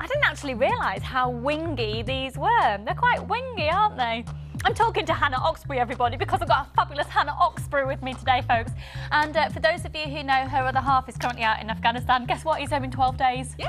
I didn't actually realise how wingy these were. They're quite wingy, aren't they? I'm talking to Hannah Oxbury, everybody, because I've got a fabulous Hannah Oxbury with me today, folks. And for those of you who know, her other half is currently out in Afghanistan. Guess what? He's home in 12 days. Yay!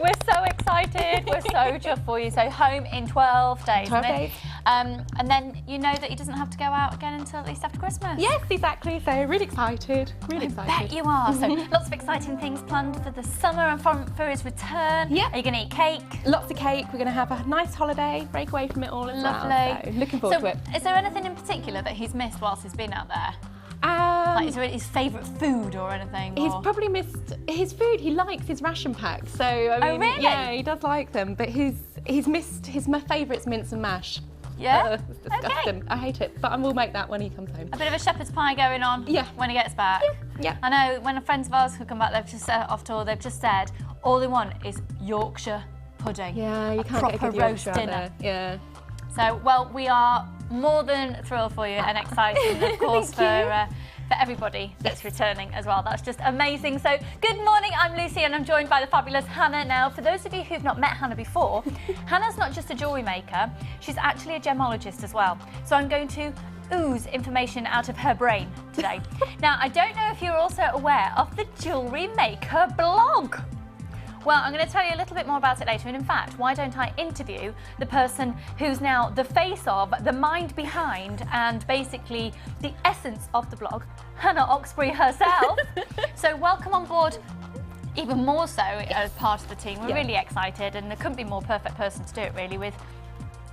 We're so excited. We're so chuffed for you. So home in 12 days. 12 days. And then you know that he doesn't have to go out again until at least after Christmas. Yes, exactly. So really excited. Really excited. I bet you are. So lots of exciting things planned for the summer and for his return. Yeah. Are you going to eat cake? Lots of cake. We're going to have a nice holiday, break away from it all as Lovely. well. So looking forward to it. Is there anything in particular that he's missed whilst he's been out there? Like, is there his favourite food or anything? He's or? probably missed his food. He likes his ration packs. So I mean, really? yeah, he does like them. But he's missed my favourite's mince and mash. Yeah? It's disgusting. Okay. I hate it, but I will make that when he comes home. A bit of a shepherd's pie going on when he gets back. Yeah. I know when friends of ours who come back, they've just off tour, they've just said all they want is Yorkshire pudding. Yeah, you can't proper get a good roast Yorkshire dinner. out there. Yeah. So, well, we are more than thrilled for you and excited, of course, for everybody that's returning as well. That's just amazing. So, good morning, I'm Lucy and I'm joined by the fabulous Hannah. Now, for those of you who've not met Hannah before, Hannah's not just a jewellery maker, she's actually a gemologist as well. So I'm going to ooze information out of her brain today. Now, I don't know if you're also aware of the Jewellery Maker blog. Well, I'm going to tell you a little bit more about it later, and in fact, why don't I interview the person who's now the face of, the mind behind, and basically the essence of the blog, Hannah Oxbury herself. So welcome on board, even more so as part of the team. We're really excited, and there couldn't be more perfect person to do it really with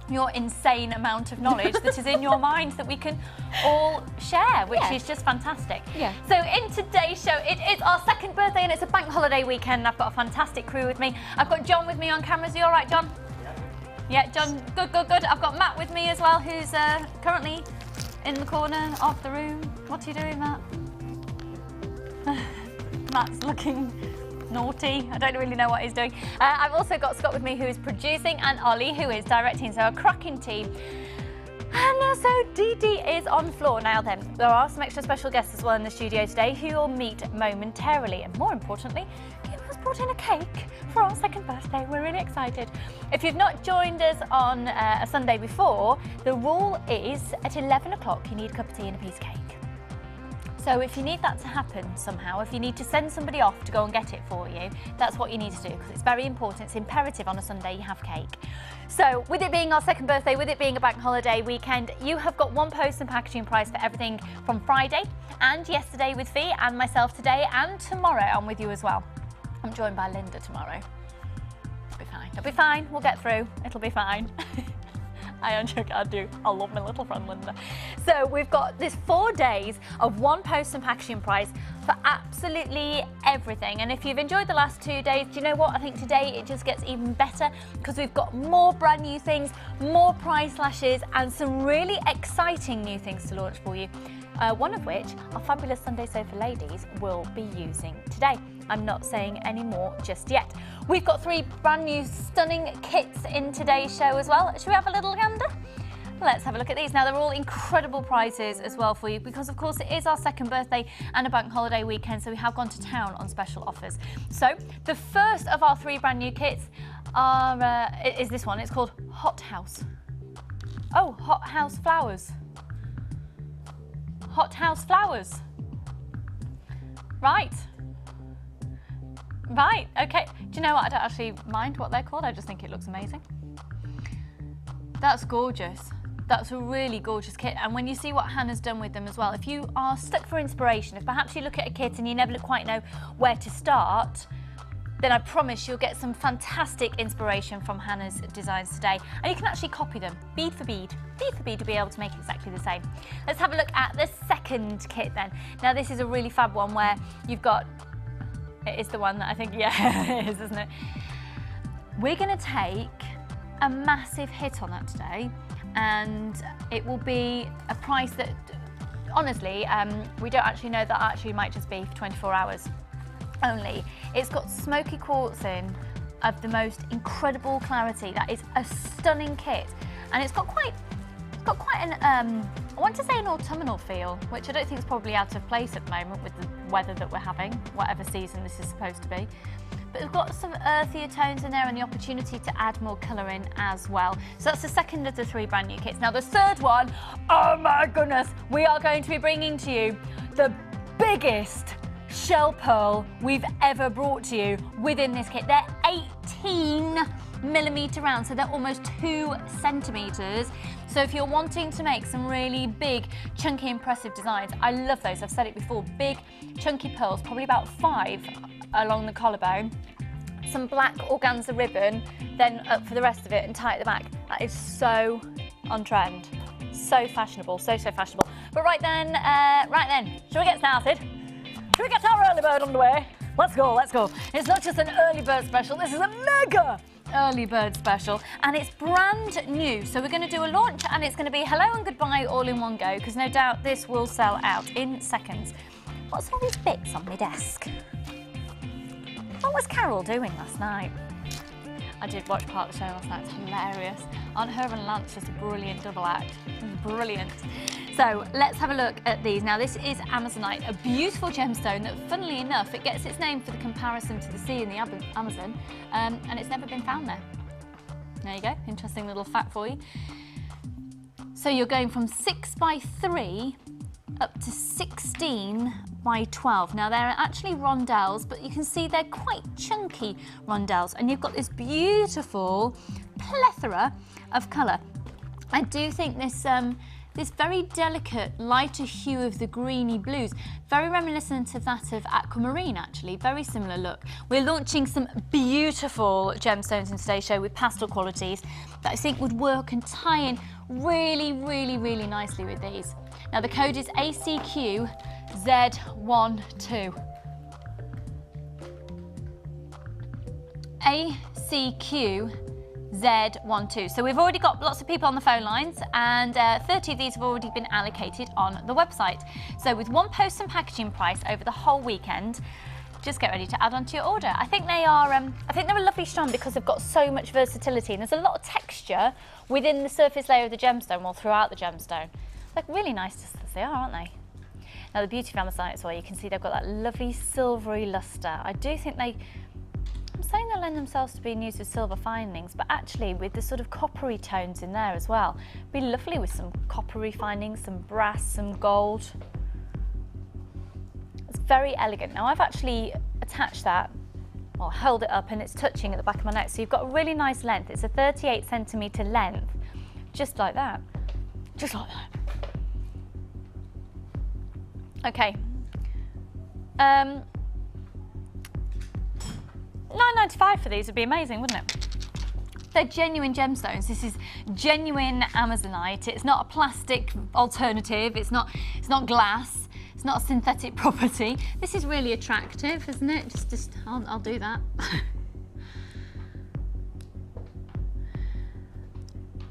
your insane amount of knowledge that is in your mind that we can all share, which is just fantastic. Yeah. So in today's show, it is our second birthday and it's a bank holiday weekend. I've got a fantastic crew with me. I've got John with me on camera. Is you all right, John? Yeah, John, good. I've got Matt with me as well, who's currently in the corner of the room. What are you doing, Matt? Matt's looking naughty. I don't really know what he's doing. I've also got Scott with me, who is producing, and Ollie, who is directing. So a cracking team. And so Dee Dee is on floor. Now then, there are some extra special guests as well in the studio today who you'll meet momentarily. And more importantly, Kim has brought in a cake for our second birthday. We're really excited. If you've not joined us on a Sunday before, the rule is at 11 o'clock you need a cup of tea and a piece of cake. So if you need that to happen somehow, if you need to send somebody off to go and get it for you, that's what you need to do, because it's very important, it's imperative on a Sunday you have cake. So with it being our second birthday, with it being a bank holiday weekend, you have got one post and packaging price for everything from Friday and yesterday with Fee and myself today, and tomorrow I'm with you as well. I'm joined by Linda tomorrow. It'll be fine. It'll be fine. We'll get through. It'll be fine. I am joking, I do. I love my little friend Linda. So we've got this 4 days of one post and packaging price for absolutely everything. And if you've enjoyed the last 2 days, do you know what? I think today it just gets even better because we've got more brand new things, more price slashes, and some really exciting new things to launch for you. One of which our fabulous Sunday Sofa ladies will be using today. I'm not saying any more just yet. We've got 3 brand new stunning kits in today's show as well. Should we have a little gander? Let's have a look at these. Now, they're all incredible prizes as well for you because, of course, it is our second birthday and a bank holiday weekend, so we have gone to town on special offers. So the first of our 3 brand new kits is this one. It's called Hot House. Oh, Hot House Flowers. Hot House Flowers. Right, okay. Do you know what? I don't actually mind what they're called. I just think it looks amazing. That's gorgeous. That's a really gorgeous kit. And when you see what Hannah's done with them as well, if you are stuck for inspiration, if perhaps you look at a kit and you never quite know where to start, then I promise you'll get some fantastic inspiration from Hannah's designs today. And you can actually copy them, bead for bead to be able to make exactly the same. Let's have a look at the second kit then. Now, this is a really fab one where you've got, it is the one that I think, yeah, it is, isn't it? We're gonna take a massive hit on that today, and it will be a price that, honestly, we don't actually know that actually might just be for 24 hours only. It's got smoky quartz in of the most incredible clarity. That is a stunning kit, and it's got quite an I want to say an autumnal feel, which I don't think is probably out of place at the moment with the weather that we're having, whatever season this is supposed to be. but we've got some earthier tones in there and the opportunity to add more colour in as well. So that's the second of the 3 brand new kits. Now the third one, oh my goodness, we are going to be bringing to you the biggest shell pearl we've ever brought to you within this kit. They're 18mm round, so they're almost 2 centimetres. So if you're wanting to make some really big, chunky, impressive designs, I love those. I've said it before, big, chunky pearls, probably about 5 along the collarbone. Some black organza ribbon, then up for the rest of it and tie at the back. That is so on trend. So fashionable, so fashionable. But right then, shall we get started? Shall we get our early bird on the way? Let's go, let's go. It's not just an early bird special, this is a mega early bird special, and it's brand new. So we're going to do a launch and it's going to be hello and goodbye all in one go, because no doubt this will sell out in seconds. What's all these bits on my desk? What was Carol doing last night? I did watch part of the show last night, it's hilarious. Aren't her and Lance just a brilliant double act? Brilliant. So let's have a look at these. Now this is Amazonite, a beautiful gemstone that, funnily enough, it gets its name for the comparison to the sea in the Amazon, and it's never been found there. There you go, interesting little fact for you. So you're going from 6x3 up to 16x12. Now they're actually rondelles, but you can see they're quite chunky rondelles, and you've got this beautiful plethora of colour. I do think this this very delicate lighter hue of the greeny blues, very reminiscent of that of aquamarine actually, very similar look. We're launching some beautiful gemstones in today's show with pastel qualities that I think would work and tie in really nicely with these. Now the code is ACQZ12. ACQZ12. So we've already got lots of people on the phone lines, and 30 of these have already been allocated on the website. So with one post and packaging price over the whole weekend, just get ready to add on to your order. I think they are, I think they're a lovely strand because they've got so much versatility, and there's a lot of texture within the surface layer of the gemstone, or throughout the gemstone. Look really nice just as they are, aren't they? Now the beauty of Amazonite as well, you can see they've got that lovely silvery lustre. I do think I'm saying they lend themselves to being used with silver findings, but actually with the sort of coppery tones in there as well. It'd be lovely with some coppery findings, some brass, some gold. It's very elegant. Now I've actually attached that, or held it up, and it's touching at the back of my neck. So you've got a really nice length. It's a 38 centimetre length, just like that. Just like that. Okay. $9.95 for these would be amazing, wouldn't it? They're genuine gemstones. This is genuine Amazonite. It's not a plastic alternative. It's not glass. It's not a synthetic property. This is really attractive, isn't it? I'll do that.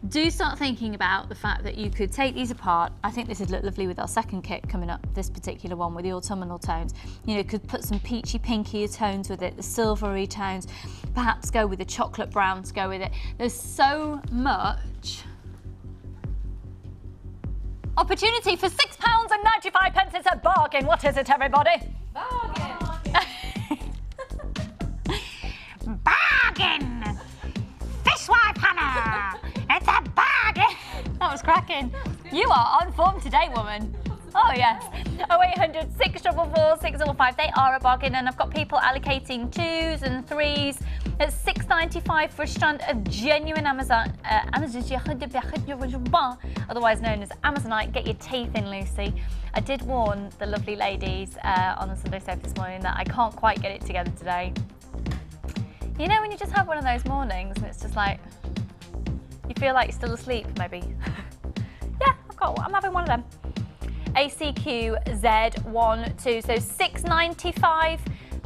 Do start thinking about the fact that you could take these apart. I think this would look lovely with our second kit coming up, this particular one with the autumnal tones. You know, could put some peachy pinkier tones with it, the silvery tones, perhaps go with the chocolate brown to go with it. There's so much opportunity for £6.95. It's a bargain. What is it, everybody? Bargain. Bargain. Fishwife Hannah. It's a bargain! That was cracking. You are on form today, woman. Oh yes. 0800 644 655. They are a bargain, and I've got people allocating 2s and 3s. It's $6.95 for a strand of genuine otherwise known as Amazonite. Get your teeth in, Lucy. I did warn the lovely ladies on the Sunday soap this morning that I can't quite get it together today. You know when you just have one of those mornings and it's just like, you feel like you're still asleep, maybe. Yeah, I'm having one of them. ACQZ12, so $6.95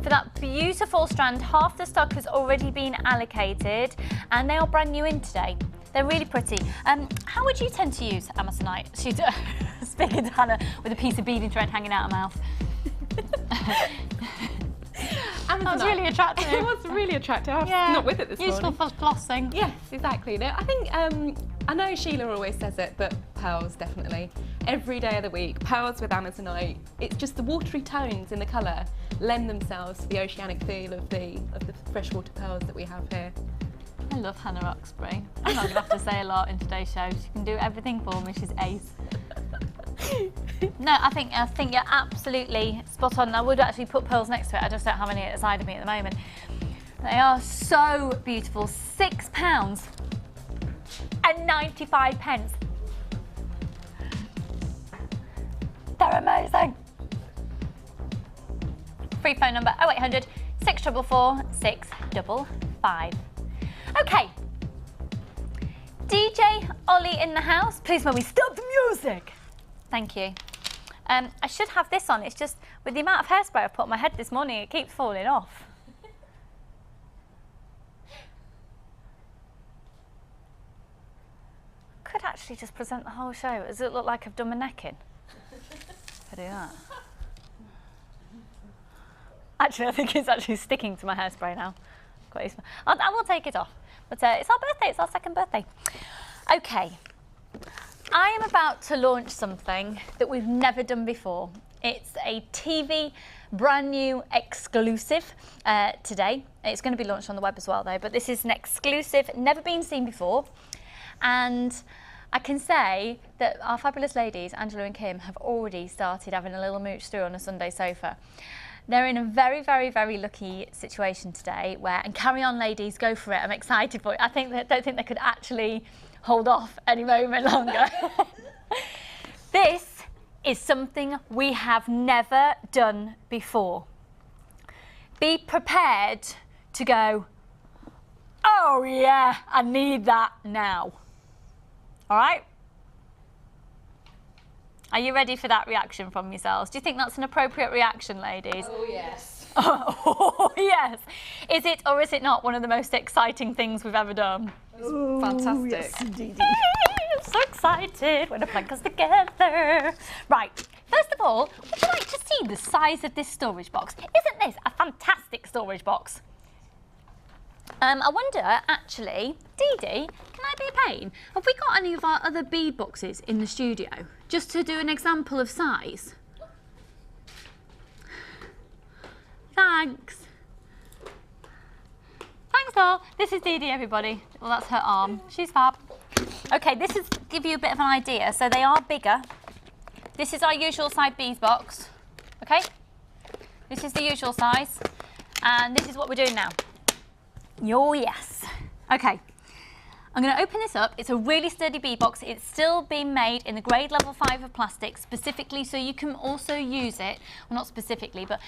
for that beautiful strand. Half the stock has already been allocated, and they are brand new in today. They're really pretty. How would you tend to use Amazonite? She's speaking to Hannah with a piece of beading thread hanging out her mouth. That was really attractive. It was really attractive. I was not with it this morning. Useful for flossing. Yes, exactly. No, I think, I know Sheila always says it, but pearls definitely. Every day of the week, pearls with Amazonite. It's just the watery tones in the colour lend themselves to the oceanic feel of the freshwater pearls that we have here. I love Hannah Roxbury. I'm not going to have to say a lot in today's show. She can do everything for me. She's ace. No, I think you're absolutely spot on. I would actually put pearls next to it. I just don't have any at the side of me at the moment. They are so beautiful. £6.95. They're amazing. Free phone number 0800 644 655. Okay. DJ Ollie in the house. Please, when we stop the music. Thank you. I should have this on. It's just with the amount of hairspray I've put on my head this morning, it keeps falling off. Could actually just present the whole show. Does it look like I've done my neck in? If I do that. Actually, I think it's actually sticking to my hairspray now. I will take it off. But it's our birthday. It's our second birthday. Okay. I am about to launch something that we've never done before. It's a TV brand new exclusive today. It's going to be launched on the web as well though, but this is an exclusive, never been seen before. And I can say that our fabulous ladies, Angela and Kim, have already started having a little mooch through on a Sunday sofa. They're in a very, very, very lucky situation today where, and carry on ladies, go for it, I'm excited for it. I don't think they could actually hold off any moment longer. This is something we have never done before. Be prepared to go, oh yeah, I need that now. All right? Are you ready for that reaction from yourselves? Do you think that's an appropriate reaction, ladies? Oh, yes. Oh, yes. Is it or is it not one of the most exciting things we've ever done? It's fantastic. Yes, indeed. I'm so excited when I put us together. Right, first of all, would you like to see the size of this storage box? Isn't this a fantastic storage box? I wonder, actually, Dee Dee, can I be a pain? Have we got any of our other bead boxes in the studio? Just to do an example of size. Thanks. Thanks, all. This is Dee Dee, everybody. Well, that's her arm. She's fab. Okay, this is to give you a bit of an idea. So they are bigger. This is our usual size bead box. Okay? This is the usual size. And this is what we're doing now. Oh, yes. Okay. I'm going to open this up. It's a really sturdy bead box. It's still being made in the grade level 5 of plastic specifically, so you can also use it, well, not specifically, but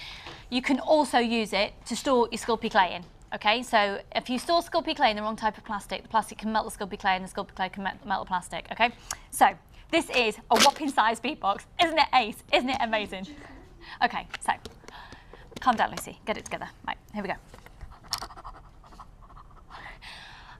you can also use it to store your Sculpey clay in. Okay, so if you store Sculpey clay in the wrong type of plastic, the plastic can melt the Sculpey clay and the Sculpey clay can melt the plastic. Okay, so this is a whopping size bead box. Isn't it ace? Isn't it amazing? Okay, so calm down, Lucy. Get it together. Right, here we go.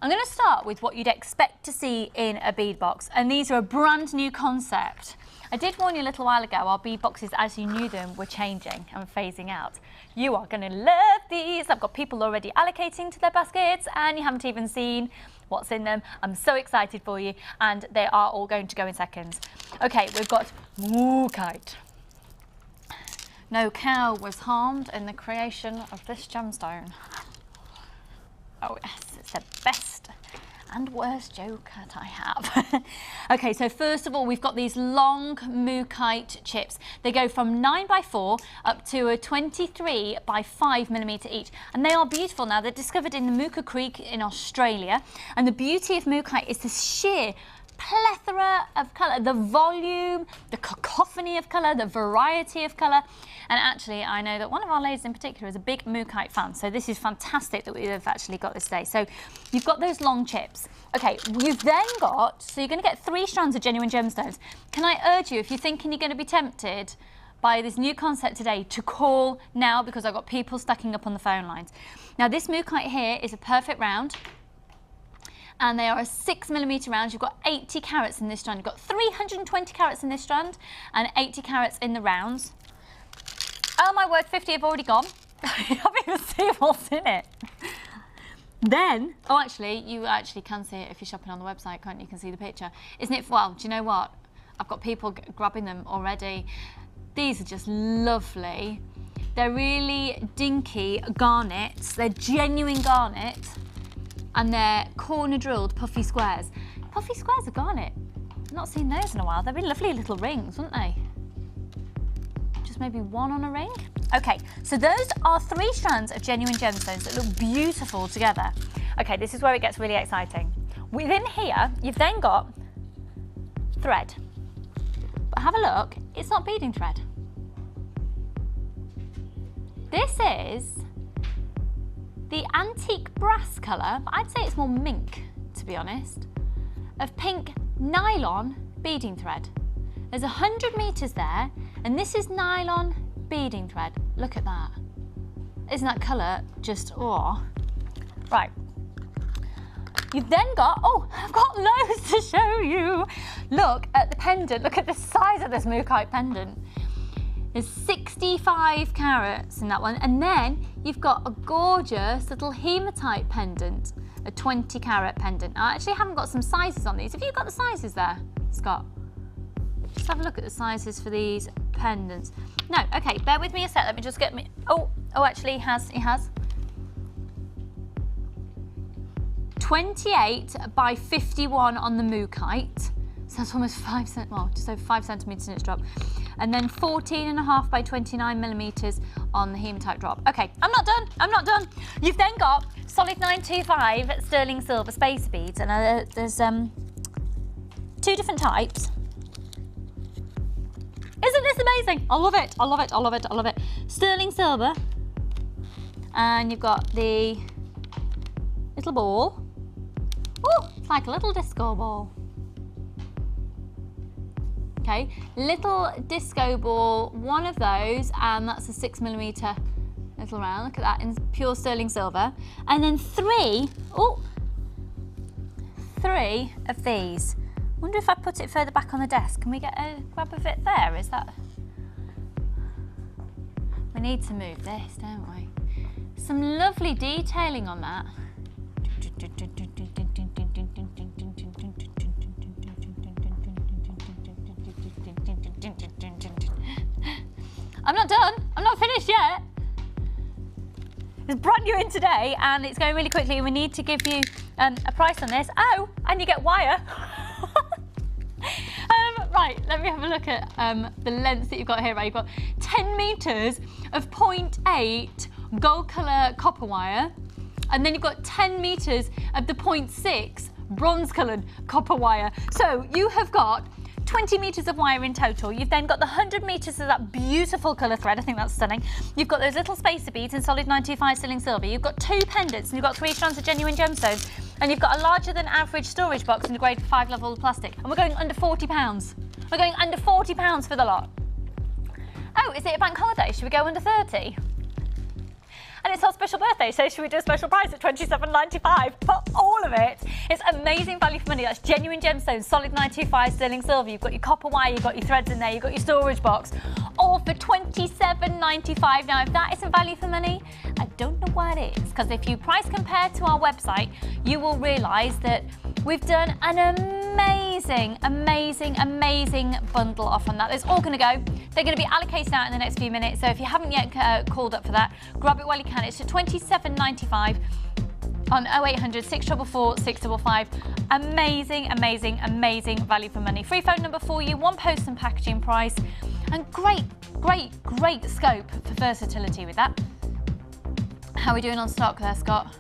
I'm going to start with what you'd expect to see in a bead box, and these are a brand new concept. I did warn you a little while ago, our bead boxes as you knew them were changing and phasing out. You are going to love these. I've got people already allocating to their baskets and you haven't even seen what's in them. I'm so excited for you, and they are all going to go in seconds. Okay, we've got Mookite. No cow was harmed in the creation of this gemstone. Oh yes, it's the best and worst joke that I have. Okay, so first of all, we've got these long Mookite chips. They go from 9x4 up to a 23x5mm each. And they are beautiful now. They're discovered in the Mooka Creek in Australia. And the beauty of Mookite is the sheer plethora of colour, the volume, the cacophony of colour, the variety of colour. And actually, I know that one of our ladies in particular is a big Mookite fan, so this is fantastic that we've actually got this today. So you've got those long chips. Okay, you've then got, so you're going to get 3 strands of genuine gemstones. Can I urge you, if you're thinking you're going to be tempted by this new concept today, to call now, because I've got people stacking up on the phone lines. Now this Mookite here is a perfect round, and they are a 6mm round. You've got 80 carats in this strand. You've got 320 carats in this strand and 80 carats in the rounds. Oh my word, 50 have already gone. I haven't even seen what's in it. Then, oh actually, you actually can see it if you're shopping on the website, can't you? You can see the picture. Isn't it, well, do you know what? I've got people grabbing them already. These are just lovely They're really dinky garnets. They're genuine garnet, and they're corner drilled puffy squares. Puffy squares are garnet. I've not seen those in a while. They'd be lovely little rings, wouldn't they? Just maybe one on a ring. Okay, so those are 3 strands of genuine gemstones that look beautiful together. Okay, this is where it gets really exciting. Within here, you've then got thread. But have a look, it's not beading thread. This is the antique brass colour, but I'd say it's more mink, to be honest, of pink nylon beading thread. There's 100 metres there, and this is nylon beading thread. Look at that. Isn't that colour just, oh. Right. You've then got, oh, I've got loads to show you. Look at the pendant. Look at the size of this Mookite pendant. There's 65 carats in that one. And then you've got a gorgeous little hematite pendant, a 20 carat pendant. I actually haven't got some sizes on these. Have you got the sizes there, Scott? Just have a look at the sizes for these pendants. No, okay, bear with me a sec. Let me just get me, oh, actually it has. 28 by 51 on the Mookite. So that's almost just over 5 centimetres in its drop. And then 14.5 by 29 millimetres on the hematite drop. Okay, I'm not done. You've then got solid 925 sterling silver spacer beads, and there's 2 different types. Isn't this amazing? I love it. Sterling silver, and you've got the little ball. Oh, it's like a little disco ball. Okay, little disco ball, one of those, and that's a 6 millimetre little round. Look at that, in pure sterling silver. And then 3 of these. Wonder if I put it further back on the desk. Can we get a grab of it there? Is that? We need to move this, don't we? Some lovely detailing on that. I'm not done. I'm not finished yet. It's brand new in today and it's going really quickly, and we need to give you a price on this. Oh, and you get wire. Right, let me have a look at the lengths that you've got here. Right, you've got 10 metres of 0.8 gold colour copper wire, and then you've got 10 metres of the 0.6 bronze coloured copper wire. So you have got 20 metres of wire in total. You've then got the 100 metres of that beautiful colour thread. I think that's stunning. You've got those little spacer beads in solid 925 sterling silver. You've got 2 pendants, and you've got 3 strands of genuine gemstones. And you've got a larger than average storage box in a grade 5 level plastic. And we're going under £40. We're going under £40 for the lot. Oh, is it a bank holiday? Should we go under 30? And it's our special birthday, so should we do a special price at £27.95 for all of it? It's amazing value for money. That's genuine gemstones, solid 925 sterling silver. You've got your copper wire, you've got your threads in there, you've got your storage box, all for £27.95. Now, if that isn't value for money, I don't know what it is, because if you price compare to our website, you will realise that we've done an amazing bundle off on that. It's all going to go. They're going to be allocated out in the next few minutes, so if you haven't yet called up for that, grab it while you can. It's at £27.95 on 0800 644 655. Amazing value for money. Free phone number for you, 1 post and packaging price, and great scope for versatility with that. How are we doing on stock there, Scott?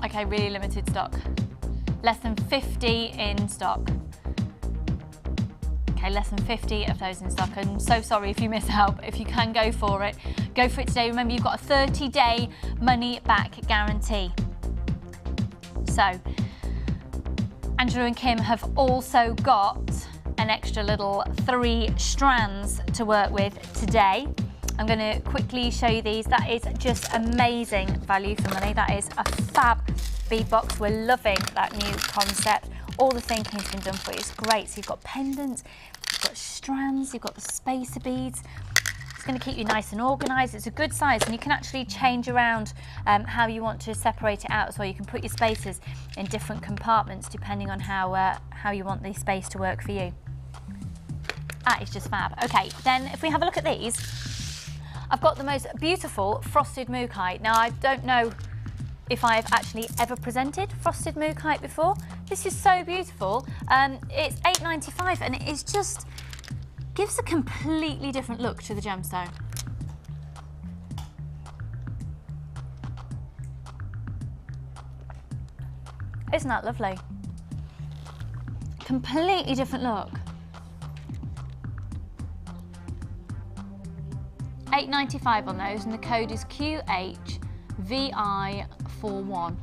Okay, really limited stock. Less than 50 in stock. Okay, less than 50 of those in stock. I'm so sorry if you miss out. If you can go for it today. Remember, you've got a 30-day money-back guarantee. So, Andrew and Kim have also got an extra little 3 strands to work with today. I'm going to quickly show you these. That is just amazing value for money. That is a fab bead box. We're loving that new concept. All the thinking's been done for you. It's great. So you've got pendants, you've got strands, you've got the spacer beads. It's going to keep you nice and organised. It's a good size, and you can actually change around how you want to separate it out. So you can put your spacers in different compartments depending on how you want the space to work for you. That is just fab. Okay, then if we have a look at these, I've got the most beautiful frosted Mookite. Now, I don't know if I've actually ever presented frosted Mookite before. This is so beautiful. It's $8.95 and it is just, gives a completely different look to the gemstone. Isn't that lovely? Completely different look. $8.95 on those, and the code is QHVI41.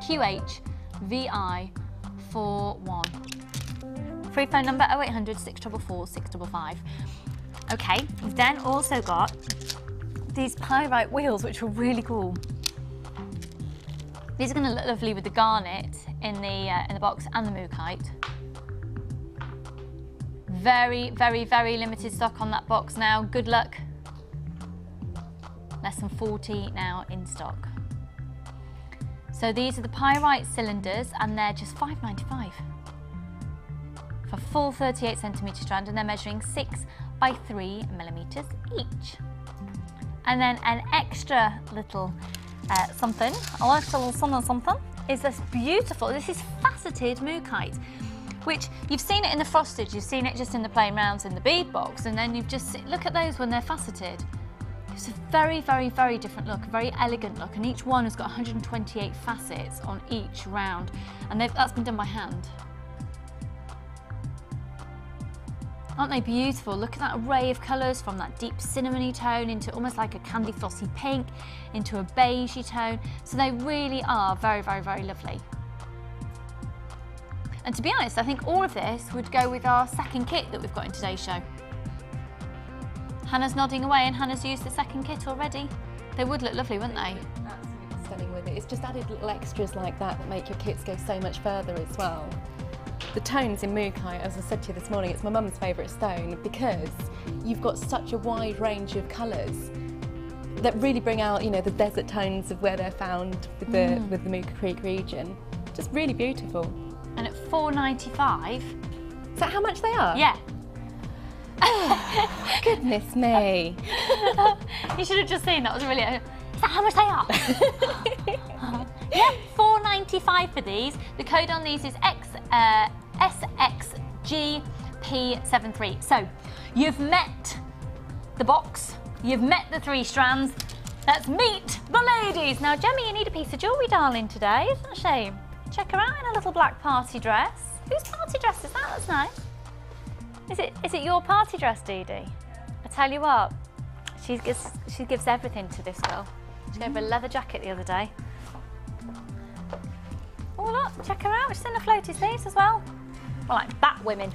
QHVI41. Free phone number 0800 644 655. Okay, we've then also got these pyrite wheels, which are really cool. These are going to look lovely with the garnet in the box and the Mookite. Very, very, very limited stock on that box now. Good luck. Less than 40 now in stock. So these are the pyrite cylinders and they're just $5.95 for full 38 centimetre strand, and they're measuring 6 by 3 millimetres each. And then an extra little something, a little something, is this beautiful, this is faceted Mookite, which you've seen it in the frosted, you've seen it just in the plain rounds in the bead box, and then you've just, look at those when they're faceted. It's a very, very, very different look, a very elegant look, and each one has got 128 facets on each round, and that's been done by hand. Aren't they beautiful? Look at that array of colours, from that deep cinnamony tone into almost like a candy flossy pink, into a beigey tone. So they really are very, very, very lovely. And to be honest, I think all of this would go with our second kit that we've got in today's show. Hannah's nodding away, and Hannah's used the second kit already. They would look lovely, wouldn't they? Absolutely stunning with it. It's just added little extras like that that make your kits go so much further as well. The tones in Mookite, as I said to you this morning, it's my mum's favourite stone because you've got such a wide range of colours that really bring out, you know, the desert tones of where they're found with the Mooka Creek region. Just really beautiful. And at $4.95. Is that how much they are? Yeah. Oh, goodness me. You should have just seen that. Was really. Is that how much they are? Yeah, $4.95 for these. The code on these is SXGP73. So you've met the box, you've met the 3 strands. Let's meet the ladies. Now, Gemmy, you need a piece of jewellery, darling, today. Isn't that a shame? Check her out in a little black party dress. Whose party dress is that? That's nice. Is it your party dress, Dee Dee? I tell you what, she gives everything to this girl. She gave her a leather jacket the other day. Oh look, check her out. She's in the floaty sleeves as well. We're like bat women.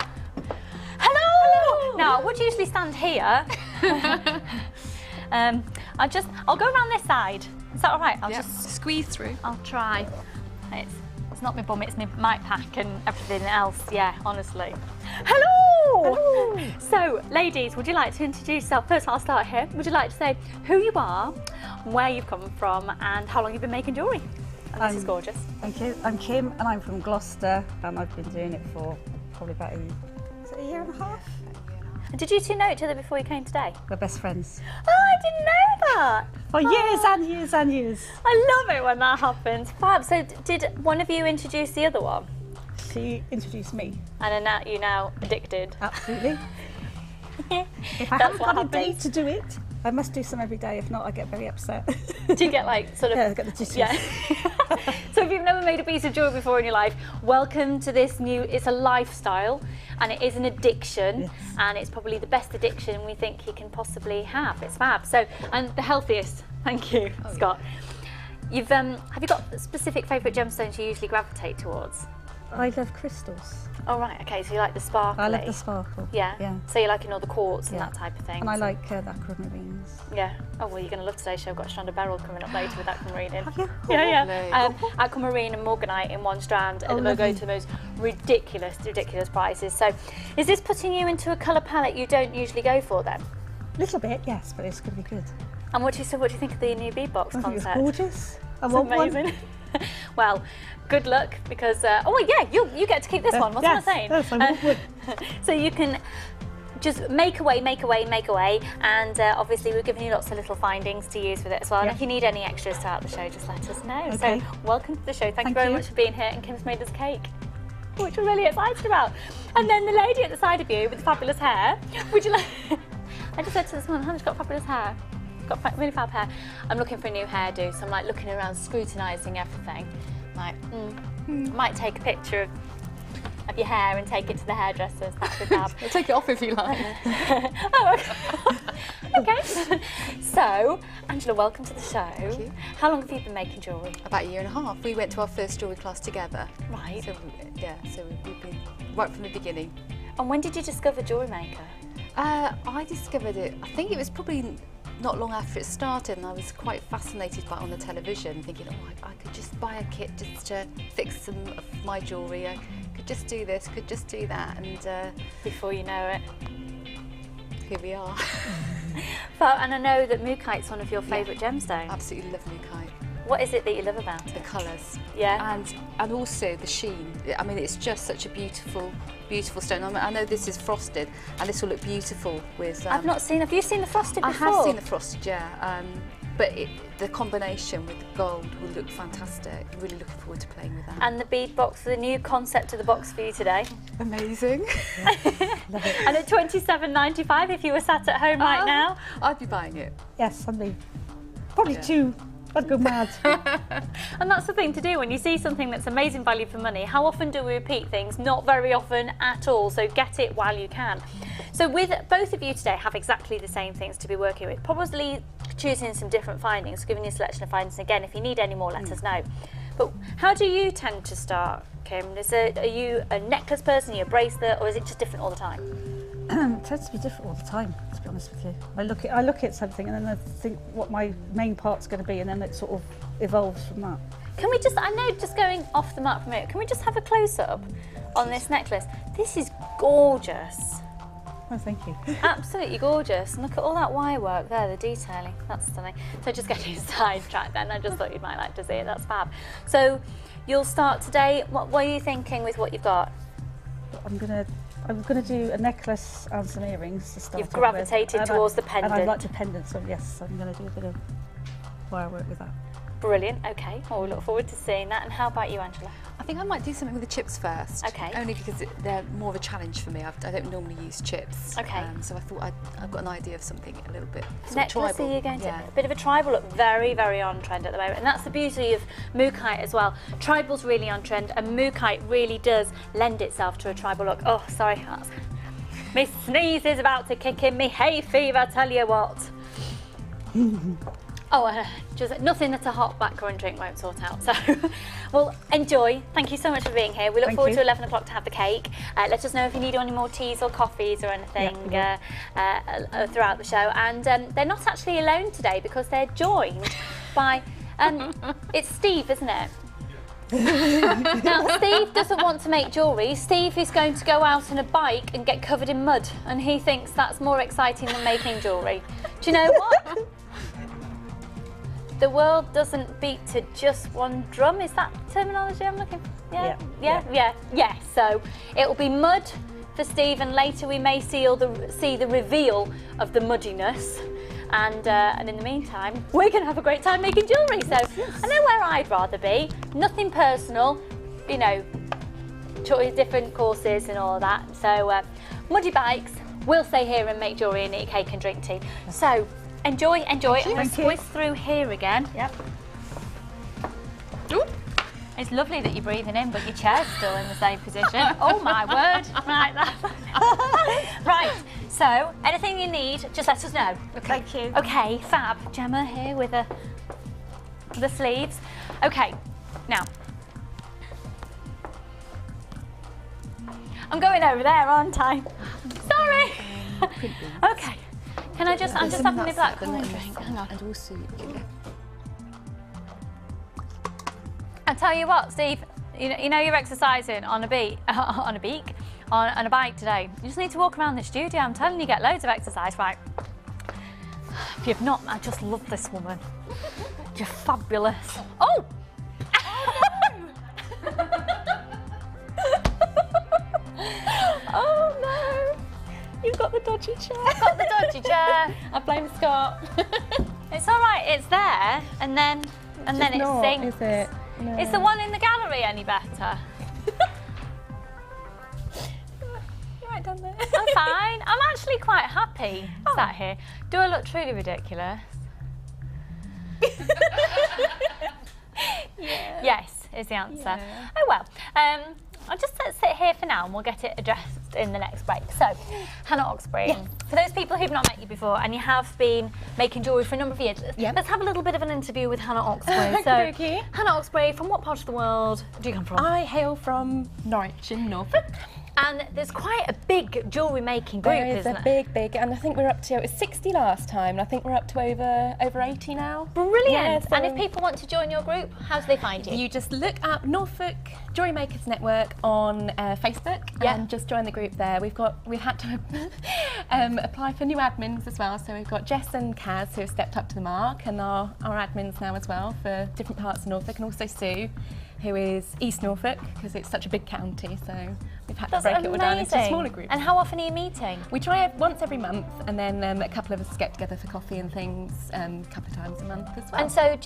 Hello! Hello! Now, I would usually stand here. I'll go around this side. Is that all right? I'll just squeeze through. I'll try. It's not my bum, it's my mic pack and everything else. Yeah, honestly. Hello! Hello! So, ladies, would you like to introduce yourself? First, I'll start here. Would you like to say who you are, where you've come from, and how long you've been making jewellery? And this is gorgeous. Thank you. I'm Kim, and I'm from Gloucester, and I've been doing it for probably about a year and a half. And did you two know each other before you came today? We're best friends. Oh, I didn't know that. For years and years and years. I love it when that happens. Fab. So, did one of you introduce the other one? She introduced me. And then you're now addicted. Absolutely. If I haven't got a day to do it, I must do some every day. If not, I get very upset. Do you get like sort of? Yeah, I get the tissues. Yeah. So if you've never made a piece of jewellery before in your life, welcome to this new. It's a lifestyle, and it is an addiction, and it's probably the best addiction we think you can possibly have. It's fab. So, and the healthiest. Thank you, Scott. Yeah. Have you got specific favourite gemstones you usually gravitate towards? I love crystals. Oh right, okay, so you like the sparkly. I love the sparkle. Yeah. Yeah. So you're liking all the quartz and that type of thing. And I like the aquamarines. Yeah. Oh well, you're going to love today's show. I've got a strand of beryl coming up later with aquamarine in. Have you? Yeah. Aquamarine and morganite in one strand, and we'll go to the most ridiculous prices. So, is this putting you into a colour palette you don't usually go for then? A little bit, yes, but it's going to be good. And what do you think of the new bead box concept? It's gorgeous. I It's want amazing. one. Well, good luck because you get to keep this one. What am I saying? Yes, I want one. So you can just make away, and obviously we're giving you lots of little findings to use with it as well. And if you need any extras throughout the show, just let us know. Okay. So welcome to the show. Thank you very much for being here, and Kim's made us cake, which we're really excited about. And then the lady at the side of you with the fabulous hair, would you like... I just said to this woman, Hannah's got fabulous hair. Got really fab hair. I'm looking for a new hairdo, so I'm like looking around, scrutinising everything. Like, might take a picture of your hair and take it to the hairdressers. That'd be fab. I'll take it off if you like. Oh, okay. Okay. So, Angela, welcome to the show. Thank you. How long have you been making jewellery? About 1.5 years. We went to our first jewellery class together. Right. So, so we've been right from the beginning. And when did you discover Jewellery Maker? I discovered it, I think it was probably not long after it started, and I was quite fascinated by it on the television, thinking, oh, I could just buy a kit just to fix some of my jewellery. I could just do this, could just do that, and Before you know it. here we are. And I know that Mookite's one of your favourite gemstones. Absolutely love Mookite. What is it that you love about The it? colours. Yeah. And also the sheen. I mean, it's just such a beautiful stone. I mean, I know this is frosted, and this will look beautiful with... I've not seen, have you seen the frosted before? I have seen the frosted, yeah. But the combination with the gold will look fantastic. I'm really looking forward to playing with that. And the bead box, the new concept of the box for you today. Amazing. And at £27.95 if you were sat at home right now. I'd be buying it. Yes, probably two. I'd go mad. And that's the thing to do when you see something that's amazing value for money. How often do we repeat things? Not very often at all, so get it while you can. So with both of you today have exactly the same things to be working with, probably choosing some different findings, giving you a selection of findings. Again, if you need any more, let us know. But how do you tend to start, Kim? Are you a necklace person, are you a bracelet, or is it just different all the time? It tends to be different all the time, to be honest with you. I look at something and then I think what my main part's going to be, and then it sort of evolves from that. Can we just, I know just going off the mark from it, can we just have a close-up on this necklace? This is gorgeous. Oh, thank you. Absolutely gorgeous. And look at all that wire work there, the detailing. That's stunning. So just getting sidetracked then, I just thought you might like to see it. That's fab. So you'll start today. What are you thinking with what you've got? I'm gonna do a necklace and some earrings to start. You've gravitated towards the pendant. And I like the pendant, so yes, I'm gonna do a bit of wire work with that. Brilliant. Okay. Well, we look forward to seeing that. And how about you, Angela? I think I might do something with the chips first. Okay. Only because they're more of a challenge for me. I don't normally use chips. Okay. So I thought I've got an idea of something a little bit sort of Necklace, tribal. are you going to? Yeah. A bit of a tribal look, very, very on trend at the moment. And that's the beauty of Mookite as well. Tribal's really on trend, and Mookite really does lend itself to a tribal look. Oh, sorry. My sneeze is about to kick in, me hay fever, tell you what. Just nothing that a hot blackcurrant drink won't sort out. So, well, enjoy. Thank you so much for being here. We look Thank forward you. to 11 o'clock to have the cake. Let us know if you need any more teas or coffees or anything throughout the show. And they're not actually alone today because they're joined by, it's Steve, isn't it? Now, Steve doesn't want to make jewellery. Steve is going to go out on a bike and get covered in mud, and he thinks that's more exciting than making jewellery. Do you know what? The world doesn't beat to just one drum. Is that terminology I'm looking for? Yeah. So it will be mud for Steve, and later we may see the reveal of the muddiness. And in the meantime, we're going to have a great time making jewellery. So I know where I'd rather be. Nothing personal, you know, different courses and all of that. So muddy bikes, we'll stay here and make jewellery and eat cake and drink tea. So enjoy. I'm going to squiz through here again. Yep. Ooh. It's lovely that you're breathing in, but your chair's still in the same position. Oh my word! Right. So anything you need, just let us know. Okay. Thank you. Okay, fab. Gemma here with the sleeves. Okay. Now, I'm going over there, aren't I? Sorry. Okay. Can I just? I'm just having a black coin drink. Hang on. And also, I tell you what, Steve, you know you're exercising on a bike today. You just need to walk around the studio. I'm telling you, get loads of exercise, right? If you've not, I just love this woman. You're fabulous. Oh! Oh no! You've got the dodgy chair. Got the dodgy chair. I blame Scott. It's all right. It's there, and then it not, sinks. is it? No. Is the one in the gallery any better? Right down there. I'm fine. I'm actually quite happy sat here. Do I look truly ridiculous? Yeah. Yes, is the answer. Yeah. Oh well. I'll just sit here for now and we'll get it addressed in the next break. So, Hannah Oxbury, Yes. for those people who've not met you before and you have been making jewellery for a number of years, Yep. let's have a little bit of an interview with Hannah Oxbury. Okey-dokey. Hannah Oxbury, from what part of the world do you come from? I hail from Norwich in Norfolk. And there's quite a big jewellery making group, There is isn't a there? big, and I think we're up to, it was 60 last time, and I think we're up to over 80 now. Brilliant. Yeah, so And if people want to join your group, how do they find you? you just look up Norfolk Jewellery Makers Network on Facebook Yeah. and just join the group there. We've had to apply for new admins as well, so we've got Jess and Kaz who have stepped up to the mark and are admins now as well for different parts of Norfolk, and also Sue, who is East Norfolk because it's such a big county, so we've had That's to break it all down into amazing. smaller groups. And how often are you meeting? We try it once every month, and then a couple of us get together for coffee and things a couple of times a month as well. And so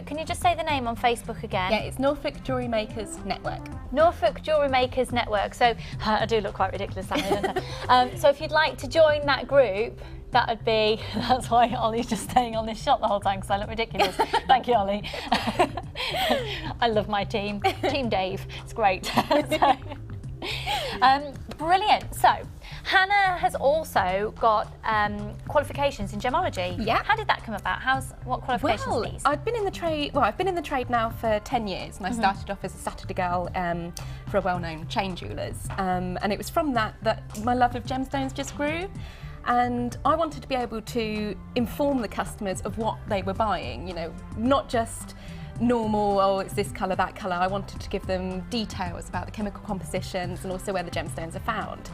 can you just say the name on Facebook again? yeah, it's Norfolk Jewellery Makers Network. Norfolk Jewellery Makers Network. So I do look quite ridiculous that way, don't I? So if you'd like to join that group, that would be, that's why Ollie's just staying on this shot the whole time because I look ridiculous. Thank you, Ollie. I love my team. Team Dave, it's great. Brilliant. So Hannah has also got qualifications in gemology. Yeah. How did that come about? What qualifications Well, are these? I've been in the trade. Well, I've been in the trade now for 10 years, and I started off as a Saturday girl for a well-known chain jewellers, and it was from that my love of gemstones just grew. And I wanted to be able to inform the customers of what they were buying, you know, not just normal, oh, it's this colour, that colour. I wanted to give them details about the chemical compositions and also where the gemstones are found.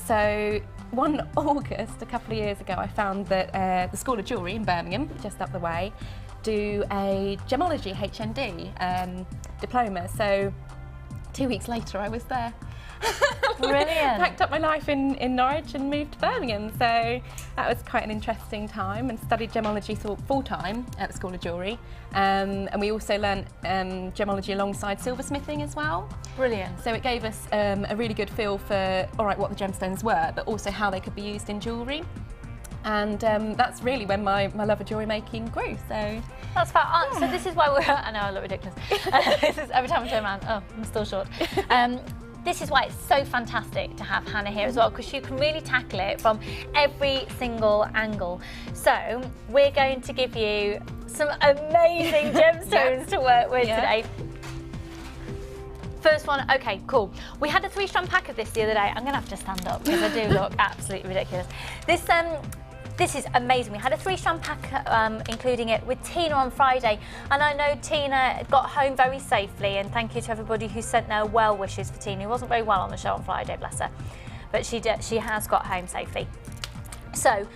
So one August, a couple of years ago, I found that the School of Jewellery in Birmingham, just up the way, do a gemology HND diploma. So 2 weeks later, I was there. Brilliant. Packed up my life in Norwich and moved to Birmingham, so that was quite an interesting time, and studied gemology full-time at the School of Jewellery, and we also learnt gemology alongside silversmithing as well. Brilliant. So it gave us a really good feel for, all right, what the gemstones were, but also how they could be used in jewellery. And that's really when my love of jewellery making grew. So That's fine. So this is why I know I look ridiculous. This is every time I turn around, oh, I'm still short. This is why it's so fantastic to have Hannah here as well, because you can really tackle it from every single angle. So we're going to give you some amazing gemstones to work with today. First one, okay, cool. We had a 3-strand pack of this the other day. I'm gonna have to stand up because I do look absolutely ridiculous. This is amazing. We had a 3-strand pack, including it with Tina on Friday, and I know Tina got home very safely, and thank you to everybody who sent their well wishes for Tina, who wasn't very well on the show on Friday, bless her, but she has got home safely. So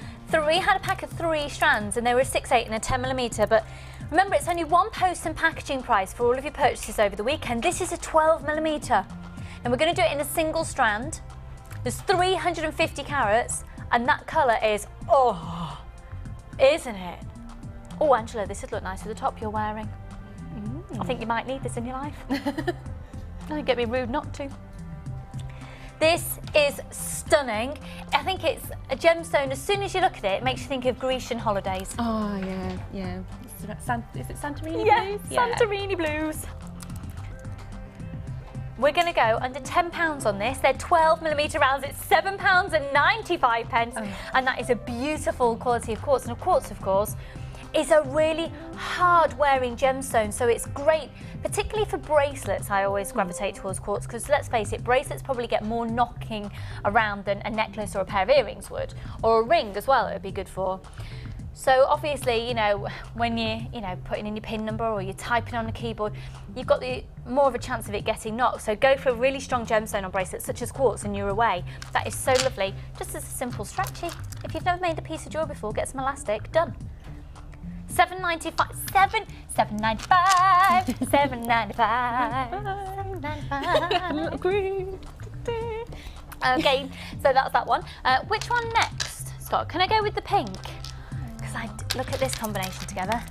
we had a pack of 3 strands, and they were a 6/8 and a 10mm, but remember, it's only one post and packaging price for all of your purchases over the weekend. This is a 12mm, and we're going to do it in a single strand. There's 350 carats, and that colour is, oh, isn't it? Oh, Angela, this would look nice with the top you're wearing. I think you might need this in your life. Don't get me rude not to. This is stunning. I think it's a gemstone. As soon as you look at it, it makes you think of Grecian holidays. oh yeah. Is it Santorini Yeah, blues? Santorini blues. We're going to go under £10 on this. They're 12mm rounds. It's £7.95, and that is a beautiful quality of quartz. And quartz, of course, is a really hard-wearing gemstone, so it's great, particularly for bracelets. I always gravitate towards quartz because, let's face it, bracelets probably get more knocking around than a necklace or a pair of earrings would, or a ring as well. It would be good for. So obviously, you know, when you're putting in your PIN number or you're typing on the keyboard, you've got more of a chance of it getting knocked. So go for a really strong gemstone on bracelets such as quartz and you're away. That is so lovely. Just as a simple stretchy. If you've never made a piece of jewellery before, get some elastic, done. $7.95, $7.95. Okay, so that's that one. Which one next, Scott? Can I go with the pink? Because look at this combination together.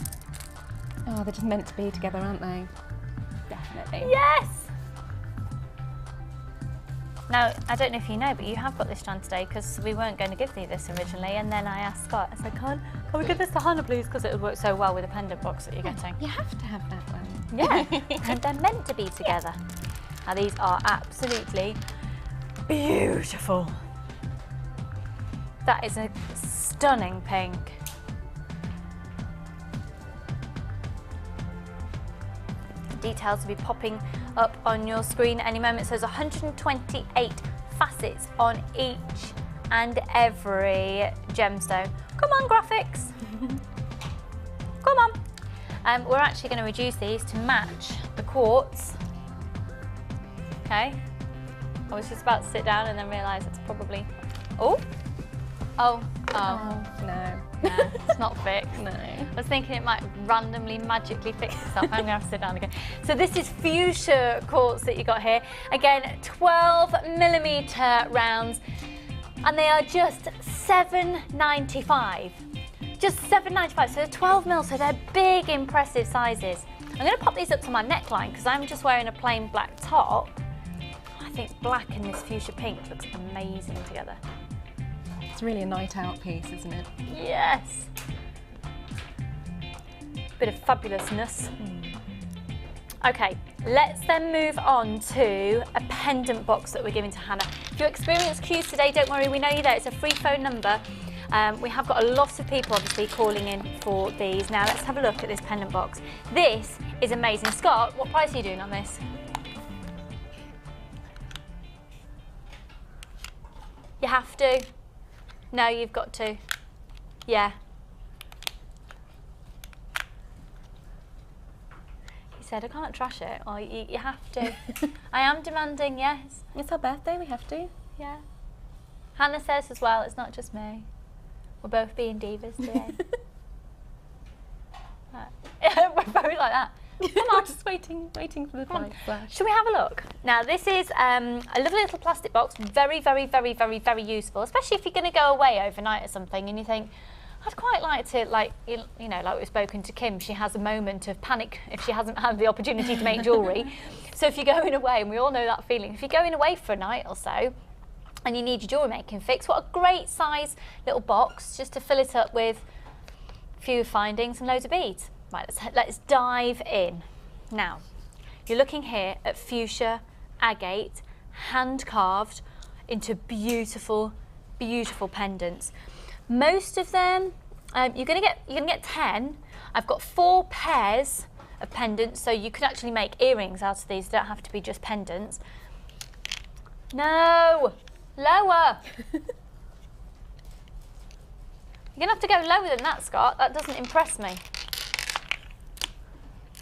Oh, they're just meant to be together, aren't they? Definitely. Yes! Now, I don't know if you know, but you have got this strand today because we weren't going to give you this originally, and then I asked Scott, I said, can we give this to Hannah, please? Because it would work so well with the pendant box that you're getting. You have to have that one. Yeah, and they're meant to be together. Now, these are absolutely beautiful. That is a stunning pink. Details will be popping up on your screen at any moment. So there's 128 facets on each and every gemstone. Come on, graphics. Come on. We're actually going to reduce these to match the quartz. Okay. I was just about to sit down and then realise it's probably... Oh. No, it's not fixed. No. I was thinking it might randomly, magically fix itself. I'm going to have to sit down again. So this is fuchsia quartz that you got here. Again, 12mm rounds, and they are just $7.95. Just $7.95. So they're 12mm, so they're big, impressive sizes. I'm going to pop these up to my neckline because I'm just wearing a plain black top. I think black and this fuchsia pink looks amazing together. It's really a night out piece, isn't it? Yes. Bit of fabulousness. Okay, let's then move on to a pendant box that we're giving to Hannah. If you experience queues today, don't worry, we know you're there. It's a free phone number. We have got a lot of people obviously calling in for these. Now let's have a look at this pendant box. This is amazing. Scott, what price are you doing on this? You have to. No, you've got to. Yeah. He said, I can't trash it. Or you have to. I am demanding, yes. It's her birthday, we have to. Yeah. Hannah says as well, it's not just me. We're both being divas today. We're both like that. Come on. Just waiting for the light flash. Shall we have a look? Now this is a lovely little plastic box, very, very, very, very, very useful, especially if you're going to go away overnight or something and you think, I'd quite like to, like, you know, like we've spoken to Kim, she has a moment of panic if she hasn't had the opportunity to make jewellery. So if you're going away, and we all know that feeling, if you're going away for a night or so and you need your jewellery making fix, what a great size little box just to fill it up with a few findings and loads of beads. Right, let's dive in. Now, you're looking here at fuchsia, agate, hand carved into beautiful, beautiful pendants. Most of them, you're gonna get 10. I've got 4 pairs of pendants, so you could actually make earrings out of these. They don't have to be just pendants. No, lower. You're gonna have to go lower than that, Scott. That doesn't impress me.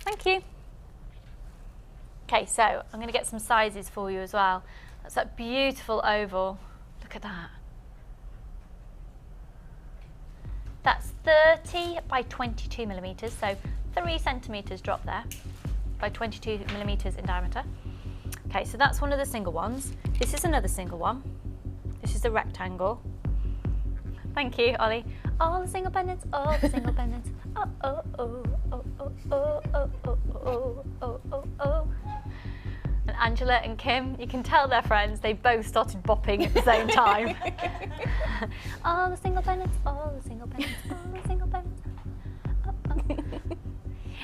Thank you. Okay, so I'm going to get some sizes for you as well. That's that beautiful oval. Look at that. That's 30 by 22 millimetres, so 3 centimetres drop there by 22 millimetres in diameter. Okay, so that's one of the single ones. This is another single one. This is the rectangle. Thank you, Ollie. All the single pendants, all the single pendants. Oh, oh, oh, oh, oh, oh, oh, oh, oh, oh, oh, oh. And Angela and Kim, you can tell they're friends. They both started bopping at the same time. All the single pendants, all the single pendants, all the single pendants. Oh, oh.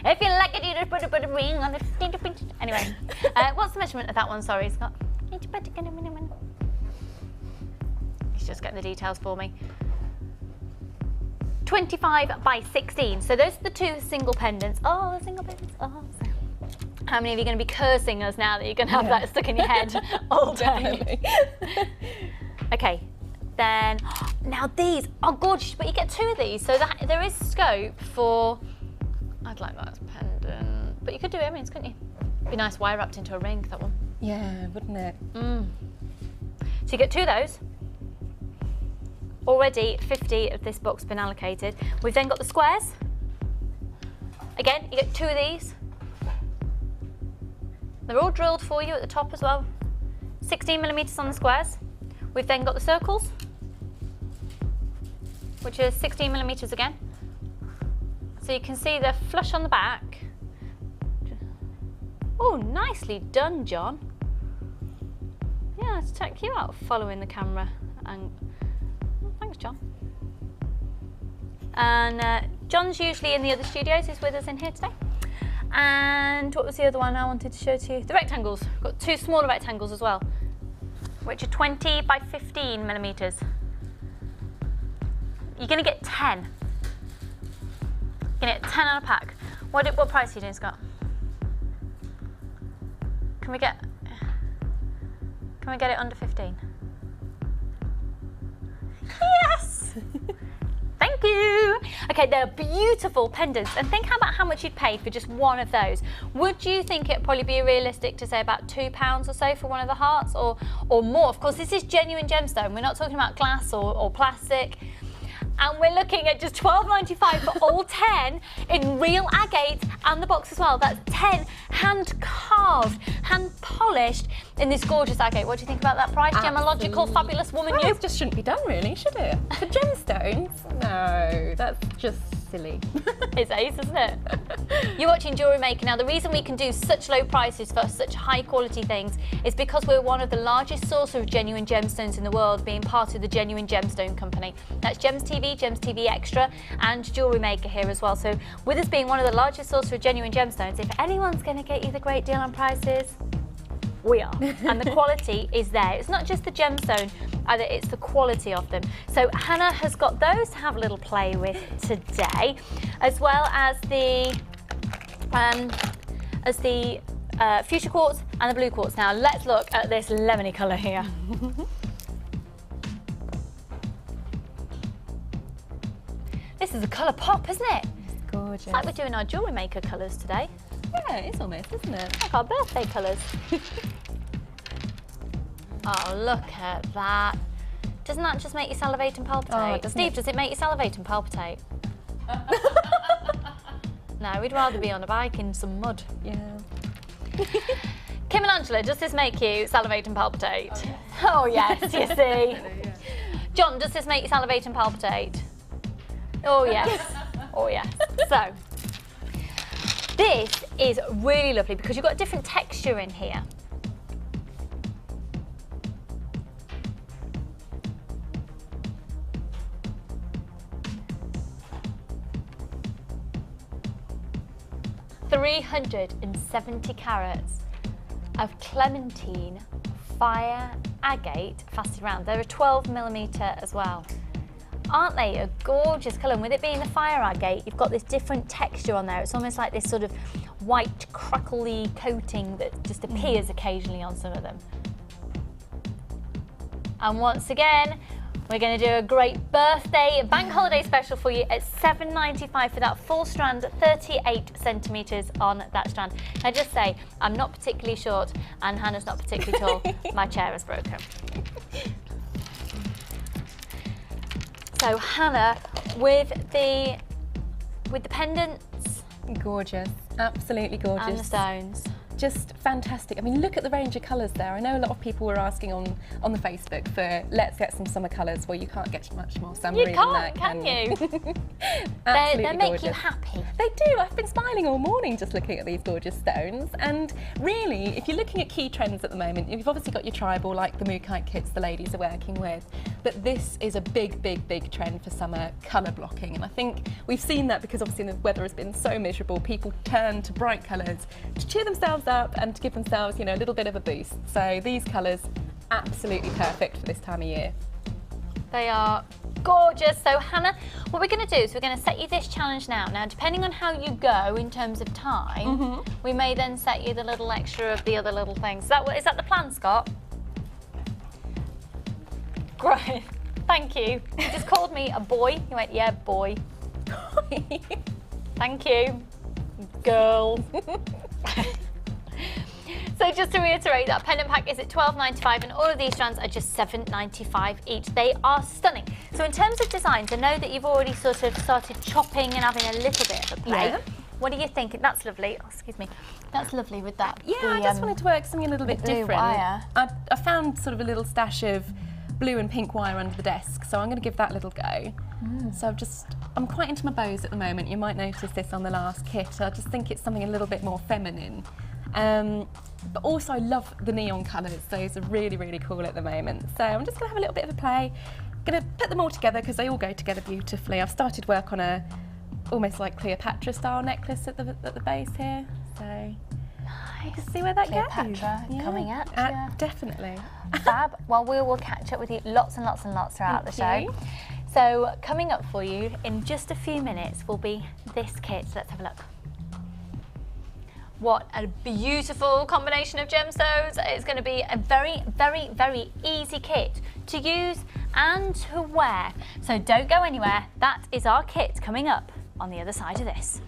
If you like it, you just put a ring on it. Anyway, what's the measurement of that one? Sorry, Scott. He's just getting the details for me. 25 by 16. So those are the 2 single pendants. Oh, the single pendants. Oh, so. How many of you are going to be cursing us now that you're going to have that stuck in your head all day? Okay, then now these are gorgeous, but you get 2 of these, so that there is scope for. I'd like that as pendant, but you could do earrings, couldn't you? Be nice wire wrapped into a ring, that one. Yeah, wouldn't it? So you get 2 of those. Already 50 of this box been allocated. We've then got the squares. Again, you get 2 of these. They're all drilled for you at the top as well. 16 millimetres on the squares. We've then got the circles, which are 16mm again. So you can see they're flush on the back. Oh, nicely done, John. Yeah, let's check you out following the camera. And oh, thanks, John. And John's usually in the other studios. He's with us in here today. And what was the other one I wanted to show to you? The rectangles. We've got 2 smaller rectangles as well, which are 20 by 15mm. You're going to get 10. You're going to get 10 on a pack. What price are you doing, Scott? Can we get it under 15? Yes! Thank you. Okay, they're beautiful pendants, and think about how much you'd pay for just one of those. Would you think it'd probably be realistic to say about £2 or so for one of the hearts, or more? Of course, this is genuine gemstone. We're not talking about glass or plastic. And we're looking at just £12.95 for all 10 in real agate, and the box as well. That's 10 hand carved, hand polished in this gorgeous agate. What do you think about that price, gemological, fabulous woman? Well, You it just shouldn't be done, really, should it? For gemstones? No, that's just silly. It's ace, isn't it? You're watching Jewellery Maker. Now, the reason we can do such low prices for such high quality things is because we're one of the largest sources of genuine gemstones in the world, being part of the Genuine Gemstone Company. That's Gems TV Extra, and Jewellery Maker here as well. So with us being one of the largest sources of genuine gemstones, if anyone's going to get you the great deal on prices, we are. And the quality is there. It's not just the gemstone, either, it's the quality of them. So Hannah has got those to have a little play with today, as well as the fuchsia quartz and the blue quartz. Now let's look at this lemony colour here. This is a colour pop, isn't it? It's gorgeous. It's like we're doing our Jewellery Maker colours today. Yeah, it is almost, isn't it? Like our birthday colours. Oh, look at that. Doesn't that just make you salivate and palpitate? Oh, Steve, does it make you salivate and palpitate? No, we'd rather be on a bike in some mud. Yeah. Kim and Angela, does this make you salivate and palpitate? Oh, yes, you see. John, does this make you salivate and palpitate? Oh, yes. Oh, yes. So, this is really lovely because you've got a different texture in here. $370 carats of clementine fire agate fasted round. They're a 12mm as well. Aren't they a gorgeous colour? And with it being the fire agate, you've got this different texture on there. It's almost like this sort of white, crackly coating that just appears occasionally on some of them. And once again, we're going to do a great birthday bank holiday special for you at $7.95 for that full strand, 38 centimetres on that strand. I just say, I'm not particularly short and Hannah's not particularly tall. My chair is broken. So Hannah, with the pendants, Gorgeous, absolutely gorgeous. and the stones. Just fantastic. I mean, look at the range of colours there. I know a lot of people were asking on the Facebook for let's get some summer colours. Well, you can't get much more summery You than that, can't, can you? Absolutely They make gorgeous. you happy. They do. I've been smiling all morning just looking at these gorgeous stones. And really, if you're looking at key trends at the moment, you've obviously got your tribal, like the Mookite kits the ladies are working with. But this is a big, big, big trend for summer colour blocking. And I think we've seen that because obviously the weather has been so miserable. People turn to bright colours to cheer themselves up and to give themselves, you know, a little bit of a boost. So these colours, absolutely perfect for this time of year. They are gorgeous. So Hannah, what we're going to do is we're going to set you this challenge now. Now, depending on how you go in terms of time, we may then set you the little extra of the other little things. Is that the plan, Scott? Great. Thank you. You just called me a boy. You went, yeah, boy. Thank you, girl. So just to reiterate, that pendant pack is at $12.95 and all of these strands are just $7.95 each. They are stunning. So in terms of designs, I know that you've already sort of started chopping and having a little bit of a play. Yeah. What are you thinking? That's lovely. Oh, excuse me. That's lovely with that. Yeah, I just wanted to work something a little bit blue different. wire. I found sort of a little stash of blue and pink wire under the desk, so I'm going to give that a little go. So I'm quite into my bows at the moment. You might notice this on the last kit. I just think it's something a little bit more feminine. But also I love the neon colours. Those are really, really cool at the moment. So I'm just going to have a little bit of a play. I'm going to put them all together because they all go together beautifully. I've started work on a almost like Cleopatra style necklace at the base here. So you can see where that Cleopatra goes. coming up. Definitely. Fab. Well, we will catch up with you lots and lots and lots throughout the show. Thank you. So coming up for you in just a few minutes will be this kit. Let's have a look. What a beautiful combination of gemstones. It's going to be a very, very, very easy kit to use and to wear. So don't go anywhere. That is our kit coming up on the other side of this.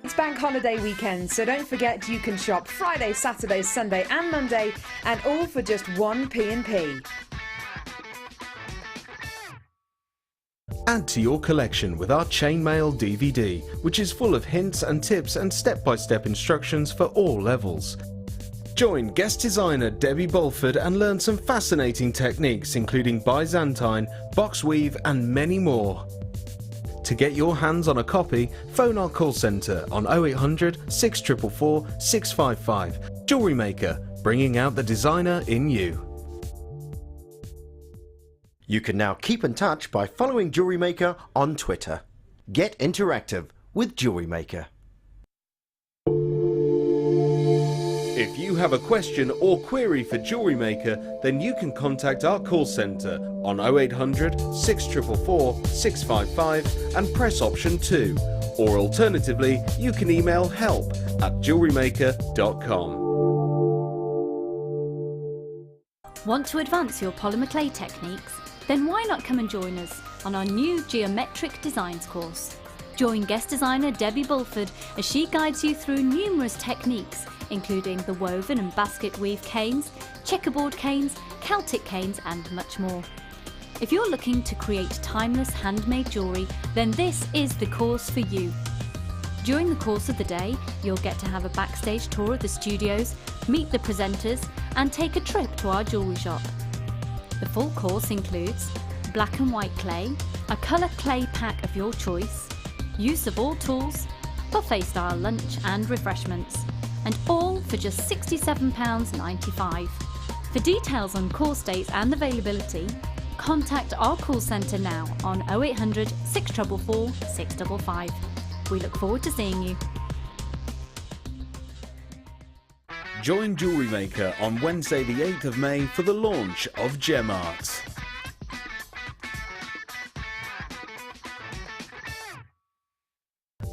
It's bank holiday weekend, so don't forget you can shop Friday, Saturday, Sunday and Monday, and all for just one P&P. Add to your collection with our chainmail DVD, which is full of hints and tips and step-by-step instructions for all levels. Join guest designer Debbie Bulford and learn some fascinating techniques including Byzantine, box weave and many more. To get your hands on a copy, phone our call centre on 0800 644 655. Jewellery Maker, bringing out the designer in you. You can now keep in touch by following Jewellery Maker on Twitter. Get interactive with Jewellery Maker. If you have a question or query for Jewellery Maker, then you can contact our call centre on 0800 644 655 and press option 2. Or alternatively, you can email help@jewellerymaker.com. Want to advance your polymer clay techniques? Then why not come and join us on our new Geometric Designs course. Join guest designer Debbie Bulford as she guides you through numerous techniques, including the woven and basket weave canes, checkerboard canes, Celtic canes and much more. If you're looking to create timeless handmade jewellery, then this is the course for you. During the course of the day, you'll get to have a backstage tour of the studios, meet the presenters and take a trip to our jewellery shop. The full course includes black and white clay, a colour clay pack of your choice, use of all tools, buffet style lunch and refreshments, and all for just £67.95. For details on course dates and availability, contact our call centre now on 0800 644 655. We look forward to seeing you. Join Jewellery Maker on Wednesday the 8th of May for the launch of Gem Art.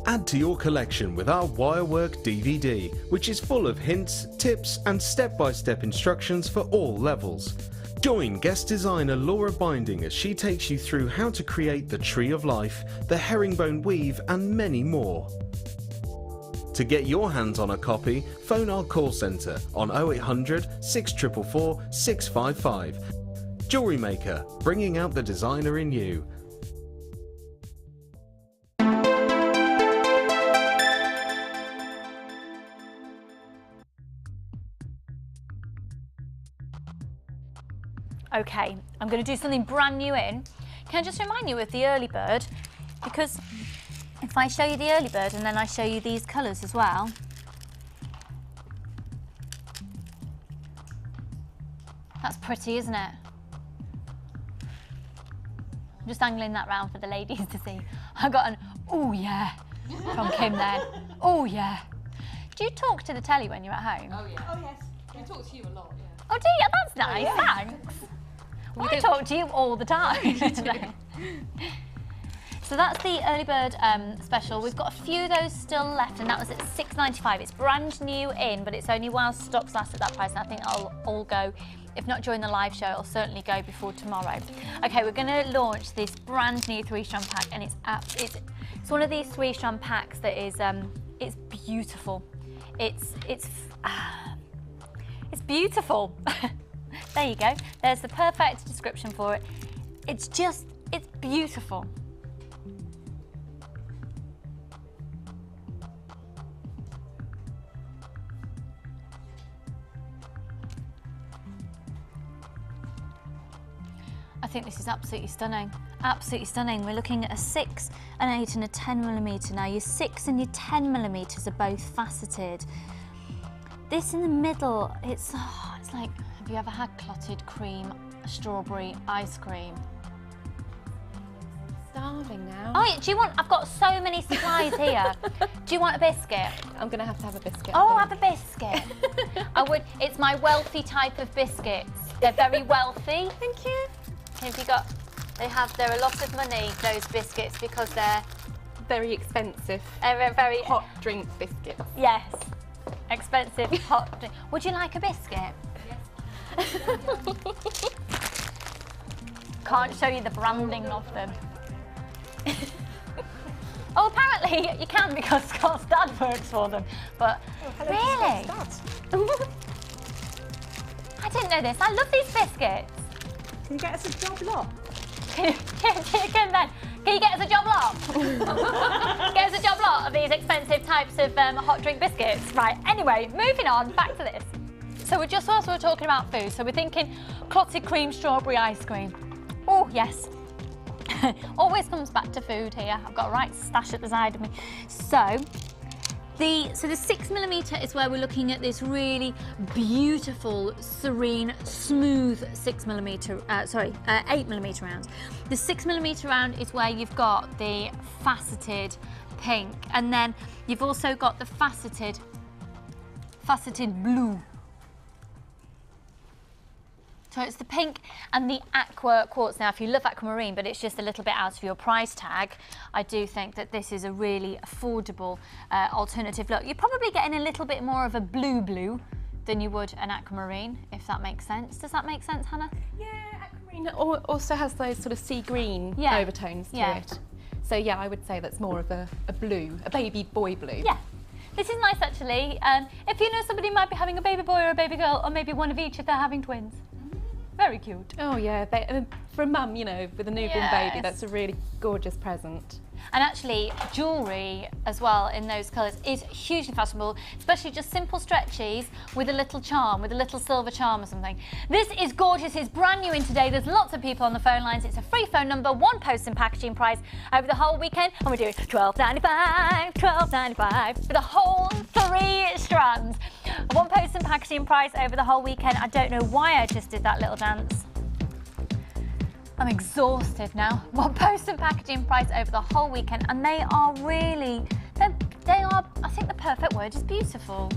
Add to your collection with our Wirework DVD, which is full of hints, tips and step-by-step instructions for all levels. Join guest designer Laura Binding as she takes you through how to create the Tree of Life, the herringbone weave and many more. To get your hands on a copy, phone our call centre on 0800 644 655. Jewellery Maker, bringing out the designer in you. Okay, I'm going to do something brand new in. Can I just remind you of the early bird? Because if I show you the early bird and then I show you these colours as well. That's pretty, isn't it? I'm just angling that round for the ladies to see. I got an "oh yeah" from Kim then. Oh yeah. Do you talk to the telly when you're at home? Oh yeah. Oh yes. We talk to you a lot, yeah. Oh, do you? That's nice, thanks. Well, I talk to you all the time today. So that's the early bird special. We've got a few of those still left, and that was at £6.95. It's brand new in, but it's only while stocks last at that price, and I think I'll all go. If not during the live show, it'll certainly go before tomorrow. Okay, we're going to launch this brand new 3-strand pack, and it's one of these 3-strand packs that is it's beautiful. It's beautiful. There you go. There's the perfect description for it. It's beautiful. I think this is absolutely stunning. Absolutely stunning. We're looking at a 6, an 8 and a 10mm. Now your 6 and your 10mm are both faceted. This in the middle, it's like, have you ever had clotted cream, strawberry ice cream? Starving now. Oh, do you want, I've got so many supplies here. Do you want a biscuit? I'm going to have a biscuit. Oh, have a biscuit. I would, it's my wealthy type of biscuits. They're very wealthy. Thank you. Have you got, they're a lot of money, those biscuits, because they're Very expensive. very Hot drink biscuits. Yes, expensive hot drink. Would you like a biscuit? Yes. Can't show you the branding of them. Oh, apparently you can because Scott's dad works for them. But really? I didn't know this. I love these biscuits. Can you get us a job lot? Can you get us a job lot? Get us a job lot of these expensive types of hot drink biscuits. Right, anyway, moving on, back to this. So just whilst we were talking about food, so we're thinking clotted cream, strawberry ice cream. Oh, yes. Always comes back to food here. I've got a right stash at the side of me. So the 6mm is where we're looking at this really beautiful, serene, smooth 8mm rounds. The 6mm round is where you've got the faceted pink, and then you've also got the faceted blue. So it's the pink and the aqua quartz. Now, if you love aquamarine, but it's just a little bit out of your price tag, I do think that this is a really affordable alternative look. You're probably getting a little bit more of a blue than you would an aquamarine, if that makes sense. Does that make sense, Hannah? Yeah, aquamarine also has those sort of sea green overtones to it. So yeah, I would say that's more of a blue, a baby boy blue. Yeah. This is nice, actually. If you know somebody might be having a baby boy or a baby girl, or maybe one of each if they're having twins. Very cute. Oh yeah, for a mum, you know, with a newborn baby, that's a really gorgeous present. And actually, jewellery as well in those colours is hugely fashionable, especially just simple stretchies with a little charm, with a little silver charm or something. This is gorgeous, it's brand new in today. There's lots of people on the phone lines. It's a free phone number, one post and packaging price over the whole weekend. And we're doing $12.95, $12.95 for the whole 3 strands. One post and packaging price over the whole weekend. I don't know why I just did that little dance. I'm exhausted now. One post and packaging price over the whole weekend, and they are really, they are, I think the perfect word is beautiful.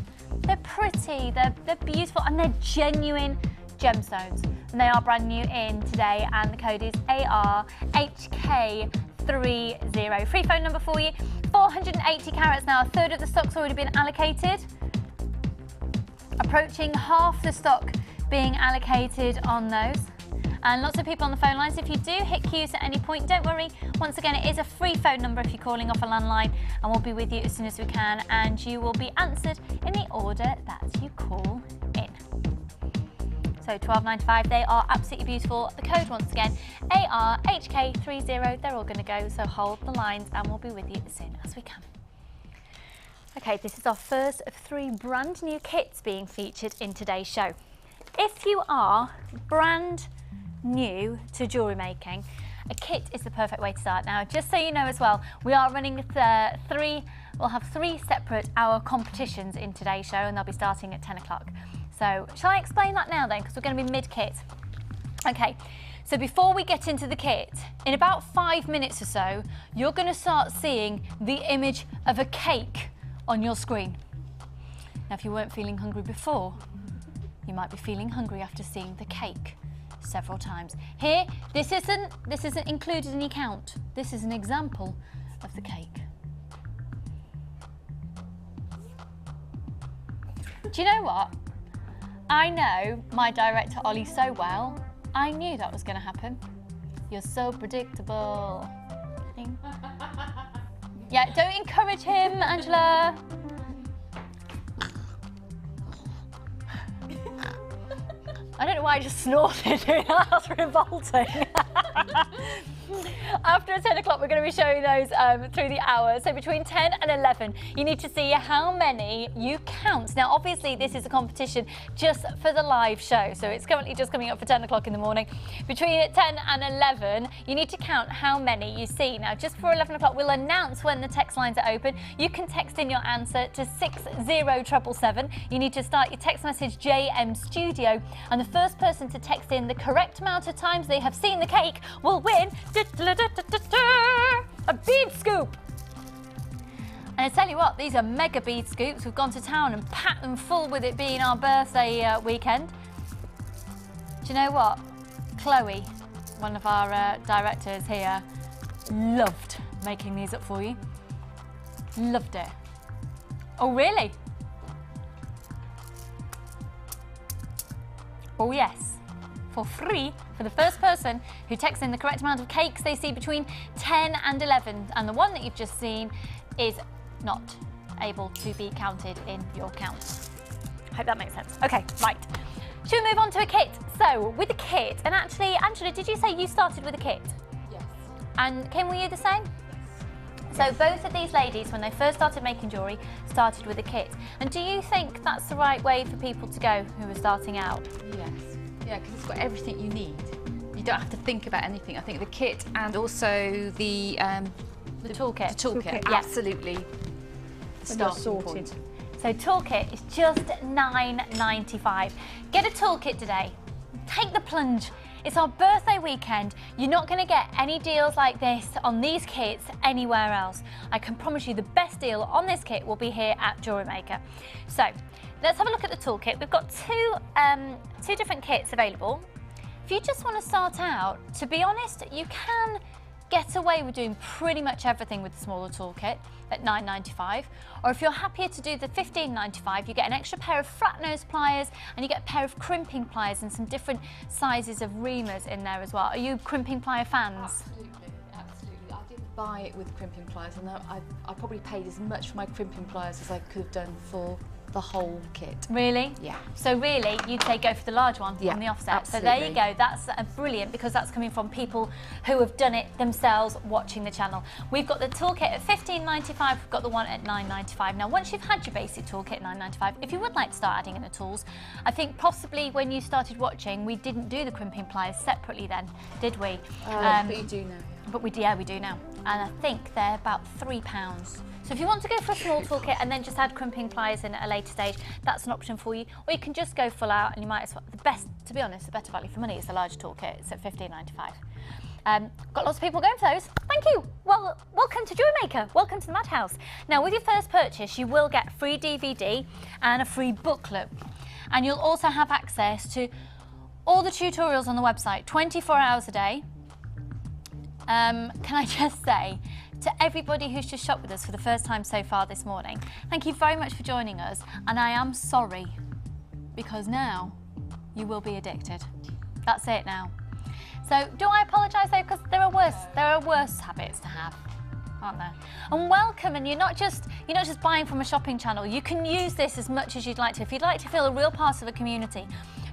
They're pretty, they're beautiful, and they're genuine gemstones. And they are brand new in today, and the code is ARHK30. Free phone number for you. 480 carats now, a third of the stock's already been allocated. Approaching half the stock being allocated on those. And lots of people on the phone lines. If you do hit queues at any point, don't worry. Once again, it is a free phone number if you're calling off a landline, and we'll be with you as soon as we can, and you will be answered in the order that you call in. So $12.95, they are absolutely beautiful. The code once again, ARHK30. They're all going to go, so hold the lines and we'll be with you as soon as we can. Okay, this is our first of 3 brand new kits being featured in today's show. If you are brand new to jewellery making, a kit is the perfect way to start. Now, just so you know as well, we are running we'll have 3 separate hour competitions in today's show, and they'll be starting at 10 o'clock. So shall I explain that now then, because we're going to be mid-kit. Okay, so before we get into the kit, in about 5 minutes or so, you're going to start seeing the image of a cake on your screen. Now, if you weren't feeling hungry before, you might be feeling hungry after seeing the cake several times. Here, this isn't included in the count. This is an example of the cake. Do you know what? I know my director Ollie so well. I knew that was going to happen. You're so predictable. Yeah, don't encourage him, Angela. I don't know why I just snorted. That's revolting. After 10 o'clock, we're going to be showing those through the hour. So between 10 and 11, you need to see how many you count. Now, obviously, this is a competition just for the live show. So it's currently just coming up for 10 o'clock in the morning. Between 10 and 11, you need to count how many you see. Now, just for 11 o'clock, we'll announce when the text lines are open. You can text in your answer to 60777. You need to start your text message JM Studio, and the first person to text in the correct amount of times they have seen the cake will win a bead scoop. And I tell you what, these are mega bead scoops. We've gone to town and packed them full with it being our birthday weekend. Do you know what? Chloe, one of our directors here, loved making these up for you. Loved it. Oh, really? Oh, yes. For free, for the first person who texts in the correct amount of cakes they see between 10 and 11. And the one that you've just seen is not able to be counted in your count. I hope that makes sense. Okay, right. Should we move on to a kit? So, with a kit, and actually, Angela, did you say you started with a kit? Yes. And Kim, were you the same? So both of these ladies, when they first started making jewellery, started with a kit. And do you think that's the right way for people to go who are starting out? Yes. Yeah, because it's got everything you need. You don't have to think about anything. I think the kit and also the toolkit. The toolkit, Yeah. absolutely. The When you're starting sorted. point. So toolkit is just $9.95. Get a toolkit today. Take the plunge. It's our birthday weekend. You're not going to get any deals like this on these kits anywhere else. I can promise you the best deal on this kit will be here at Jewellery Maker. So let's have a look at the toolkit. We've got two different kits available. If you just want to start out, to be honest, you can get away with doing pretty much everything with the smaller toolkit at $9.95. Or if you're happier to do the $15.95, you get an extra pair of flat nose pliers and you get a pair of crimping pliers and some different sizes of reamers in there as well. Are you crimping plier fans? Absolutely, absolutely. I didn't buy it with crimping pliers, and I probably paid as much for my crimping pliers as I could have done for the whole kit. Really? Yeah. So really, you'd say go for the large one Yeah, on the offset. absolutely. So there you go. That's brilliant because that's coming from people who have done it themselves watching the channel. We've got the toolkit at $15.95. We've got the one at $9.95. Now, once you've had your basic toolkit at $9.95, if you would like to start adding in the tools, I think possibly when you started watching, we didn't do the crimping pliers separately then, did we? But you do now. But we do now. And I think they're about £3. So if you want to go for a small toolkit and then just add crimping pliers in at a later stage, that's an option for you. Or you can just go full out, and you might as well, to be honest, the better value for money is the large toolkit. It's at $15.95. Got lots of people going for those. Thank you. Well, welcome to Jewellery Maker. Welcome to the Madhouse. Now, with your first purchase, you will get a free DVD and a free booklet. And you'll also have access to all the tutorials on the website, 24 hours a day. Can I just say, to everybody who's just shopped with us for the first time so far this morning, thank you very much for joining us, and I am sorry, because now you will be addicted. That's it now. So do I apologise though, because there are worse habits to have, aren't there? And welcome, and you're not just buying from a shopping channel. You can use this as much as you'd like to. If you'd like to feel a real part of a community,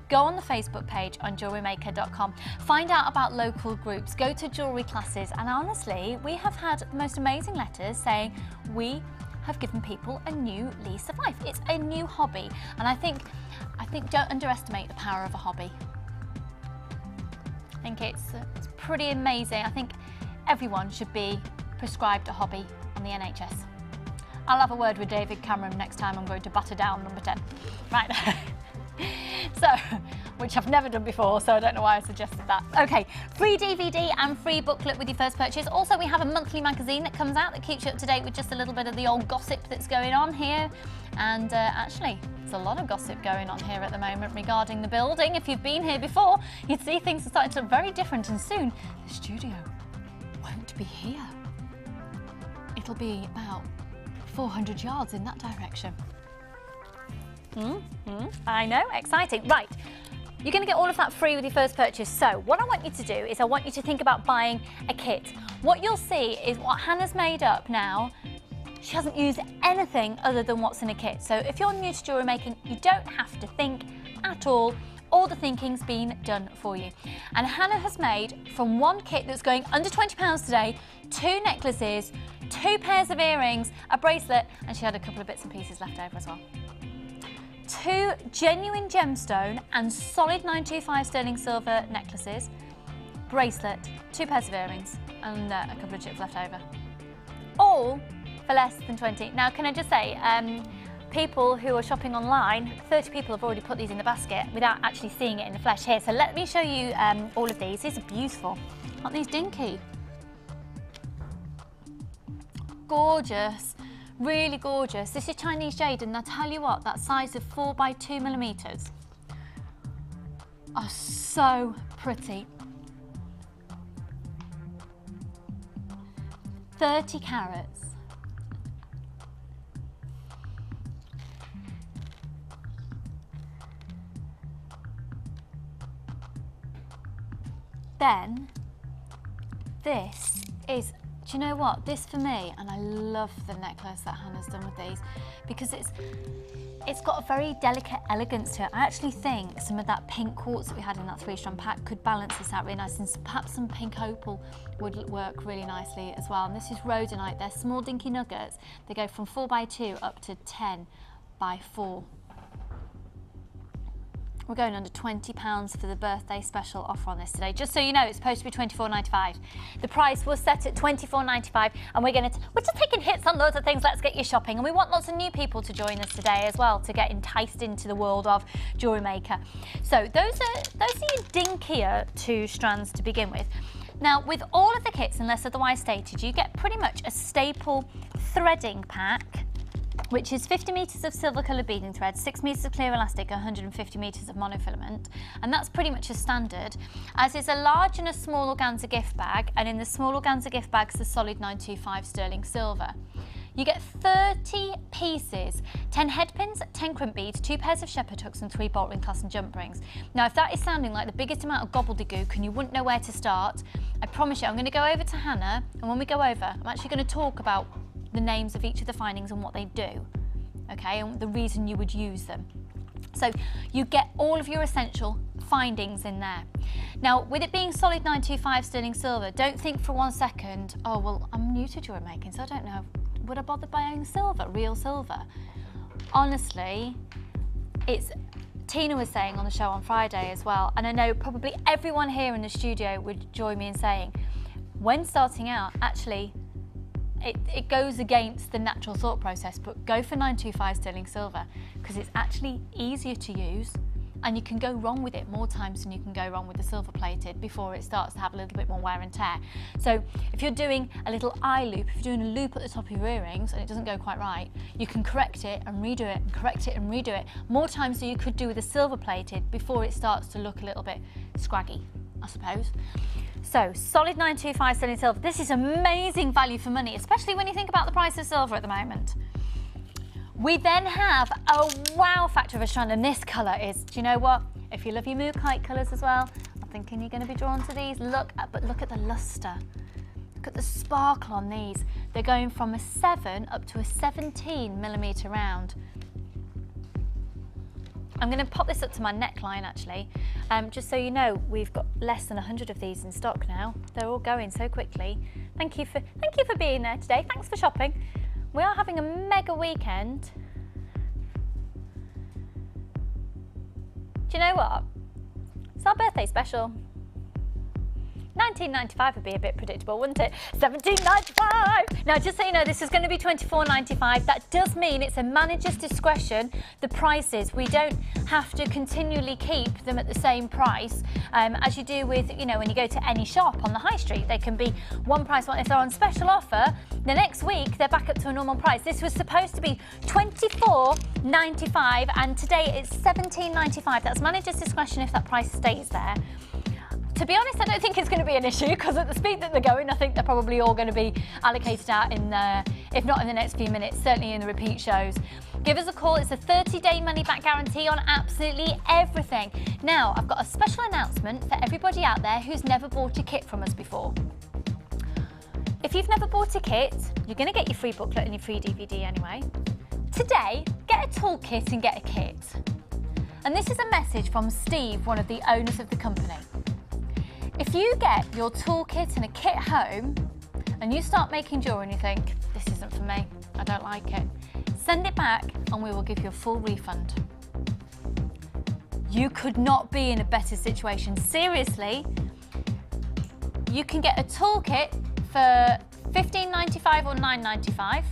go on the Facebook page on jewellerymaker.com. Find out about local groups, go to jewellery classes, and honestly, we have had the most amazing letters saying we have given people a new lease of life. It's a new hobby, and I think don't underestimate the power of a hobby. I think it's pretty amazing. I think everyone should be prescribed a hobby on the NHS. I'll have a word with David Cameron next time I'm going to batter down number 10. Right. So, which I've never done before, so I don't know why I suggested that. Okay, free DVD and free booklet with your first purchase. Also, we have a monthly magazine that comes out that keeps you up to date with just a little bit of the old gossip that's going on here. And actually, there's a lot of gossip going on here at the moment regarding the building. If you've been here before, you'd see things are starting to look very different, and soon the studio won't be here. It'll be about 400 yards in that direction. I know, exciting. Right, you're going to get all of that free with your first purchase. So what I want you to do is I want you to think about buying a kit. What you'll see is what Hannah's made up now. She hasn't used anything other than what's in a kit. So if you're new to jewellery making, you don't have to think at all. all the thinking's been done for you. And Hannah has made, from one kit that's going under £20 today, 2 necklaces, 2 pairs of earrings, a bracelet, and she had a couple of bits and pieces left over as well. 2 genuine gemstone and solid 925 sterling silver necklaces, bracelet, 2 pairs of earrings, and a couple of chips left over. All for less than 20. Now, can I just say, people who are shopping online, 30 people have already put these in the basket without actually seeing it in the flesh here. So let me show you all of these. These are beautiful. Aren't these dinky? Gorgeous. Really gorgeous. This is Chinese jade, and I tell you what, that size of 4 by 2 millimeters are so pretty. 30 carats. Then this is, do you know what, this for me, and I love the necklace that Hannah's done with these, because it's got a very delicate elegance to it. I actually think some of that pink quartz that we had in that 3-strand pack could balance this out really nice, and perhaps some pink opal would work really nicely as well. And this is rhodonite. They're small dinky nuggets. They go from 4 by 2 up to 10 by 4. We're going under £20 for the birthday special offer on this today. Just so you know, it's supposed to be £24.95. The price was set at £24.95, and we're just taking hits on loads of things. Let's get you shopping, and we want lots of new people to join us today as well to get enticed into the world of Jewellery Maker. So those are your dinkier 2 strands to begin with. Now, with all of the kits, unless otherwise stated, you get pretty much a staple threading pack, which is 50 metres of silver coloured beading thread, 6 metres of clear elastic, 150 metres of monofilament, and that's pretty much a standard, as is a large and a small organza gift bag, and in the small organza gift bags, the solid 925 sterling silver. You get 30 pieces, 10 head pins, 10 crimp beads, 2 pairs of shepherd hooks, and 3 bolt ring clasps and jump rings. Now, if that is sounding like the biggest amount of gobbledygook and you wouldn't know where to start, I promise you I'm going to go over to Hannah, and when we go over, I'm actually going to talk about the names of each of the findings and what they do, okay, and the reason you would use them. So you get all of your essential findings in there. Now, with it being solid 925 sterling silver, don't think for 1 second, oh, well, I'm new to jewellery making, so I don't know, would I bother buying silver, real silver? Honestly, Tina was saying on the show on Friday as well, and I know probably everyone here in the studio would join me in saying, when starting out, actually, it goes against the natural thought process, but go for 925 sterling silver, because it's actually easier to use, and you can go wrong with it more times than you can go wrong with the silver plated before it starts to have a little bit more wear and tear. So if you're doing a little eye loop, if you're doing a loop at the top of your earrings and it doesn't go quite right, you can correct it and redo it and correct it and redo it more times than you could do with a silver plated before it starts to look a little bit scraggy, I suppose. So, solid 925 sterling silver. This is amazing value for money, especially when you think about the price of silver at the moment. We then have a wow factor of a strand, and this colour is, do you know what? If you love your Mookite colours as well, I'm thinking you're going to be drawn to these. But look at the lustre. Look at the sparkle on these. They're going from a 7 up to a 17mm round. I'm going to pop this up to my neckline actually, just so you know we've got less than 100 of these in stock now. They're all going so quickly. Thank you for being there today. Thanks for shopping. We are having a mega weekend. Do you know what? It's our birthday special. $19.95 would be a bit predictable, wouldn't it? $17.95! Now, just so you know, this is going to be $24.95. That does mean it's a manager's discretion, the prices. We don't have to continually keep them at the same price as you do with, you know, when you go to any shop on the high street. They can be one price. If they're on special offer, the next week they're back up to a normal price. This was supposed to be $24.95 and today it's $17.95. That's manager's discretion if that price stays there. To be honest, I don't think it's going to be an issue because at the speed that they're going, I think they're probably all going to be allocated out in, if not in the next few minutes, certainly in the repeat shows. Give us a call. It's a 30-day money-back guarantee on absolutely everything. Now, I've got a special announcement for everybody out there who's never bought a kit from us before. If you've never bought a kit, you're going to get your free booklet and your free DVD anyway. Today, get a toolkit and get a kit. And this is a message from Steve, one of the owners of the company. If you get your toolkit and a kit home and you start making jewellery and you think, this isn't for me, I don't like it, send it back and we will give you a full refund. You could not be in a better situation. Seriously, you can get a toolkit for $15.95 or $9.95.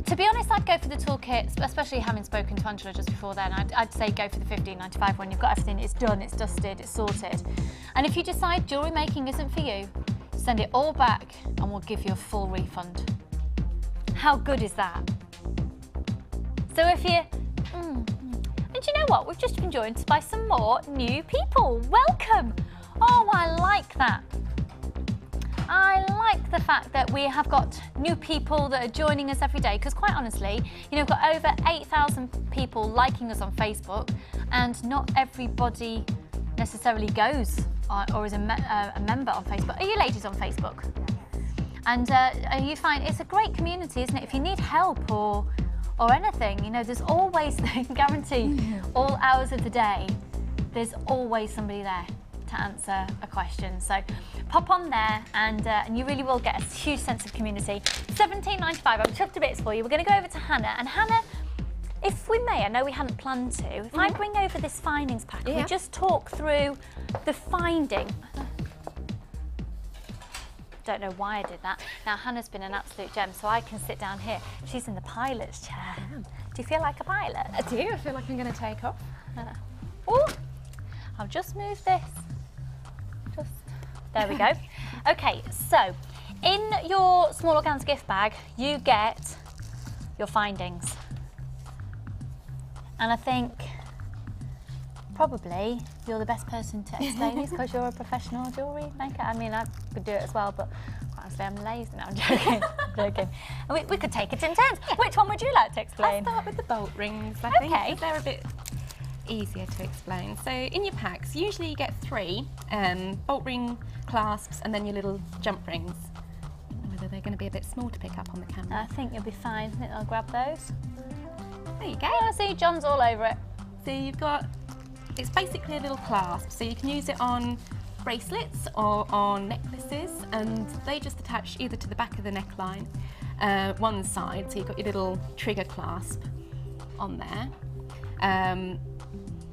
To be honest, I'd go for the toolkit, especially having spoken to Angela just before then. I'd say go for the $15.95 when you've got everything, it's done, it's dusted, it's sorted. And if you decide jewellery making isn't for you, send it all back and we'll give you a full refund. How good is that? So if you, and you know what? We've just been joined by some more new people. Welcome. Oh, I like that. I like the fact that we have got new people that are joining us every day, because quite honestly, you know, we've got over 8,000 people liking us on Facebook, and not everybody necessarily goes or is a member on Facebook. Are you ladies on Facebook? And you find it's a great community, isn't it? If you need help or anything, you know, there's always, I can guarantee, all hours of the day, there's always somebody there to answer a question. So pop on there and you really will get a huge sense of community. $17.95, I've chucked to bits for you. We're going to go over to Hannah, and Hannah, if we may, I know we hadn't planned to, if I bring over this findings pack, we just talk through the finding. Don't know why I did that. Now Hannah's been an absolute gem, so I can sit down here. She's in the pilot's chair. Do you feel like a pilot? I do, I feel like I'm going to take off. Oh, I'll just move this. There we go. Okay, so in your small organza gift bag, you get your findings. And I think probably you're the best person to explain this because you're a professional jewellery maker. I mean, I could do it as well, but quite honestly, I'm lazy. No, I'm joking. I'm joking. And we could take it in turns. Which one would you like to explain? I'll start with the bolt rings, I think, because they're a bit easier to explain. So in your packs, usually you get 3 bolt ring clasps and then your little jump rings. I don't know whether they're going to be a bit small to pick up on the camera. I think you'll be fine. I think I'll grab those. There you go. I see John's all over it. So you've got, it's basically a little clasp, so you can use it on bracelets or on necklaces, and they just attach either to the back of the neckline, one side, so you've got your little trigger clasp on there.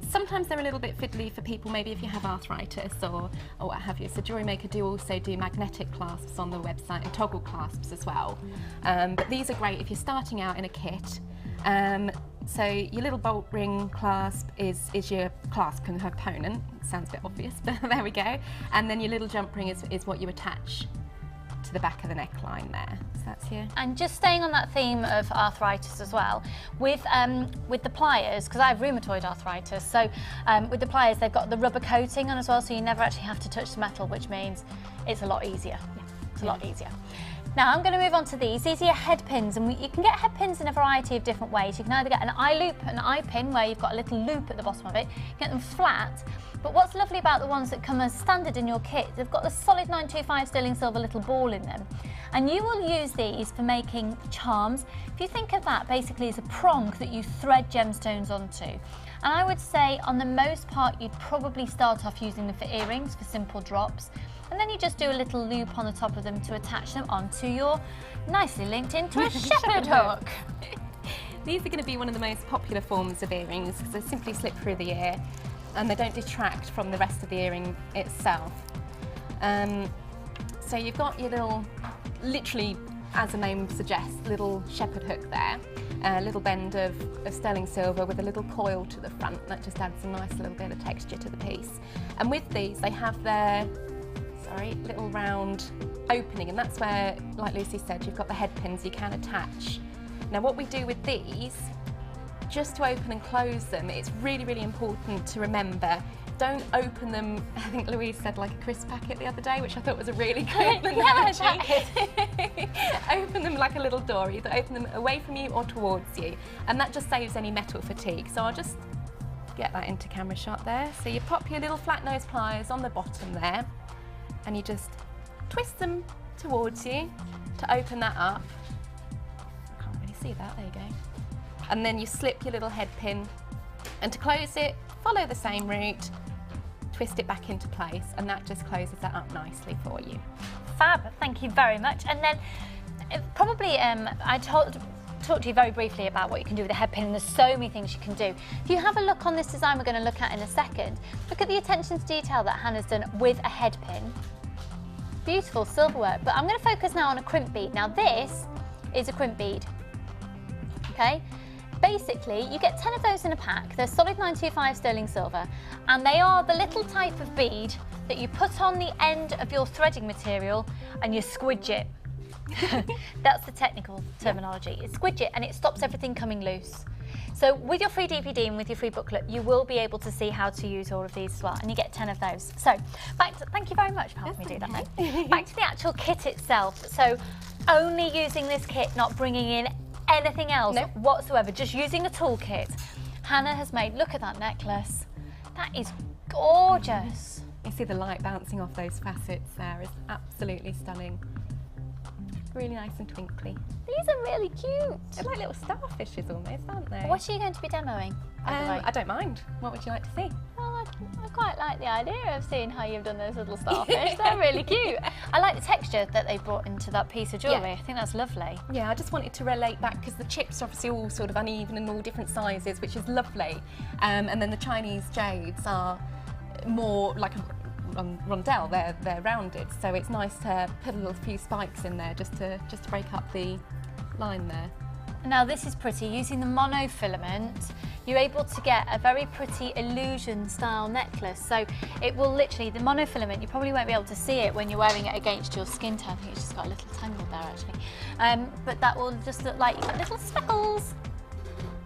Sometimes they're a little bit fiddly for people, maybe if you have arthritis or what have you. So Jewellery Maker do also do magnetic clasps on the website and toggle clasps as well. But these are great if you're starting out in a kit. So your little bolt ring clasp is your clasp component. Sounds a bit obvious, but there we go. And then your little jump ring is what you attach to the back of the neckline there. So that's here. And just staying on that theme of arthritis as well, with the pliers, because I have rheumatoid arthritis, so with the pliers they've got the rubber coating on as well, so you never actually have to touch the metal, which means it's a lot easier. It's a lot easier. Now I'm going to move on to these. These are your head pins, and you can get head pins in a variety of different ways. You can either get an eye loop, an eye pin, where you've got a little loop at the bottom of it. You get them flat, but what's lovely about the ones that come as standard in your kit, they've got the solid 925 sterling silver little ball in them. And you will use these for making charms. If you think of that basically as a prong that you thread gemstones onto. And I would say on the most part, you'd probably start off using them for earrings, for simple drops. And then you just do a little loop on the top of them to attach them onto your nicely linked into a shepherd hook. These are going to be one of the most popular forms of earrings because they simply slip through the ear and they don't detract from the rest of the earring itself. So you've got your little, literally as the name suggests, little shepherd hook there. A little bend of sterling silver with a little coil to the front. That just adds a nice little bit of texture to the piece. And with these, they have their little round opening, and that's where, like Lucy said, you've got the head pins you can attach. Now what we do with these, just to open and close them, it's really, really important to remember, don't open them, I think Louise said like a crisp packet the other day, which I thought was a really good analogy. Open them like a little door, either open them away from you or towards you, and that just saves any metal fatigue. So I'll just get that into camera shot there. So you pop your little flat nose pliers on the bottom there, and you just twist them towards you to open that up. I can't really see that, there you go. and then you slip your little head pin, and to close it, follow the same route, twist it back into place, and that just closes that up nicely for you. Fab, thank you very much. And then probably I talked to you very briefly about what you can do with a head pin, and there's so many things you can do. If you have a look on this design we're going to look at in a second, look at the attention to detail that Hannah's done with a head pin. Beautiful silver work, but I'm going to focus now on a crimp bead. Now this is a crimp bead, okay? Basically, you get 10 of those in a pack. They're solid 925 sterling silver, and they are the little type of bead that you put on the end of your threading material and you squidge it. That's the technical terminology. You squidge it and it stops everything coming loose. So with your free DVD and with your free booklet, you will be able to see how to use all of these as well, and you get 10 of those. So thank you very much for helping me do that. Mate. Back to the actual kit itself. So only using this kit, not bringing in anything else whatsoever, just using a toolkit. Hannah has made, look at that necklace. That is gorgeous. You see the light bouncing off those facets there. It's absolutely stunning. Really nice and twinkly. These are really cute. They're like little starfishes almost, aren't they? What are you going to be demoing? I don't mind. What would you like to see? Well, I quite like the idea of seeing how you've done those little starfish. They're really cute. I like the texture that they brought into that piece of jewellery. I think that's lovely. Yeah, I just wanted to relate back because the chips are obviously all sort of uneven and all different sizes, which is lovely. And then the Chinese jades are more like a rondelle, they're rounded, so it's nice to put a little few spikes in there just to break up the line there. Now this is pretty. Using the monofilament, you're able to get a very pretty illusion style necklace. So it will literally, the monofilament, you probably won't be able to see it when you're wearing it against your skin tone. I think it's just got a little tangle there actually. But that will just look like you've got little speckles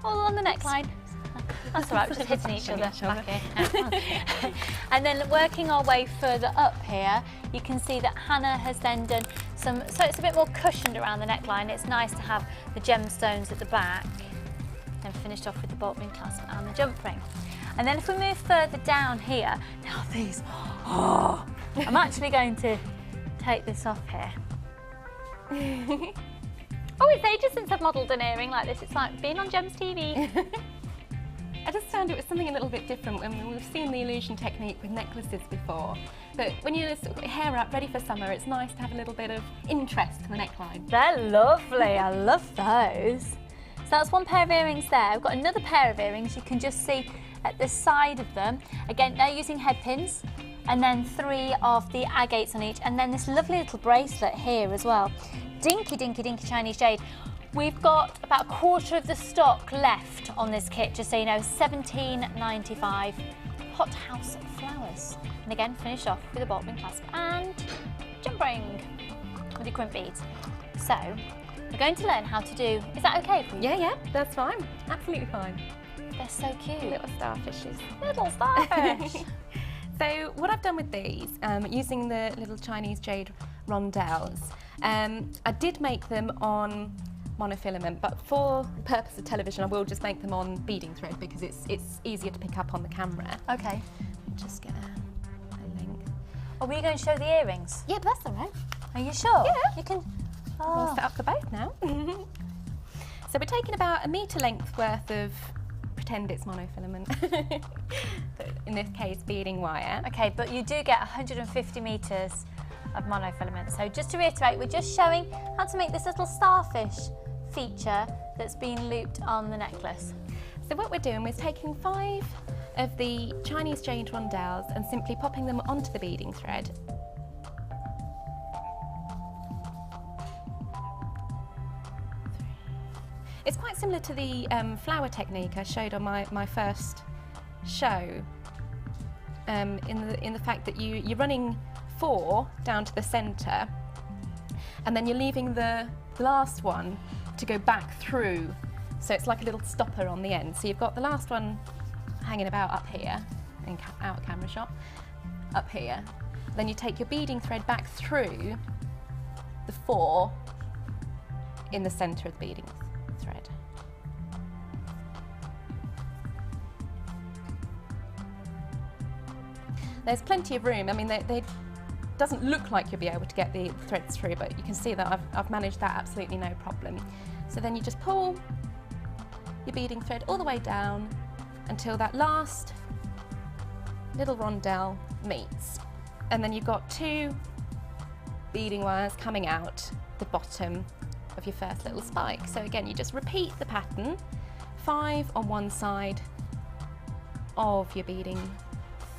all on the neckline. That's all right, we're just hitting each other back here. And then working our way further up here, you can see that Hannah has then done some, so it's a bit more cushioned around the neckline. It's nice to have the gemstones at the back, then finished off with the bolt ring clasp and the jump ring. And then if we move further down here, now these, I'm actually going to take this off here. It's ages since I've modelled an earring like this. It's like being on Gems TV. I just found it was something a little bit different. We've seen the illusion technique with necklaces before, but when you're sort of hair up, ready for summer, it's nice to have a little bit of interest in the neckline. They're lovely, I love those. So that's one pair of earrings there. We've got another pair of earrings you can just see at the side of them. Again, they're using head pins, and then 3 of the agates on each, and then this lovely little bracelet here as well. Dinky, dinky, dinky Chinese jade. We've got about a quarter of the stock left on this kit, just so you know, £17.95. Hot House Flowers. And again, finished off with a bolt ring clasp and jump ring with your crimp beads. So, we're going to learn how to do, is that okay for you? Yeah, that's fine. Absolutely fine. They're so cute. Little starfishes. Little starfish. So what I've done with these, using the little Chinese jade rondelles, I did make them on monofilament, but for the purpose of television I will just make them on beading thread because it's easier to pick up on the camera. Okay. Just get a link. Are we going to show the earrings? Yeah, but that's all right. Are you sure? Yeah. You can. We'll set up the both now. So we're taking about 1 metre length worth of, pretend it's monofilament, in this case beading wire. Okay, but you do get 150 metres of monofilament. So just to reiterate, we're just showing how to make this little starfish feature that's been looped on the necklace. So what we're doing is taking 5 of the Chinese jade rondelles and simply popping them onto the beading thread. It's quite similar to the flower technique I showed on my first show, in the fact that you're running 4 down to the centre, and then you're leaving the last one to go back through, so it's like a little stopper on the end. So you've got the last one hanging about up here, in out of camera shot, up here. Then you take your beading thread back through the 4 in the centre of the beading thread. There's plenty of room. I mean, they doesn't look like you'll be able to get the threads through, but you can see that I've managed that absolutely no problem. So then you just pull your beading thread all the way down until that last little rondelle meets. And then you've got 2 beading wires coming out the bottom of your first little spike. So again, you just repeat the pattern, 5 on one side of your beading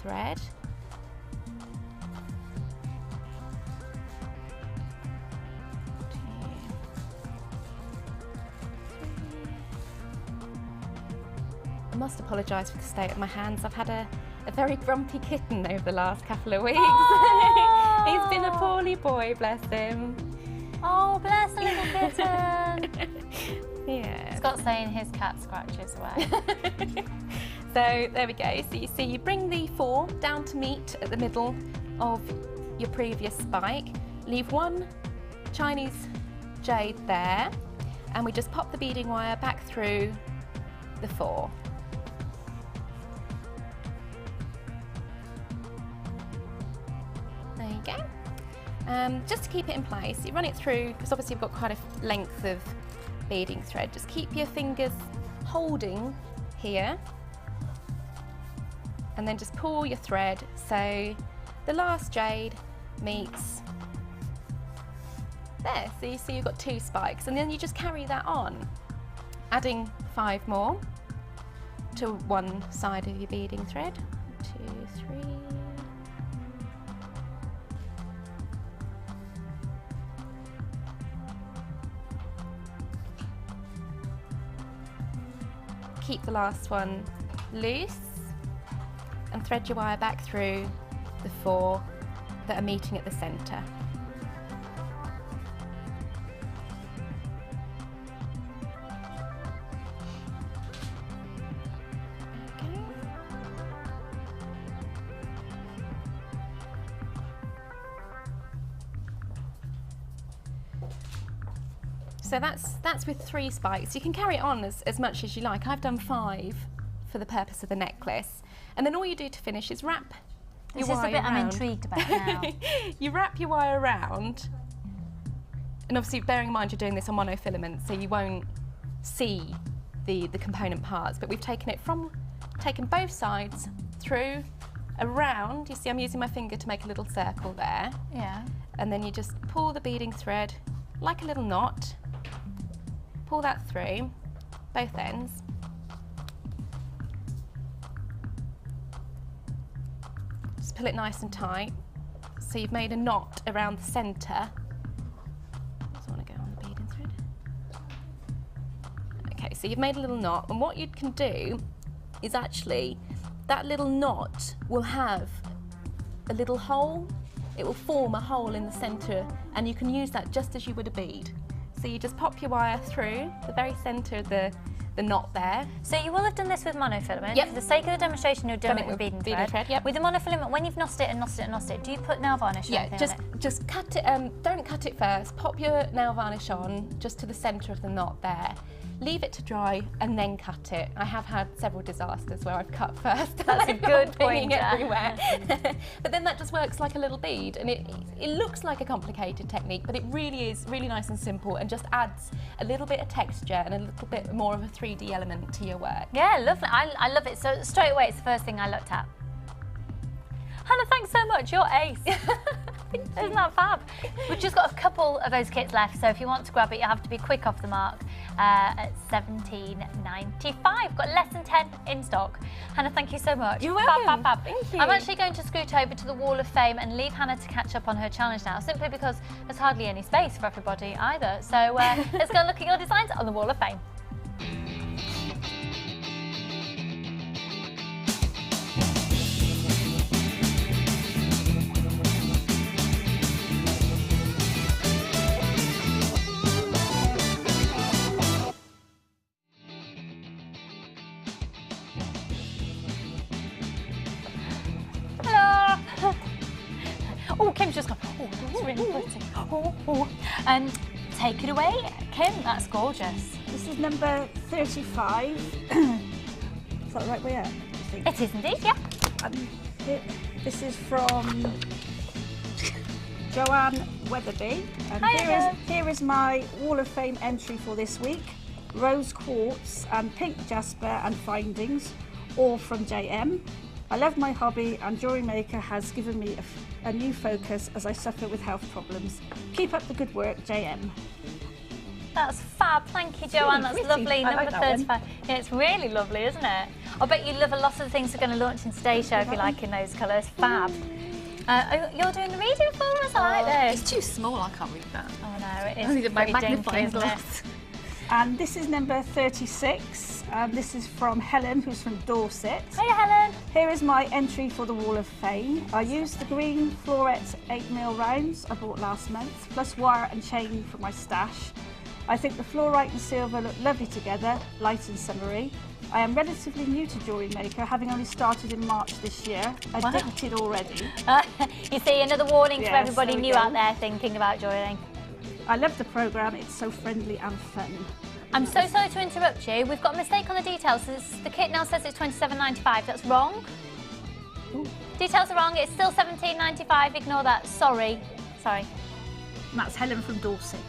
thread. I must apologise for the state of my hands. I've had a very grumpy kitten over the last couple of weeks. Oh. He's been a poorly boy, bless him. Oh, bless the little kitten. Yeah. Scott's saying his cat scratches away. So there we go. So you see, you bring the 4 down to meet at the middle of your previous spike. Leave 1 Chinese jade there, and we just pop the beading wire back through the 4. There you go. Just to keep it in place, you run it through, because obviously you've got quite a length of beading thread. Just keep your fingers holding here, and then just pull your thread so the last jade meets there. So you see you've got 2 spikes, and then you just carry that on, adding 5 more to one side of your beading thread. 2, 3. Keep the last one loose and thread your wire back through the 4 that are meeting at the centre. So that's with 3 spikes. You can carry it on as much as you like. I've done 5 for the purpose of the necklace. And then all you do to finish is wrap your wire around. This is the bit I'm intrigued about now. You wrap your wire around, and obviously bearing in mind you're doing this on monofilament, so you won't see the component parts, but we've taken both sides through, around. You see I'm using my finger to make a little circle there. Yeah. And then you just pull the beading thread like a little knot, pull that through, both ends. Just pull it nice and tight. So you've made a knot around the centre. Just want to go on the beading thread. Okay, so you've made a little knot, and what you can do is actually, that little knot will have a little hole. It will form a hole in the centre, and you can use that just as you would a bead. So you just pop your wire through the very centre of the knot there. So you will have done this with monofilament. Yep. For the sake of the demonstration, you're doing it with beading thread. Yep. With the monofilament, when you've knossed it and knossed it and knossed it, do you put nail varnish or anything on it? Just cut it, don't cut it first, pop your nail varnish on just to the centre of the knot there. Leave it to dry and then cut it. I have had several disasters where I've cut first. That's a good point everywhere. But then that just works like a little bead, and it looks like a complicated technique, but it really is really nice and simple, and just adds a little bit of texture and a little bit more of a 3D element to your work. Yeah, lovely. I love it. So straight away, it's the first thing I looked at. Hannah, thanks so much. You're ace. Isn't that fab? We've just got a couple of those kits left, so if you want to grab it, you have to be quick off the mark at $17.95. Got less than 10 in stock. Hannah, thank you so much. You're welcome. Fab, fab, fab. Thank you. I'm actually going to scoot over to the Wall of Fame and leave Hannah to catch up on her challenge now, simply because there's hardly any space for everybody either. So let's go look at your designs on the Wall of Fame. Oh, Kim's just gone, oh, that's really pretty. Oh. Take it away, Kim, that's gorgeous. This is number 35. Is that the right way out? It is indeed, yeah. This is from Joanne Weatherby. And Hiya. here is my Wall of Fame entry for this week. rose quartz and pink jasper and findings, all from JM. I love my hobby and Jewellery Maker has given me a new focus as I suffer with health problems. Keep up the good work, JM. That's fab. Thank you, Joanne. That's Pretty. lovely. I like Number that 35. Yeah, it's really lovely, isn't it? I bet you love a lot of the things we're going to launch in today's show if you like in those colours. Fab. You're doing the reading for us? I like this. It's too small, I can't read that. Oh no, it is Only the pretty dinky, magnifying isn't it? glass. And this is number 36. This is from Helen, who's from Dorset. Hiya, Helen. Here is my entry for the Wall of Fame. I used the green Floret 8mm rounds I bought last month, plus wire and chain for my stash. I think the fluorite and silver look lovely together, light and summery. I am relatively new to Jewellery Maker, having only started in March this year. Addicted already. You see, another warning to Yes, everybody there we new go. out there thinking about joining. I love the programme, it's so friendly and fun. I'm so sorry to interrupt you. We've got a mistake on the details. The kit now says it's $27.95. That's wrong. Ooh. Details are wrong. It's still $17.95. Ignore that. Sorry. Sorry. And that's Helen from Dorset.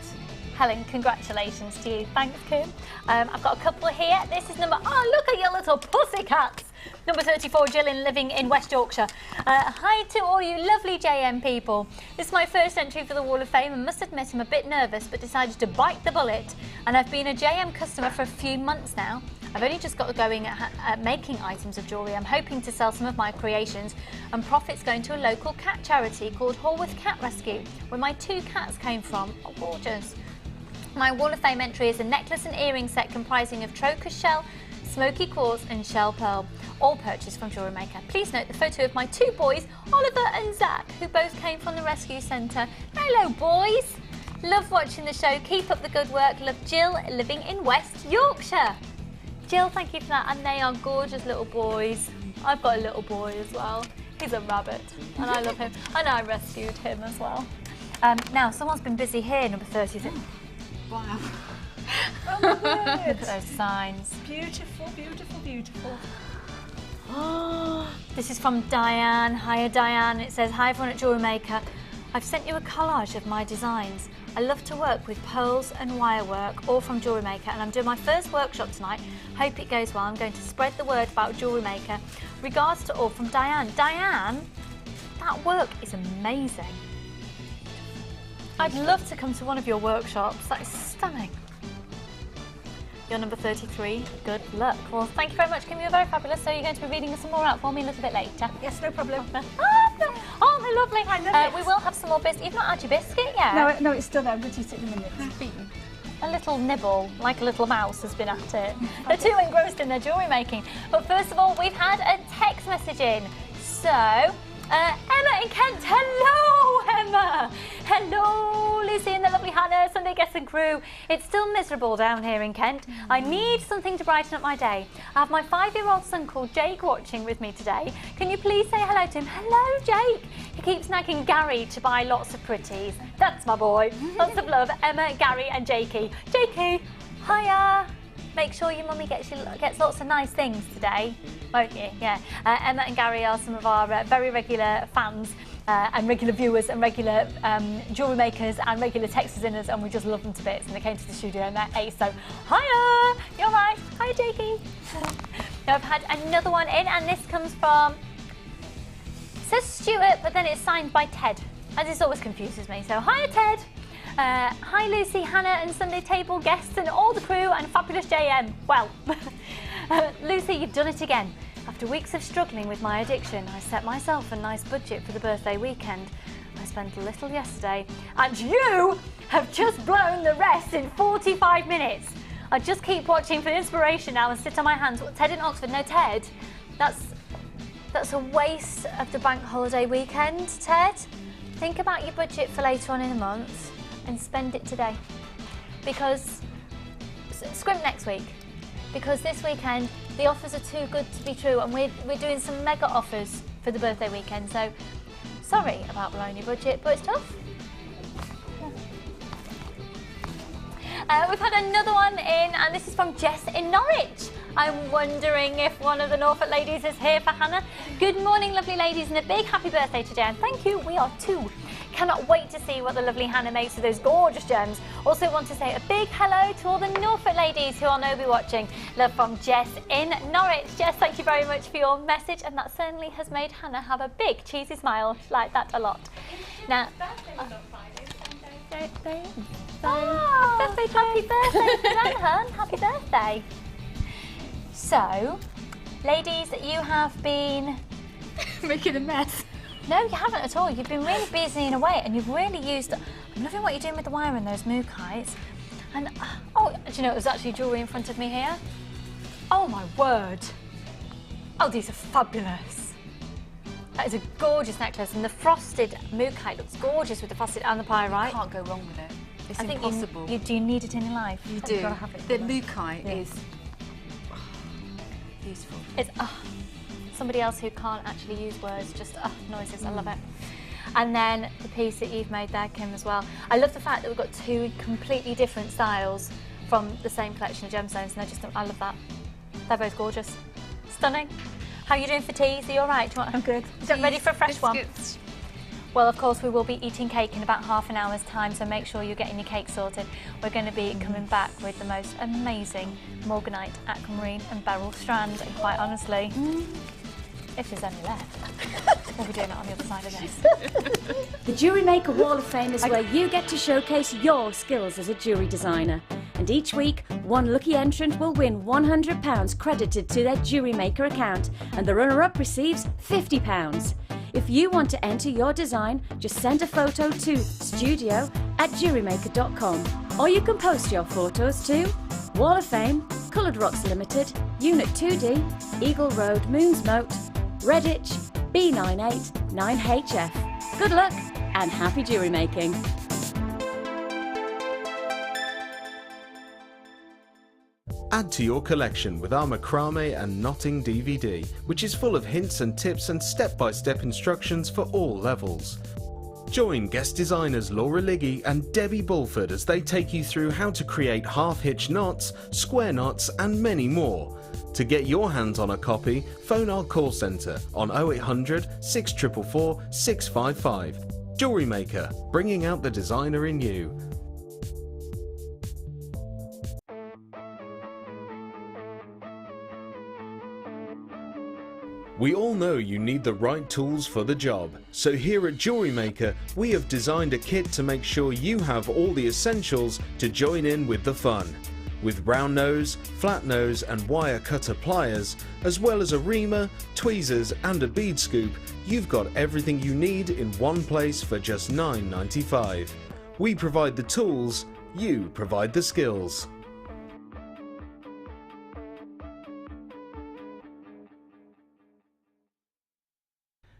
Helen, congratulations to you. Thanks, Kim. I've got a couple here. This is number... Oh, look at your little pussycats. Number 34, Gillian, living in West Yorkshire. Hi to all you lovely JM people. This is my first entry for the Wall of Fame and must admit I'm a bit nervous but decided to bite the bullet. And I've been a JM customer for a few months now. I've only just got going at making items of jewellery. I'm hoping to sell some of my creations and profits going to a local cat charity called Haworth Cat Rescue, where my 2 cats came from. Oh, gorgeous. My Wall of Fame entry is a necklace and earring set comprising of trochus shell, smoky quartz and shell pearl, all purchased from Jewellery Maker. Please note the photo of my 2 boys, Oliver and Zach, who both came from the rescue centre. Hello boys! Love watching the show, keep up the good work. Love, Jill, living in West Yorkshire. Jill, thank you for that, and they are gorgeous little boys. I've got a little boy as well. He's a rabbit, and I love him, and I rescued him as well. Now, someone's been busy here, number 30. Wow. Oh my Look at word. those signs. Beautiful, beautiful, beautiful. This is from Diane. Hiya, Diane. It says, hi everyone at Jewellery Maker. I've sent you a collage of my designs. I love to work with pearls and wire work, all from Jewellery Maker, and I'm doing my first workshop tonight. Hope it goes well. I'm going to spread the word about Jewellery Maker. Regards to all from Diane. Diane, that work is amazing. I'd love to come to one of your workshops. That is stunning. You're number 33. Good luck. Well, thank you very much, Kim. You're very fabulous. So you're going to be reading some more out for me a little bit later. Yes, no problem. Oh, they're lovely. I love it. We will have some more biscuit. You've not had your biscuit yet. No, it's still there. I'm going to eat it in a minute. A little nibble, like a little mouse, has been at it. They're too engrossed in their jewellery making. But first of all, we've had a text message in. So, Emma in Kent. Hello, Emma. Hello, Lucy and the lovely Hannah, Sunday Guest and crew. It's still miserable down here in Kent. I need something to brighten up my day. I have my 5-year-old son called Jake watching with me today. Can you please say hello to him? Hello, Jake. He keeps nagging Gary to buy lots of pretties. That's my boy. Lots of love, Emma, Gary and Jakey. Jakey, hiya. Make sure your mummy gets lots of nice things today, won't you? Yeah. Emma and Gary are some of our very regular fans and regular viewers and regular jewellery makers and regular texters in us, and we just love them to bits. And they came to the studio and they're ace. So, hiya! You're right. Hiya, Jakey. Now I've had another one in, and this comes from. It says Stuart, but then it's signed by Ted, and this always confuses me. So, hiya, Ted. Hi Lucy, Hannah and Sunday Table guests and all the crew and fabulous JM. Well, Lucy, you've done it again. After weeks of struggling with my addiction, I set myself a nice budget for the birthday weekend. I spent a little yesterday and you have just blown the rest in 45 minutes. I just keep watching for inspiration now and sit on my hands. What, Ted in Oxford? No, Ted, that's a waste of the bank holiday weekend, Ted. Think about your budget for later on in the month and spend it today, because scrimp next week, because this weekend the offers are too good to be true, and we're doing some mega offers for the birthday weekend. So sorry about blowing your budget, but it's tough. We've had another one in, and this is from Jess in Norwich. I'm wondering if one of the Norfolk ladies is here for Hannah. Good morning, lovely ladies, and a big happy birthday to Jan. Thank you. We are 2. Cannot wait to see what the lovely Hannah makes with those gorgeous gems. Also want to say a big hello to all the Norfolk ladies who I know will be watching. Love from Jess in Norwich. Jess, thank you very much for your message, and that certainly has made Hannah have a big cheesy smile. Like that a lot. Now, birthday. Oh, happy birthday, Grandhun. Happy birthday. So, ladies, you have been Making a mess. No, you haven't at all. You've been really busying away, and you've really used. I'm loving what you're doing with the wire and those Mookites. And oh, do you know, there's actually jewellery in front of me here. Oh my word! Oh, these are fabulous. That is a gorgeous necklace, and the frosted Mookite looks gorgeous with the frosted and the pyrite. You can't go wrong with it. It's I think impossible. Do you need it in your life? You do. You've gotta have it. The Mookite is beautiful. It's somebody else who can't actually use words, just noises. I love it. And then the piece that you've made there, Kim, as well. I love the fact that we've got two completely different styles from the same collection of gemstones, and I love that. They're both gorgeous. Stunning. How are you doing for teas? Are you all right? I'm good. Ready for a fresh one? Well, of course, we will be eating cake in about half an hour's time, so make sure you're getting your cake sorted. We're going to be coming back with the most amazing morganite, aquamarine and beryl strand, and quite honestly, if there's any left, we'll be doing it on the other side of this. The Jewellery Maker Wall of Fame is where you get to showcase your skills as a jewellery designer. And each week, one lucky entrant will win £100 credited to their Jewellery Maker account, and the runner-up receives £50. If you want to enter your design, just send a photo to studio@jewellerymaker.com, or you can post your photos to Wall of Fame, Coloured Rocks Limited, Unit 2D, Eagle Road, Moons Moat, Redditch, B989HF. Good luck and happy jewellery making. Add to your collection with our macrame and knotting DVD, which is full of hints and tips and step-by-step instructions for all levels. Join guest designers Laura Liggy and Debbie Bulford as they take you through how to create half-hitch knots, square knots and many more. To get your hands on a copy, phone our call centre on 0800 644 655. Jewellery Maker, bringing out the designer in you. We all know you need the right tools for the job, so here at Jewellery Maker we have designed a kit to make sure you have all the essentials to join in with the fun. With round nose, flat nose and wire cutter pliers, as well as a reamer, tweezers and a bead scoop, you've got everything you need in one place for just $9.95. We provide the tools, you provide the skills.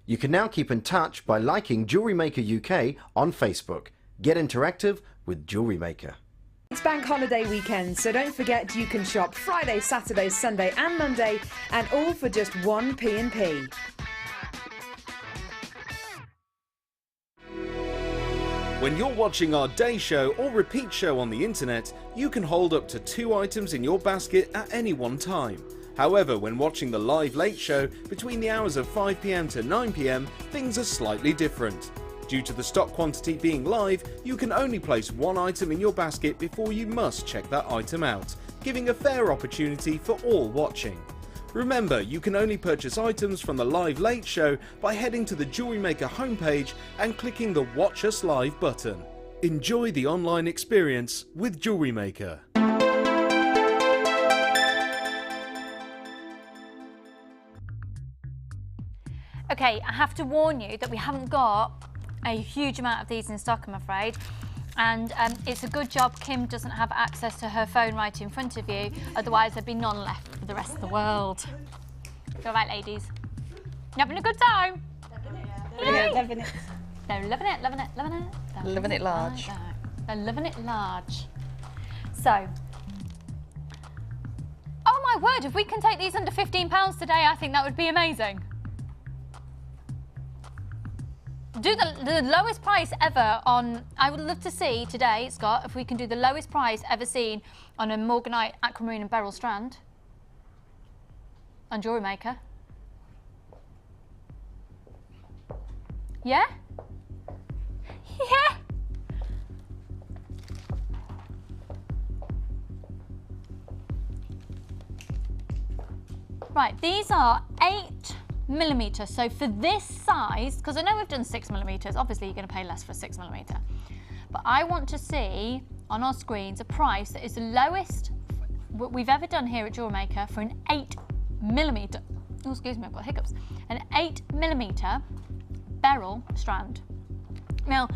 You can now keep in touch by liking Jewellery Maker UK on Facebook. Get interactive with Jewellery Maker. It's bank holiday weekend, so don't forget you can shop Friday, Saturday, Sunday and Monday, and all for just one P&P. When you're watching our day show or repeat show on the internet, you can hold up to 2 items in your basket at any one time. However, when watching the live late show between the hours of 5 PM to 9 PM, things are slightly different. Due to the stock quantity being live, you can only place one item in your basket before you must check that item out, giving a fair opportunity for all watching. Remember, you can only purchase items from the live late show by heading to the Jewellery Maker homepage and clicking the Watch Us Live button. Enjoy the online experience with Jewellery Maker. Okay, I have to warn you that we haven't got a huge amount of these in stock, I'm afraid. And it's a good job Kim doesn't have access to her phone right in front of you, otherwise there'd be none left for the rest of the world. You all right, ladies? You having a good time? Yeah, loving it. They're loving it, loving it, loving it. They're Loving it large. like that. They're loving it large. So, oh my word, if we can take these under £15 today, I think that would be amazing. Do the lowest price ever on, I would love to see today, Scott, if we can do the lowest price ever seen on a morganite, aquamarine and beryl strand on Jewellery Maker. Yeah. Right, these are 8mm. So for this size, because I know we've done 6mm, obviously you're going to pay less for 6mm. But I want to see on our screens a price that is the lowest we've ever done here at Jewellery Maker for an 8mm. Oh, excuse me, I've got hiccups. An 8mm beryl strand. Now,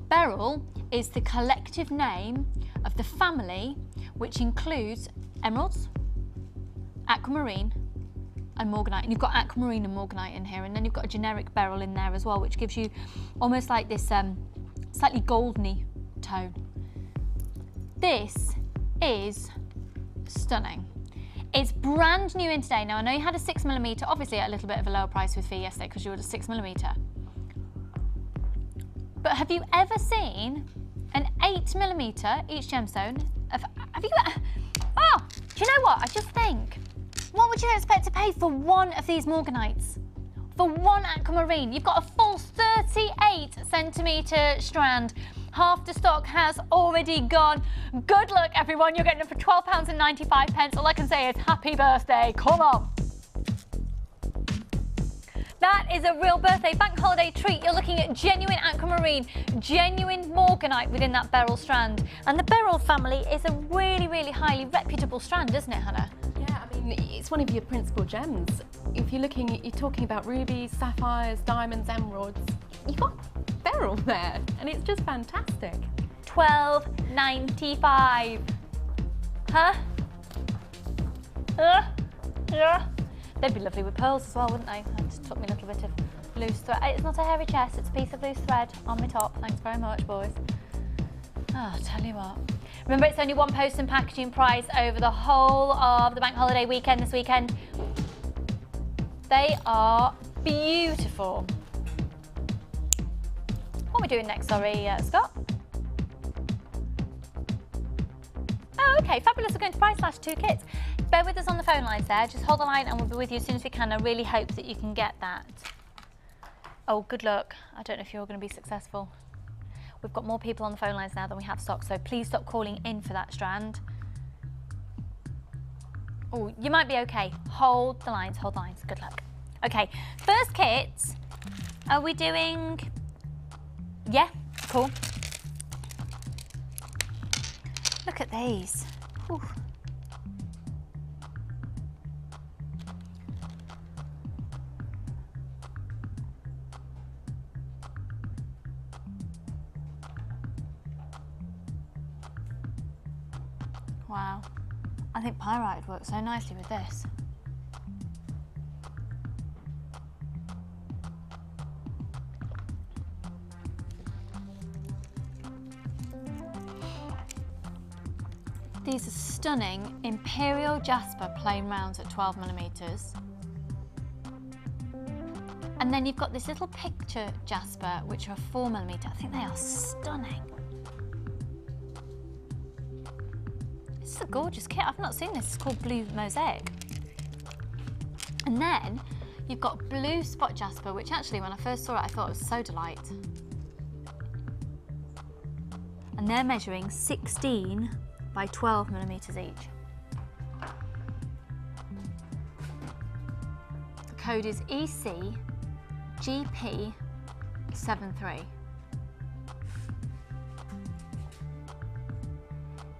beryl is the collective name of the family, which includes emeralds, aquamarine, and morganite. And you've got aquamarine and morganite in here, and then you've got a generic beryl in there as well, which gives you almost like this slightly goldeny tone. This is stunning. It's brand new in today. Now, I know you had a 6mm, obviously at a little bit of a lower price with fee yesterday because you were at a 6mm. But have you ever seen an 8mm each gemstone? Have you? Oh, do you know what? I just think, what would you expect to pay for one of these morganites? For one aquamarine, you've got a full 38cm strand. Half the stock has already gone. Good luck, everyone. You're getting it for £12.95. All I can say is happy birthday. Come on. That is a real birthday bank holiday treat. You're looking at genuine aquamarine, genuine morganite within that beryl strand. And the beryl family is a really, really highly reputable strand, isn't it, Hannah? Yeah, I mean, it's one of your principal gems. If you're talking about rubies, sapphires, diamonds, emeralds, you've got beryl there, and it's just fantastic. £12.95. Huh? Yeah. They'd be lovely with pearls as well, wouldn't they? I just took me a little bit of loose thread. It's not a hairy chest, it's a piece of loose thread on my top. Thanks very much, boys. Oh, I'll tell you what. Remember, it's only one post and packaging price over the whole of the bank holiday weekend this weekend. They are beautiful. What are we doing next, sorry, Scott? Oh, okay, fabulous. We're going to Price Slash 2 kits. Bear with us on the phone lines there. Just hold the line and we'll be with you as soon as we can. I really hope that you can get that. Oh, good luck. I don't know if you're going to be successful. We've got more people on the phone lines now than we have stock, so please stop calling in for that strand. Oh, you might be okay. Hold the lines, hold the lines. Good luck. Okay, first kit. Are we doing... Yeah, cool. Look at these. Whew. Wow, I think pyrite would work so nicely with this. These are stunning Imperial Jasper plain rounds at 12mm. And then you've got this little picture Jasper, which are 4mm. I think they are stunning. This is a gorgeous kit. I've not seen this. It's called Blue Mosaic. And then you've got blue spot Jasper, which actually when I first saw it, I thought it was Sodalite. And they're measuring 16 by 12mm each. The code is ECGP73.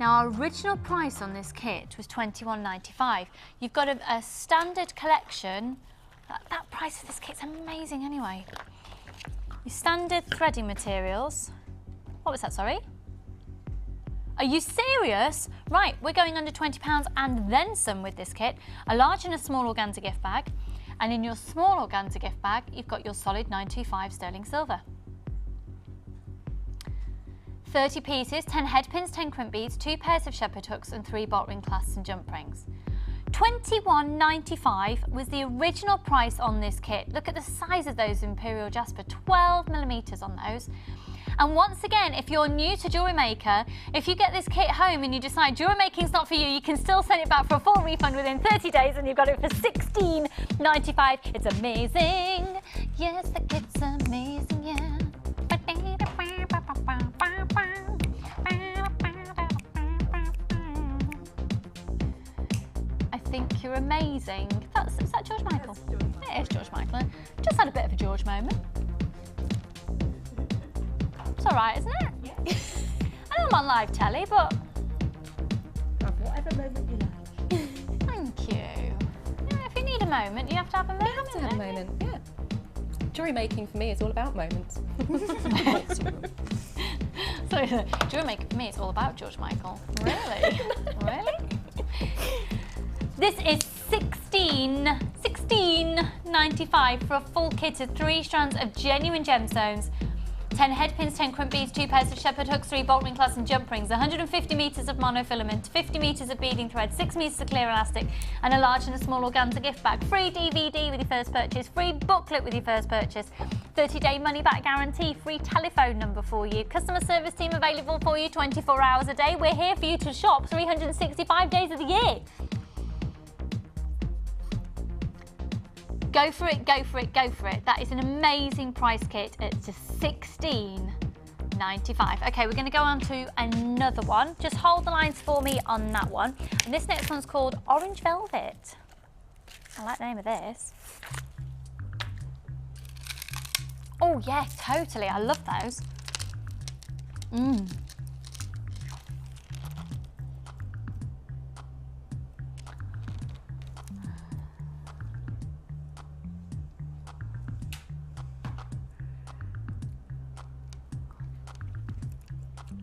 Now, our original price on this kit was £21.95. You've got a standard collection. That price for this kit's amazing anyway. Your standard threading materials. What was that, sorry? Are you serious? Right, we're going under £20 and then some with this kit. A large and a small organza gift bag. And in your small organza gift bag, you've got your solid 925 sterling silver. 30 pieces, 10 head pins, 10 crimp beads, 2 pairs of shepherd hooks and 3 bolt ring clasps and jump rings. £21.95 was the original price on this kit. Look at the size of those Imperial Jasper, 12mm on those. And once again, if you're new to Jewellery Maker, if you get this kit home and you decide jewellery making's not for you, you can still send it back for a full refund within 30 days and you've got it for £16.95. It's amazing. Yes, the kit's amazing, yeah. think you're amazing. Is that George Michael? It is George Michael. Just had a bit of a George moment. It's all right, isn't it? Yeah. I know I'm on live telly, but... Have whatever moment you like. Thank you. Yeah, if you need a moment, you have to have a moment. You have to have a moment, yeah. Jewellery making for me is all about moments. So, jewellery making for me is all about George Michael. Really? Really? This is $16.95 for a full kit of 3 strands of genuine gemstones, 10 head pins, 10 crimp beads, 2 pairs of shepherd hooks, 3 bolt ring clasps and jump rings, 150 metres of monofilament, 50 metres of beading thread, 6 metres of clear elastic, and a large and a small organza gift bag. Free DVD with your first purchase, free booklet with your first purchase, 30-day money-back guarantee, free telephone number for you, customer service team available for you 24 hours a day. We're here for you to shop 365 days of the year. Go for it, go for it, go for it. That is an amazing price kit at just $16.95. Okay, we're going to go on to another one. Just hold the lines for me on that one. And this next one's called Orange Velvet. I like the name of this. Oh yeah, totally. I love those. Mmm.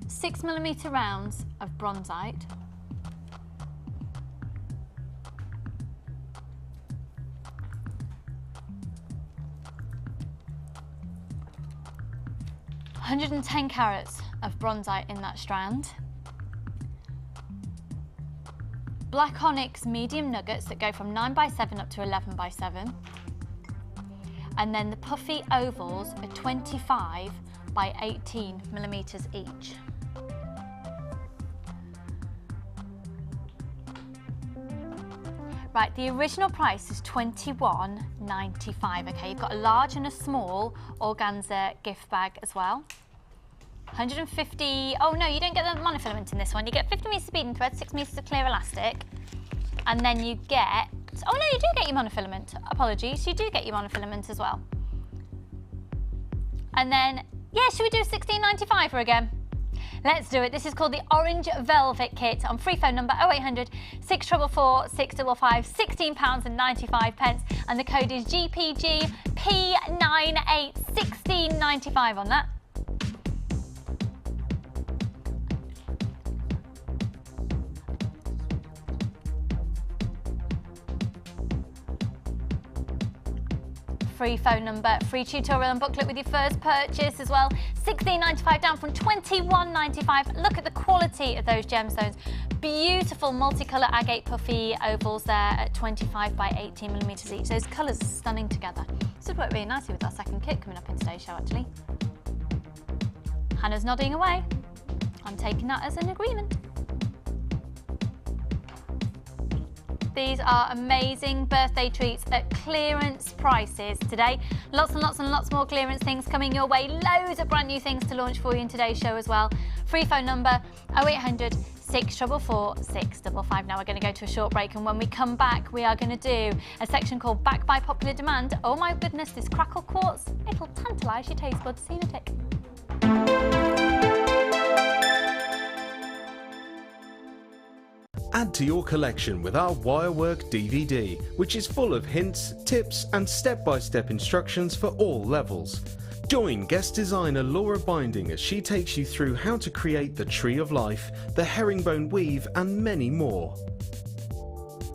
$6mm rounds of bronzite, $110 carats of bronzite in that strand, black onyx medium nuggets that go from 9x7 up to 11x7, and then the puffy ovals are 25 by 18mm each. Right, the original price is $21.95. Okay, you've got a large and a small organza gift bag as well. 150, oh no, you don't get the monofilament in this one. You get 50 metres of beading thread, 6 metres of clear elastic, and then you get, oh no, you do get your monofilament. Apologies, you do get your monofilament as well. And then, yeah, should we do $16.95 for again? Let's do it. This is called the Orange Velvet Kit on free phone number 0800 644 655, £16.95, and the code is GPG P98, $16.95 on that. Free phone number, free tutorial and booklet with your first purchase as well. $16.95 down from $21.95. Look at the quality of those gemstones. Beautiful multicolour agate puffy ovals there at 25 by 18mm each. Those colours are stunning together. This would work really nicely with our second kit coming up in today's show actually. Hannah's nodding away. I'm taking that as an agreement. These are amazing birthday treats at clearance prices today. Lots and lots and lots more clearance things coming your way. Loads of brand new things to launch for you in today's show as well. Free phone number 0800 644 655. Now we're going to go to a short break, and when we come back we are going to do a section called Back by Popular Demand. Oh my goodness, this crackle quartz, it'll tantalise your taste buds. See you in a tick. Add to your collection with our Wirework DVD, which is full of hints, tips and step-by-step instructions for all levels. Join guest designer Laura Binding as she takes you through how to create the Tree of Life, the herringbone weave and many more.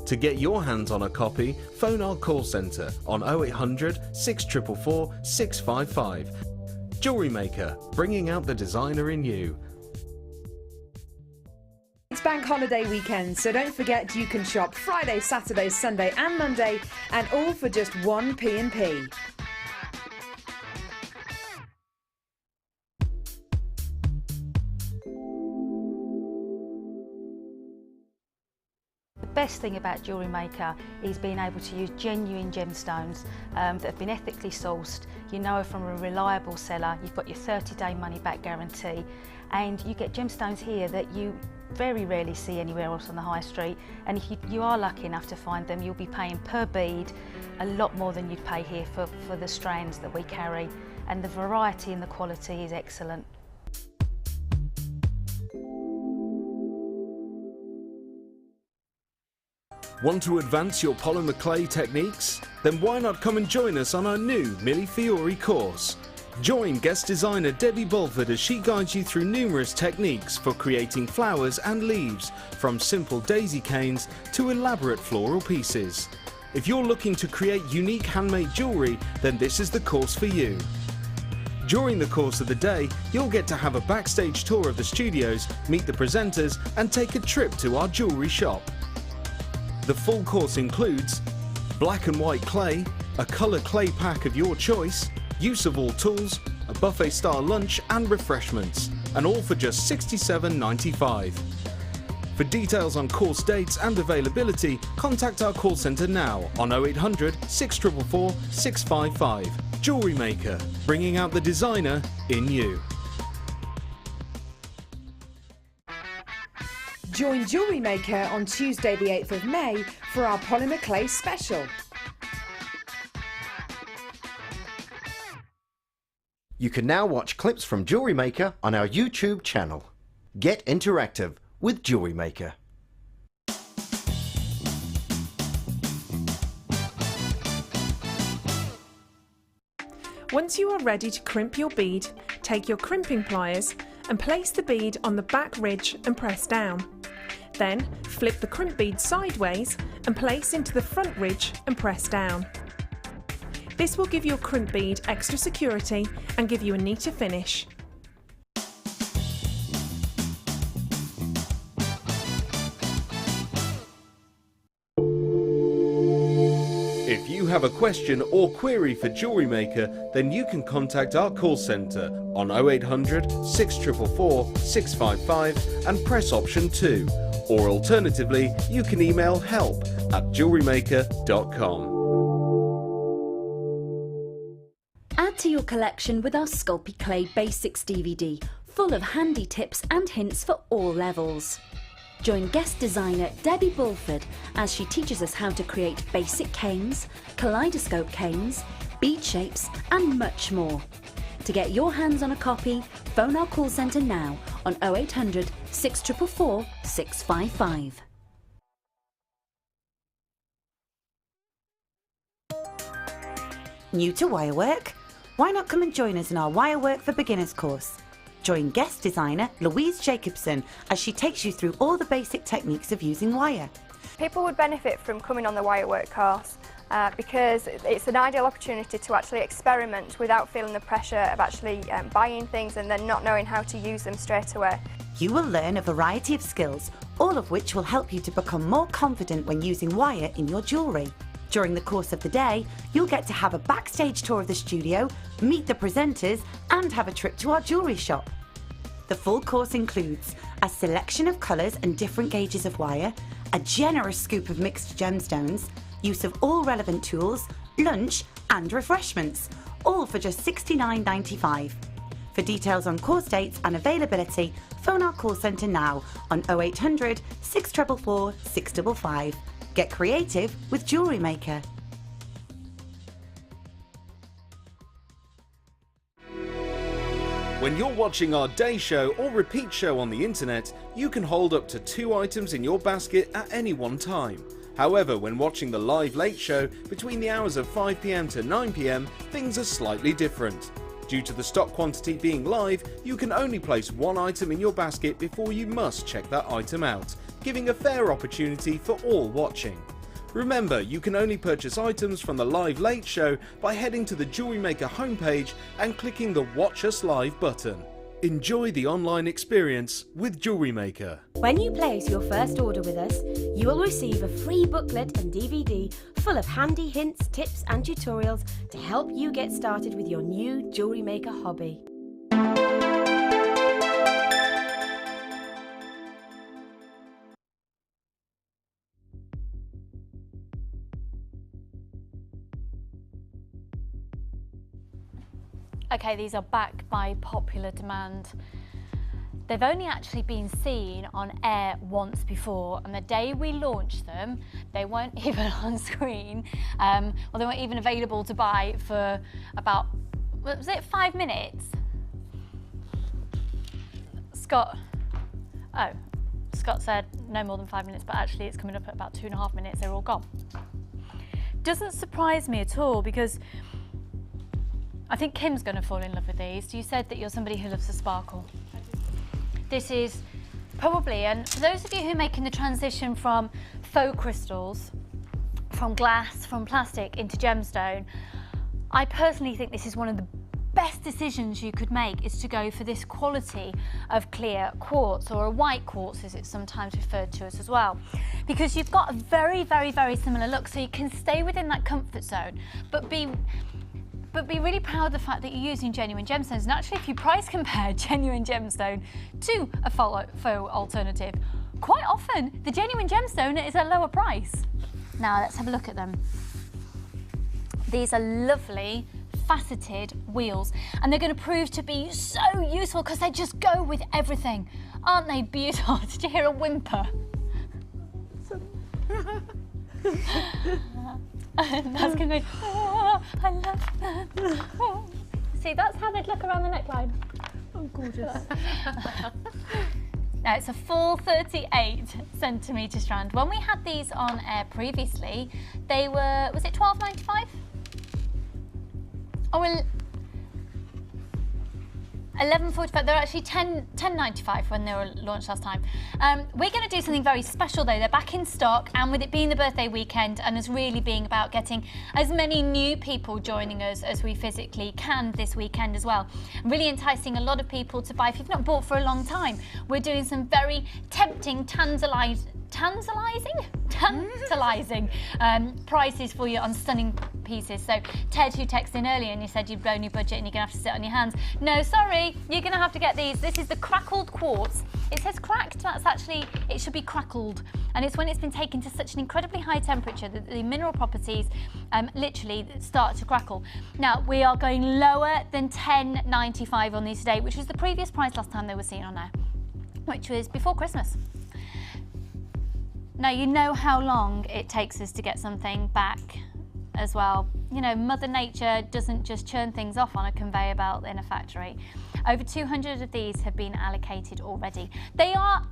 To get your hands on a copy, phone our call centre on 0800 644 655. Jewellery Maker, bringing out the designer in you. It's bank holiday weekend, so don't forget you can shop Friday, Saturday, Sunday and Monday, and all for just 1p&p. The best thing about Jewellery Maker is being able to use genuine gemstones that have been ethically sourced. You know from a reliable seller, you've got your 30-day money-back guarantee, and you get gemstones here that you very rarely see anywhere else on the high street, and if you are lucky enough to find them, you'll be paying per bead a lot more than you'd pay here for the strands that we carry, and the variety and the quality is excellent. Want to advance your polymer clay techniques? Then why not come and join us on our new Mille Fiori course? Join guest designer Debbie Bulford as she guides you through numerous techniques for creating flowers and leaves, from simple daisy canes to elaborate floral pieces. If you're looking to create unique handmade jewellery, then this is the course for you. During the course of the day, you'll get to have a backstage tour of the studios, meet the presenters and take a trip to our jewellery shop. The full course includes black and white clay, a colour clay pack of your choice, use of all tools, a buffet-style lunch and refreshments, and all for just $67.95. For details on course dates and availability, contact our call centre now on 0800 644 655. Jewellery Maker, bringing out the designer in you. Join Jewellery Maker on Tuesday the 8th of May for our polymer clay special. You can now watch clips from Jewellery Maker on our YouTube channel. Get interactive with Jewellery Maker. Once you are ready to crimp your bead, take your crimping pliers and place the bead on the back ridge and press down. Then flip the crimp bead sideways and place into the front ridge and press down. This will give your crimp bead extra security and give you a neater finish. If you have a question or query for Jewellery Maker, then you can contact our call centre on 0800 644 655 and press option 2. Or alternatively, you can email help@jewellerymaker.com. Add to your collection with our Sculpey Clay Basics DVD, full of handy tips and hints for all levels. Join guest designer Debbie Bulford as she teaches us how to create basic canes, kaleidoscope canes, bead shapes and much more. To get your hands on a copy, phone our call centre now on 0800 644 655. New to wirework? Why not come and join us in our Wirework for Beginners course? Join guest designer Louise Jacobson as she takes you through all the basic techniques of using wire. People would benefit from coming on the wirework course because it's an ideal opportunity to actually experiment without feeling the pressure of actually buying things and then not knowing how to use them straight away. You will learn a variety of skills, all of which will help you to become more confident when using wire in your jewellery. During the course of the day, you'll get to have a backstage tour of the studio, meet the presenters and have a trip to our jewellery shop. The full course includes a selection of colours and different gauges of wire, a generous scoop of mixed gemstones, use of all relevant tools, lunch and refreshments, all for just $69.95. For details on course dates and availability, phone our call centre now on 0800 644 655. Get creative with Jewellery Maker. When you're watching our day show or repeat show on the internet, you can hold up to 2 items in your basket at any one time. However, when watching the live late show between the hours of 5 PM to 9 PM, things are slightly different. Due to the stock quantity being live, you can only place 1 item in your basket before you must check that item out, giving a fair opportunity for all watching. Remember, you can only purchase items from the live late show by heading to the Jewellery Maker homepage and clicking the Watch Us Live button. Enjoy the online experience with Jewellery Maker. When you place your first order with us, you will receive a free booklet and DVD full of handy hints, tips and tutorials to help you get started with your new Jewellery Maker hobby. Okay, these are back by popular demand. They've only actually been seen on air once before, and the day we launched them, they weren't even on screen, or they weren't even available to buy for about, was it 5 minutes? Scott said no more than 5 minutes, but actually it's coming up at about 2.5 minutes, they're all gone. Doesn't surprise me at all, because I think Kim's going to fall in love with these. You said that you're somebody who loves the sparkle. This is probably, and for those of you who are making the transition from faux crystals, from glass, from plastic into gemstone, I personally think this is one of the best decisions you could make, is to go for this quality of clear quartz, or a white quartz as it's sometimes referred to as well, because you've got a very, very, very similar look, so you can stay within that comfort zone, but be really proud of the fact that you're using genuine gemstones. And actually, if you price compare genuine gemstone to a faux alternative, quite often the genuine gemstone is a lower price. Now let's have a look at them. These are lovely faceted wheels, and they're going to prove to be so useful because they just go with everything. Aren't they beautiful? Did you hear a whimper? That's going to go, oh, I love that. Oh. See, that's how they'd look around the neckline. Oh, gorgeous. Now, it's a full 38 centimetre strand. When we had these on air previously, they were, was it £12.95? Oh, well, £11.45. They're actually £10.95 when they were launched last time. We're going to do something very special though. They're back in stock, and with it being the birthday weekend and us really being about getting as many new people joining us as we physically can this weekend as well, really enticing a lot of people to buy. If you've not bought for a long time, we're doing some very tempting, tantalising prices for you on stunning pieces. So Ted, who texted in earlier and you said you've blown your budget and you're gonna have to sit on your hands. No, sorry, you're gonna have to get these. This is the crackled quartz. It says cracked, that's actually, it should be crackled. And it's when it's been taken to such an incredibly high temperature that the mineral properties literally start to crackle. Now, we are going lower than $10.95 on these today, which was the previous price last time they were seen on there, which was before Christmas. Now, you know how long it takes us to get something back as well. You know, Mother Nature doesn't just churn things off on a conveyor belt in a factory. Over 200 of these have been allocated already. They are,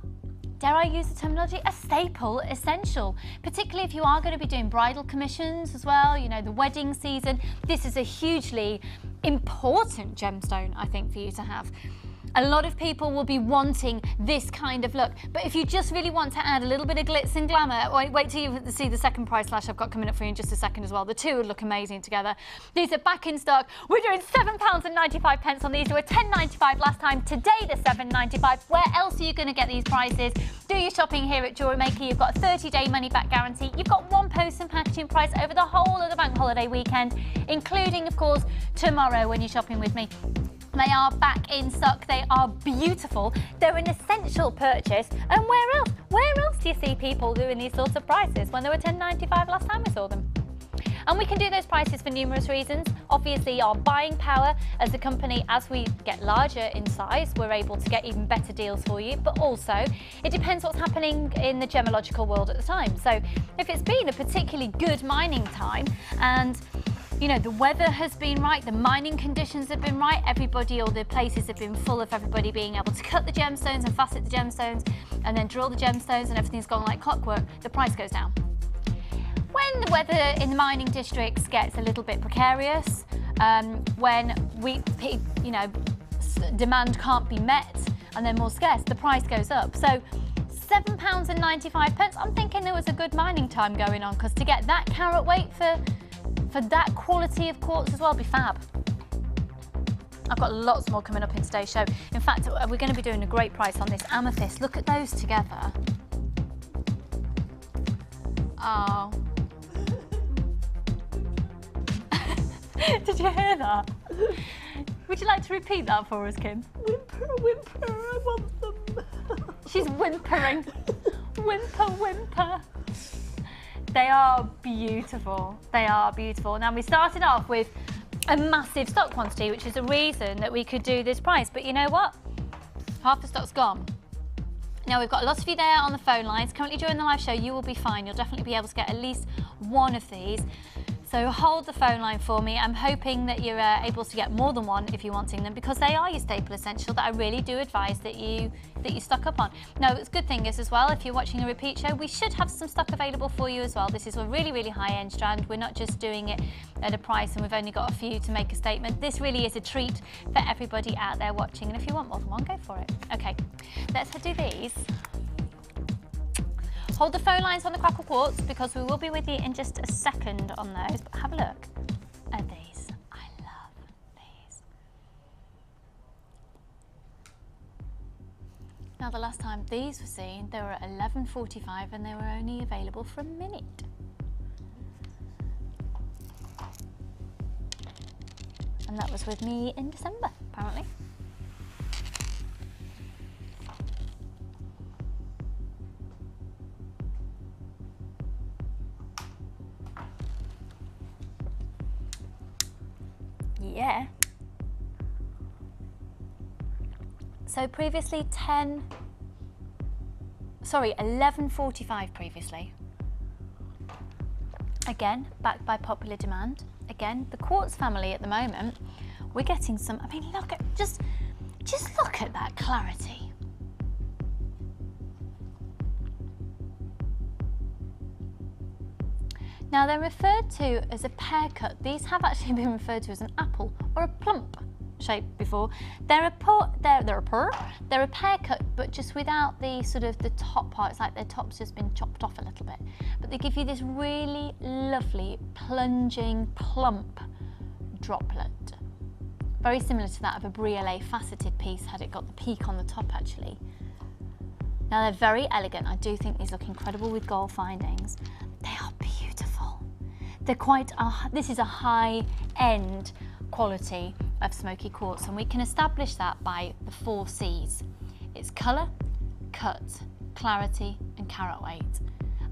dare I use the terminology, a staple, essential, particularly if you are going to be doing bridal commissions as well, you know, the wedding season. This is a hugely important gemstone, I think, for you to have. A lot of people will be wanting this kind of look, but if you just really want to add a little bit of glitz and glamour, wait till you see the second price slash I've got coming up for you in just a second as well. The two would look amazing together. These are back in stock. We're doing £7.95 on these. They were £10.95 last time. Today they're £7.95. Where else are you going to get these prices? Do your shopping here at Jewellery Maker. You've got a 30-day money-back guarantee. You've got one post and packaging price over the whole of the bank holiday weekend, including, of course, tomorrow when you're shopping with me. They are back in stock. They are beautiful. They're an essential purchase. And where else? Where else do you see people doing these sorts of prices when they were £10.95 last time we saw them? And we can do those prices for numerous reasons. Obviously, our buying power as a company, as we get larger in size, we're able to get even better deals for you. But also, it depends what's happening in the gemological world at the time. So if it's been a particularly good mining time and you know, the weather has been right, the mining conditions have been right, everybody, or the places have been full of everybody being able to cut the gemstones and facet the gemstones and then drill the gemstones and everything's gone like clockwork, the price goes down. When the weather in the mining districts gets a little bit precarious, when demand can't be met and they're more scarce, the price goes up. So £7.95, I'm thinking there was a good mining time going on, because to get that carat weight for that quality of quartz as well, be fab. I've got lots more coming up in today's show. In fact, we're going to be doing a great price on this amethyst. Look at those together. Oh. Did you hear that? Would you like to repeat that for us, Kim? Whimper, whimper, I want them. She's whimpering. Whimper, whimper. They are beautiful. They are beautiful. Now, we started off with a massive stock quantity, which is a reason that we could do this price. But you know what? Half the stock's gone. Now we've got a lot of you there on the phone lines. Currently during the live show, you will be fine. You'll definitely be able to get at least one of these. So hold the phone line for me. I'm hoping that you're able to get more than one if you're wanting them, because they are your staple essential that I really do advise that you stock up on. Now, the good thing is as well, if you're watching a repeat show, we should have some stock available for you as well. This is a really, really high-end strand. We're not just doing it at a price and we've only got a few to make a statement. This really is a treat for everybody out there watching. And if you want more than one, go for it. Okay, let's do these. Hold the phone lines on the Crackle Quartz because we will be with you in just a second on those. But have a look at these. I love these. Now, the last time these were seen, they were at 11:45 and they were only available for a minute. And that was with me in December, apparently. Yeah. So previously 11:45 previously. Again, backed by popular demand. Again, the Quartz family at the moment, we're getting some, I mean, look at, just look at that clarity. Now they're referred to as a pear cut. These have actually been referred to as an apple or a plump shape before. They're a pear cut, but just without the sort of the top part. It's like their top's just been chopped off a little bit. But they give you this really lovely plunging plump droplet. Very similar to that of a briolet faceted piece had it got the peak on the top actually. Now they're very elegant. I do think these look incredible with gold findings. They are beautiful. They're quite, this is a high-end quality of smoky quartz, and we can establish that by the 4 C's. It's colour, cut, clarity and carat weight.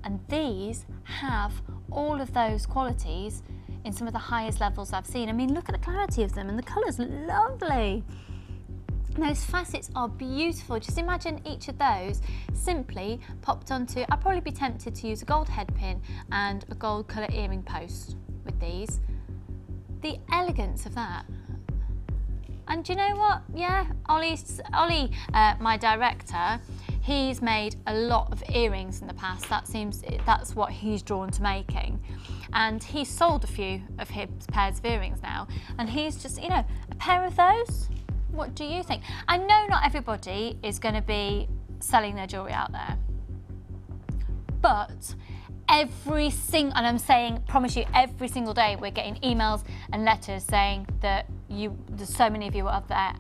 And these have all of those qualities in some of the highest levels I've seen. I mean, look at the clarity of them, and the colour's lovely. Those facets are beautiful. Just imagine each of those simply popped onto, I'd probably be tempted to use a gold head pin and a gold colour earring post with these. The elegance of that. And do you know what? Yeah, Ollie, my director, he's made a lot of earrings in the past. That's what he's drawn to making. And he's sold a few of his pairs of earrings now. And he's just, you know, a pair of those? What do you think? I know not everybody is going to be selling their jewellery out there, but every single, and I'm saying, promise you, every single day we're getting emails and letters saying that there's so many of you out there,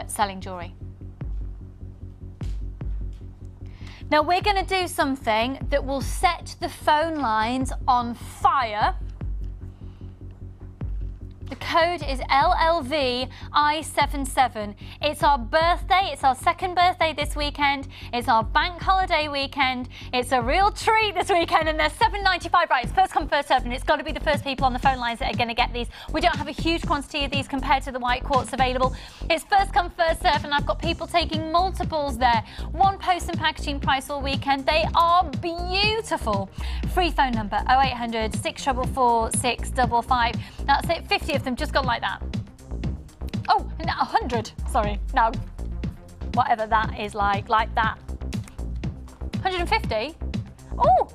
selling jewellery. Now we're going to do something that will set the phone lines on fire. The code is LLVI77. It's our birthday, it's our 2nd birthday this weekend, it's our bank holiday weekend, it's a real treat this weekend, and they're $7.95, right? It's first come, first served, and it's got to be the first people on the phone lines that are going to get these. We don't have a huge quantity of these compared to the white quartz available. It's first come, first served, and I've got people taking multiples there. 1 post and packaging price all weekend. They are beautiful. Free phone number 0800 644 655. That's it, 50 of them just gone like that. Oh, 100, sorry, no, whatever that is like that. 150? Oh,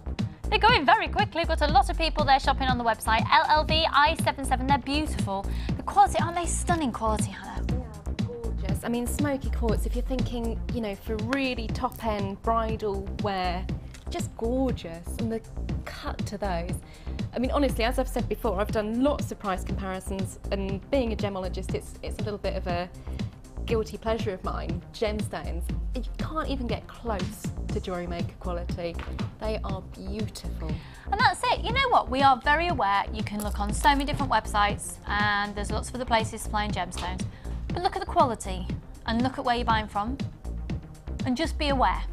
they're going very quickly. We've got a lot of people there shopping on the website. LLVI77, they're beautiful. The quality, aren't they stunning quality, Hannah? Yeah, gorgeous. I mean, smoky quartz, if you're thinking, you know, for really top-end bridal wear, just gorgeous, and the cut to those. I mean, honestly, as I've said before, I've done lots of price comparisons, and being a gemologist, it's a little bit of a guilty pleasure of mine. Gemstones, you can't even get close to Jewellery Maker quality. They are beautiful. And that's it. You know what? We are very aware you can look on so many different websites, and there's lots of other places supplying gemstones. But look at the quality, and look at where you're buying from, and just be aware.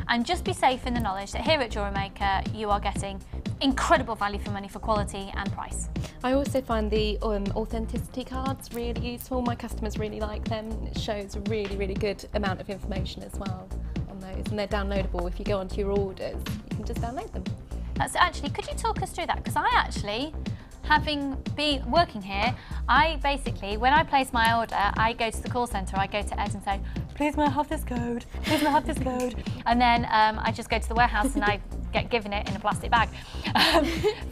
and just be safe in the knowledge that here at Jewellery Maker you are getting incredible value for money for quality and price. I also find the authenticity cards really useful. My customers really like them. It shows a really, really good amount of information as well on those, and they're downloadable. If you go onto your orders, you can just download them. That's actually, could you talk us through that? Because I actually, having been working here, I basically, when I place my order, I go to the call centre, I go to Ed and say, please may I have this code? Please may I have this code? And then I just go to the warehouse and I get given it in a plastic bag.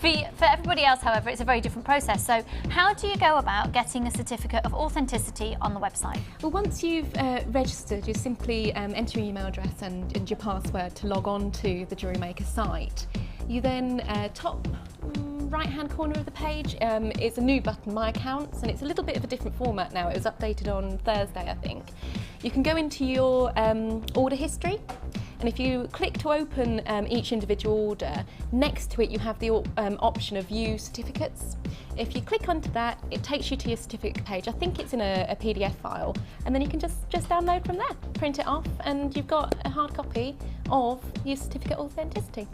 For everybody else, however, it's a very different process. So how do you go about getting a certificate of authenticity on the website? Well, once you've registered, you simply enter your email address and your password to log on to the Jewellery Maker site. You then top right-hand corner of the page is a new button, My Accounts, and it's a little bit of a different format now. It was updated on Thursday, I think. You can go into your order history, and if you click to open each individual order, next to it you have the option of View Certificates. If you click onto that, it takes you to your certificate page. I think it's in a PDF file, and then you can just download from there, print it off, and you've got a hard copy of your certificate of authenticity.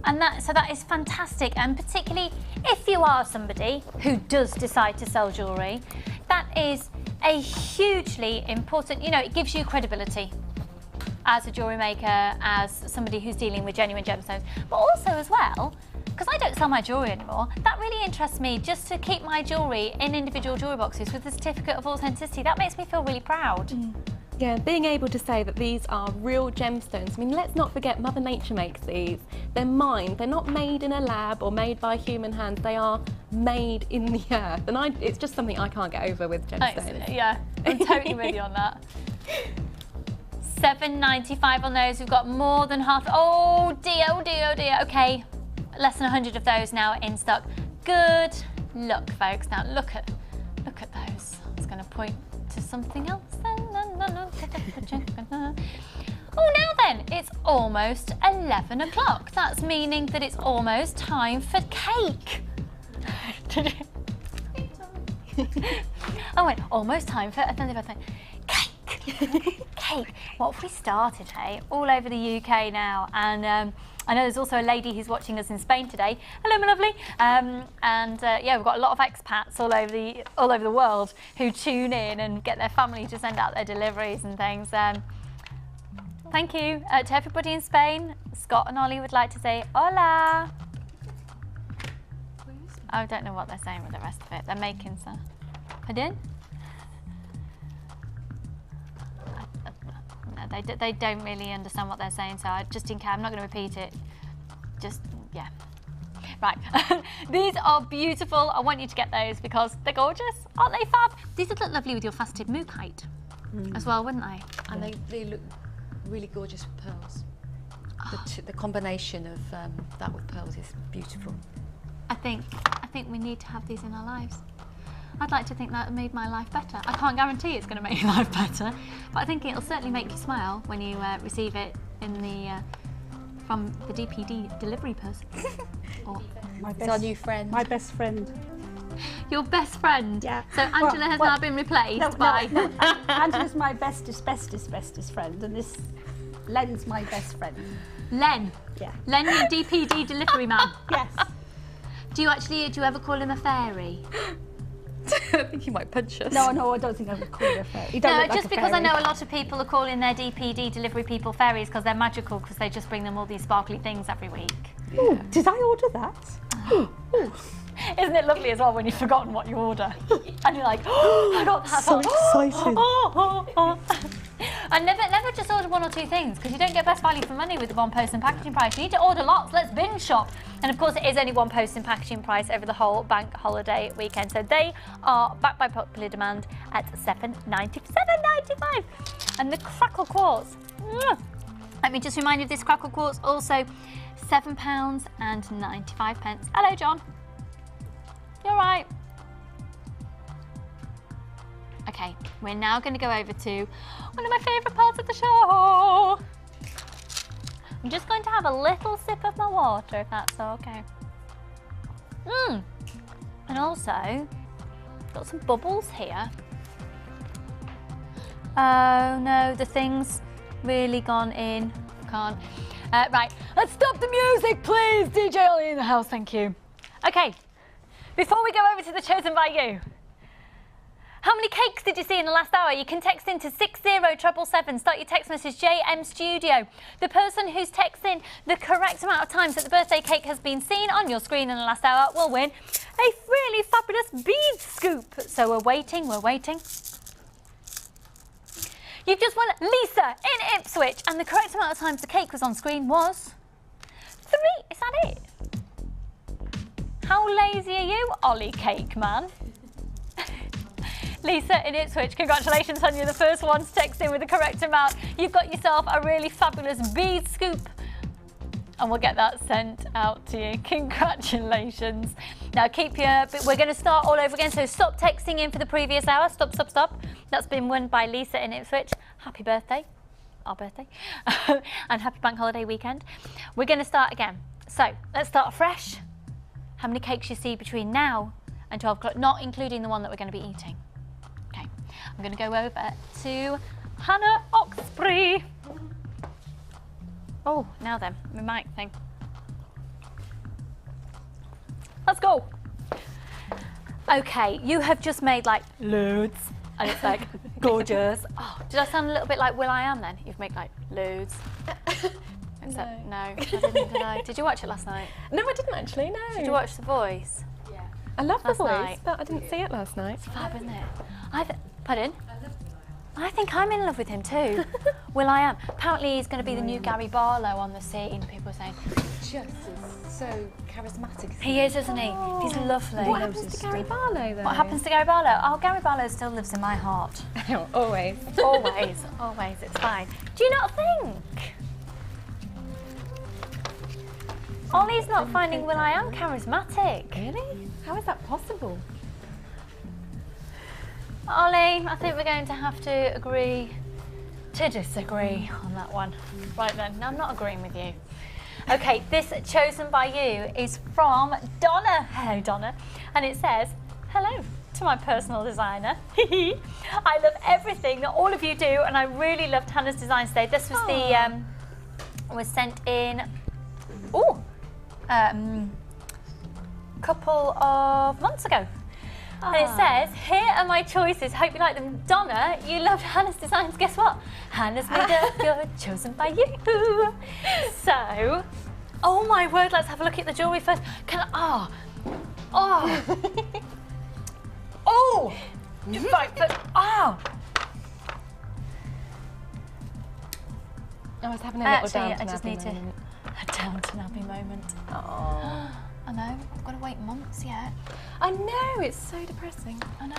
And so that is fantastic, and particularly if you are somebody who does decide to sell jewellery, that is a hugely important, you know, it gives you credibility as a jewellery maker, as somebody who's dealing with genuine gemstones, but also as well, because I don't sell my jewellery anymore, that really interests me just to keep my jewellery in individual jewellery boxes with the certificate of authenticity. That makes me feel really proud. Yeah, being able to say that these are real gemstones. I mean, let's not forget Mother Nature makes these. They're mined. They're not made in a lab or made by human hands. They are made in the earth. And it's just something I can't get over with gemstones. Yeah, I'm totally with you on that. $7.95 on those. We've got more than half. Oh dear, oh dear, oh dear. Okay, less than 100 of those now in stock. Good luck, folks. Now look at those. It's going to point to something else then. Oh, now then, it's almost 11 o'clock. That's meaning that it's almost time for cake. Oh wait, almost time for cake. Cake. What have we started, hey? All over the UK now, and I know there's also a lady who's watching us in Spain today. Hello, my lovely. Yeah, we've got a lot of expats all over the world who tune in and get their family to send out their deliveries and things. Thank you to everybody in Spain. Scott and Ollie would like to say hola. I don't know what they're saying with the rest of it. They're making some. Pardon? They don't really understand what they're saying, so just in case, I'm not going to repeat it. Just, yeah. Right, these are beautiful. I want you to get those because they're gorgeous. Aren't they fab? These would look lovely with your faceted Mookite as well, wouldn't they? And they look really gorgeous with pearls. The combination of that with pearls is beautiful. I think we need to have these in our lives. I'd like to think that made my life better. I can't guarantee it's going to make your life better, but I think it'll certainly make you smile when you receive it in the from the DPD delivery person. Or it's our new friend. My best friend. Your best friend? Yeah. So Angela has now been replaced by... No. Angela's my bestest friend, and this Len's my best friend. Len? Yeah. Len, your DPD delivery man? Yes. Do you ever call him a fairy? I think he might punch us. No, I don't think I would call him a fairy. No, just like because I know a lot of people are calling their DPD delivery people fairies because they're magical, because they just bring them all these sparkly things every week. Yeah. Ooh, did I order that? Ooh. Isn't it lovely as well when you've forgotten what you order? And you're like, oh, I got that. So excited. And never just order one or two things, because you don't get best value for money with the one post and packaging price. You need to order lots. Let's binge shop. And of course, it is only one post and packaging price over the whole bank holiday weekend. So they are backed by popular demand at $7.95. And the Crackle Quartz. Let me just remind you of this Crackle Quartz, also £7.95. Hello, John. You're right. Okay, we're now going to go over to one of my favourite parts of the show. I'm just going to have a little sip of my water, if that's okay. And also, got some bubbles here. Oh no, the thing's really gone in. can't. Right, let's stop the music, please. DJ Ollie in the house, thank you. Okay, before we go over to the Chosen by You, how many cakes did you see in the last hour? You can text into 60777. Start your text message JM Studio. The person who's texting the correct amount of times that the birthday cake has been seen on your screen in the last hour will win a really fabulous bead scoop. So we're waiting, we're waiting. You've just won Lisa in Ipswich, and the correct amount of times the cake was on screen was 3. Is that it? How lazy are you, Ollie Cake Man? Lisa in Ipswich, congratulations on you, the first one to text in with the correct amount. You've got yourself a really fabulous bead scoop, and we'll get that sent out to you. Congratulations. Now we're going to start all over again, so stop texting in for the previous hour. Stop, stop, stop. That's been won by Lisa in Ipswich. Happy birthday, our birthday, and happy bank holiday weekend. We're going to start again. So let's start afresh. How many cakes you see between now and 12 o'clock, not including the one that we're going to be eating. Okay, I'm going to go over to Hannah Oxbury. Oh, now then, my mic thing. Let's go. Okay, you have just made like loads, and it's like gorgeous. Oh, did I sound a little bit like Will.i.am then? You've made like loads. No, I didn't, did I? Did you watch it last night? No, I didn't actually, no. Did you watch The Voice? Yeah. I love The Voice, night. but I didn't see it last night. It's fab, isn't it? Pardon? I think I'm in love with him too. Will.i.am. Apparently he's going to be the new Gary Barlow on the scene, people are saying. Just so charismatic. He is, isn't he? He's lovely. What happens to Gary Barlow though? What happens to Gary Barlow? Oh, Gary Barlow still lives in my heart. Always. Always, always, it's fine. Do you not think? Ollie's not finding Will.i.am charismatic. Really? How is that possible? Ollie, I think we're going to have to agree to disagree on that one. Right then, no, I'm not agreeing with you. Okay, this Chosen by You is from Donna. Hello, Donna. And it says, hello to my personal designer. I love everything that all of you do, and I really loved Hannah's design today. This was was sent in, couple of months ago. And it says, here are my choices. Hope you like them. Donna, you loved Hannah's designs. Guess what? Hannah's made up your Chosen by You. So, oh my word, let's have a look at the jewellery first. Right, but, I was having a little I just need to, a Downton Abbey moment. Oh. I know, I've got to wait months yet. I know, it's so depressing. I know.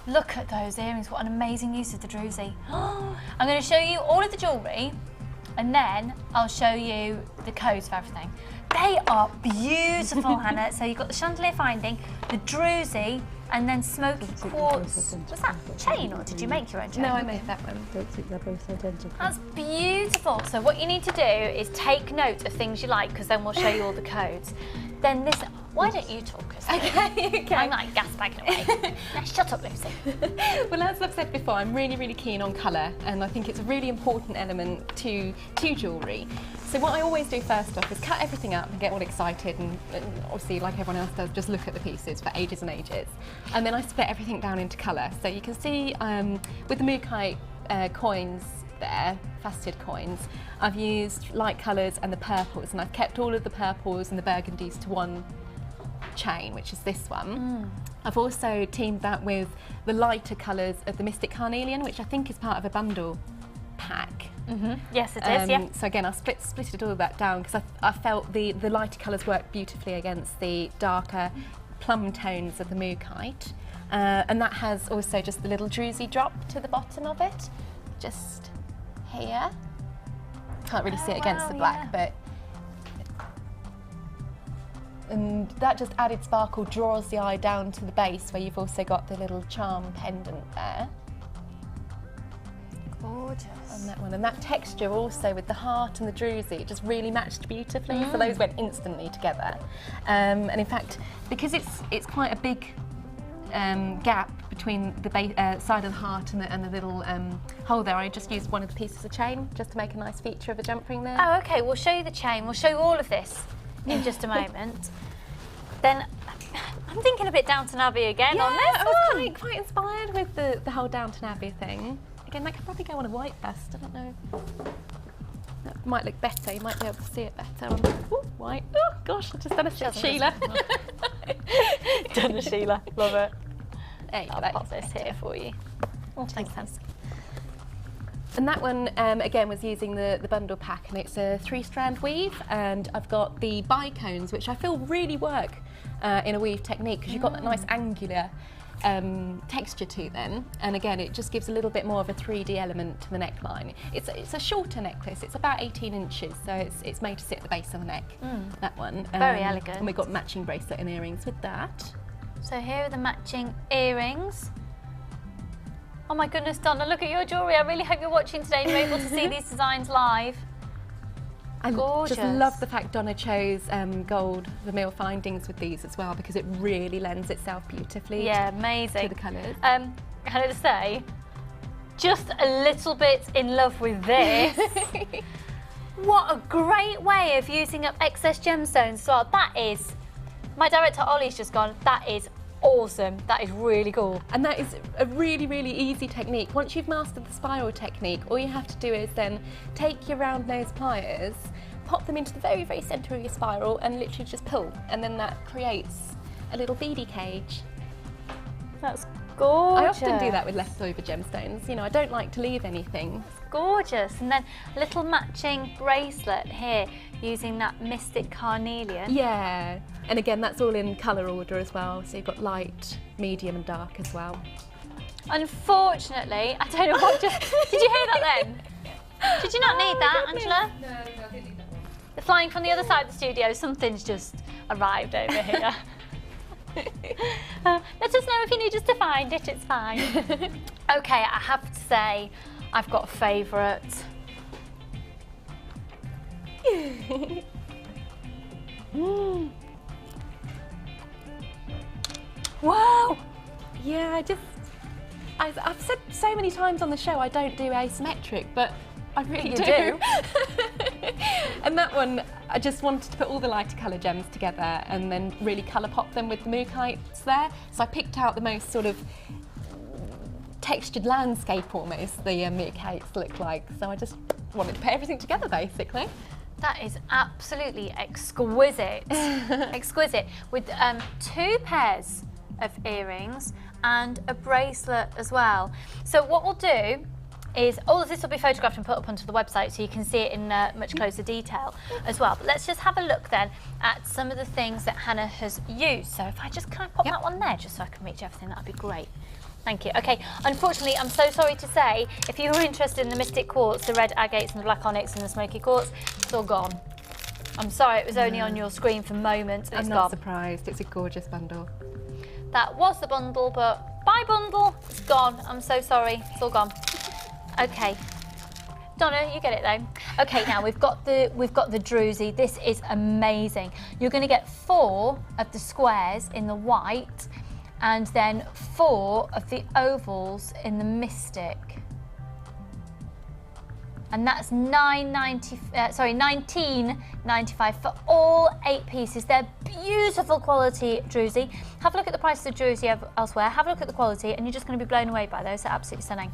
Look at those earrings, what an amazing use of the druzy. I'm going to show you all of the jewellery, and then I'll show you the codes for everything. They are beautiful, Hannah. So you've got the chandelier finding, the druzy, and then smoky quartz. Was that chain, or did you make your own chain? No, I made that one. I don't think they're both identical. That's beautiful. So what you need to do is take note of things you like, because then we'll show you all the codes. Then this, why don't you talk us through? Okay. I'm like gas-bagging away. Now shut up, Lucy. Well, as I've said before, I'm really, really keen on colour, and I think it's a really important element to jewellery. So what I always do first off is cut everything up and get all excited, and obviously, like everyone else does, just look at the pieces for ages and ages. And then I split everything down into colour. So you can see with the Mookite coins there, faceted coins, I've used light colours and the purples, and I've kept all of the purples and the burgundies to one chain, which is this one. I've also teamed that with the lighter colours of the Mystic Carnelian, which I think is part of a bundle pack. Yes, it is, yeah. So again, I splitted all of that down because I felt the lighter colours work beautifully against the darker plum tones of the Mookite. And that has also just the little druzy drop to the bottom of it, just here. Can't really see it against the black, but and that just added sparkle draws the eye down to the base, where you've also got the little charm pendant there. Gorgeous. On that one, and that texture also with the heart and the druzy, it just really matched beautifully. So those went instantly together. And in fact, because it's quite a big gap between the side of the heart and the little hole there, I just used one of the pieces of chain just to make a nice feature of a jump ring there. Oh, okay, we'll show you the chain. We'll show you all of this in just a moment. Then I'm thinking a bit Downton Abbey again on this I was one. quite inspired with the whole Downton Abbey thing. Again, that could probably go on a white vest, I don't know. That might look better, you might be able to see it better on white. Oh gosh, I've just done a Sheila. Done a Sheila, love it. There you go, I'll pop this here for you. Oh, thanks, Hans. And that one, again, was using the bundle pack, and it's a 3-strand weave, and I've got the bicones, which I feel really work in a weave technique, because you've got that nice angular texture to them, and again, it just gives a little bit more of a 3D element to the neckline. It's a shorter necklace, it's about 18 inches, so it's made to sit at the base of the neck, that one. Very elegant. And we've got matching bracelet and earrings with that. So here are the matching earrings. Oh my goodness, Donna, look at your jewellery. I really hope you're watching today and you're able to see these designs live. I Gorgeous. just love the fact Donna chose gold vermeil findings with these as well, because it really lends itself beautifully amazing. to the colours. Can I just say, just a little bit in love with this. What a great way of using up excess gemstones as well. That is, my director Ollie's just gone, that is awesome. That is really cool. And that is a really, really easy technique. Once you've mastered the spiral technique, all you have to do is then take your round nose pliers, pop them into the very, very centre of your spiral and literally just pull. And then that creates a little beady cage. That's gorgeous. I often do that with leftover gemstones. You know, I don't like to leave anything. Gorgeous. And then a little matching bracelet here using that Mystic Carnelian. Yeah. And again, that's all in colour order as well. So you've got light, medium and dark as well. Unfortunately, I don't know what just... Did you hear that then? Did you not need that, Angela? No, I didn't need that one. They're flying from the other side of the studio. Something's just arrived over here. Let us know if you need us to find it, it's fine. Okay, I have to say, I've got a favourite. Wow! Yeah, I've said so many times on the show I don't do asymmetric, but I really do. And that one, I just wanted to put all the lighter colour gems together and then really colour pop them with the Mookites there. So I picked out the most sort of textured landscape almost, the Mookites look like. So I just wanted to put everything together basically. That is absolutely exquisite. Exquisite. With 2 pairs of earrings and a bracelet as well. So what we'll do is all of this will be photographed and put up onto the website so you can see it in much closer detail as well. But let's just have a look then at some of the things that Hannah has used. So if I just kind of pop that one there just so I can reach everything, that'd be great. Thank you. Okay, unfortunately, I'm so sorry to say, if you were interested in the Mystic Quartz, the red agates and the black onyx and the smoky quartz, it's all gone. I'm sorry, it was only on your screen for moments. I'm not surprised, it's a gorgeous bundle. That was the bundle, but bye bundle, it's gone. I'm so sorry, it's all gone. Okay, Donna, you get it though. Okay, now we've got the druzy. This is amazing. You're going to get 4 of the squares in the white, and then 4 of the ovals in the Mystic. And that's $19.95 for all 8 pieces. They're beautiful quality druzy. Have a look at the prices of druzy elsewhere. Have a look at the quality, and you're just going to be blown away by those. They're absolutely stunning.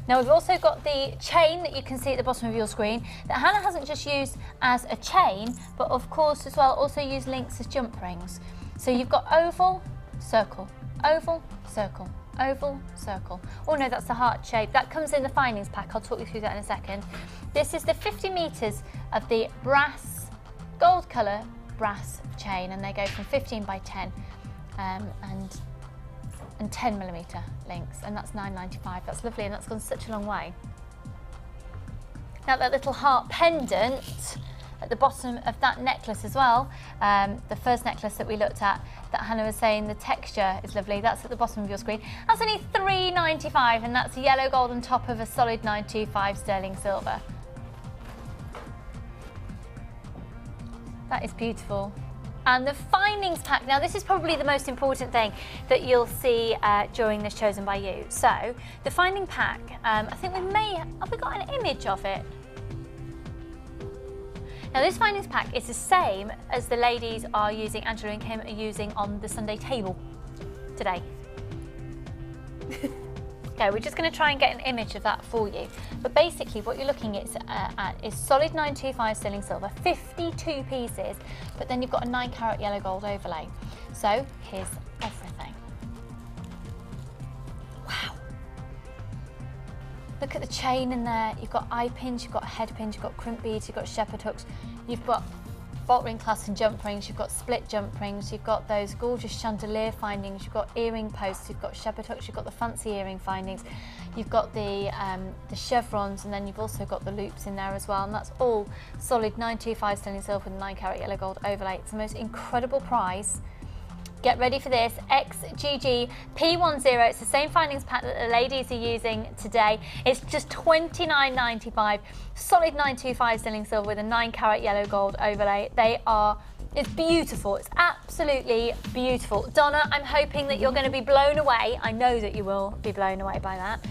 Now we've also got the chain that you can see at the bottom of your screen that Hannah hasn't just used as a chain, but of course as well also used links as jump rings. So you've got oval, circle, oval, circle, oval, circle. Oh no, that's the heart shape. That comes in the findings pack. I'll talk you through that in a second. This is the 50 metres of the brass, gold colour brass chain, and they go from 15 by 10 and 10mm links, and that's $9.95. That's lovely, and that's gone such a long way. Now that little heart pendant at the bottom of that necklace as well, the first necklace that we looked at, that Hannah was saying the texture is lovely, that's at the bottom of your screen. That's only $3.95, and that's yellow gold on top of a solid 925 sterling silver. That is beautiful. And the findings pack, now this is probably the most important thing that you'll see during this Chosen by You. So the finding pack, I think have we got an image of it? Now this findings pack is the same as the ladies are using, Angela and Kim are using on the Sunday table today. Okay, we're just going to try and get an image of that for you. But basically what you're looking at is solid 925 sterling silver, 52 pieces, but then you've got a 9 carat yellow gold overlay. So here's everything. Wow. Look at the chain in there. You've got eye pins, you've got head pins, you've got crimp beads, you've got shepherd hooks, you've got bolt ring clasp and jump rings, you've got split jump rings, you've got those gorgeous chandelier findings, you've got earring posts, you've got shepherd hooks, you've got the fancy earring findings, you've got the chevrons, and then you've also got the loops in there as well, and that's all solid 925 sterling silver with a 9 carat yellow gold overlay. It's the most incredible price. Get ready for this, XGG P10, it's the same findings pack that the ladies are using today. It's just $29.95, solid 925 sterling silver with a 9 carat yellow gold overlay. It's beautiful, it's absolutely beautiful. Donna, I'm hoping that you're going to be blown away. I know that you will be blown away by that.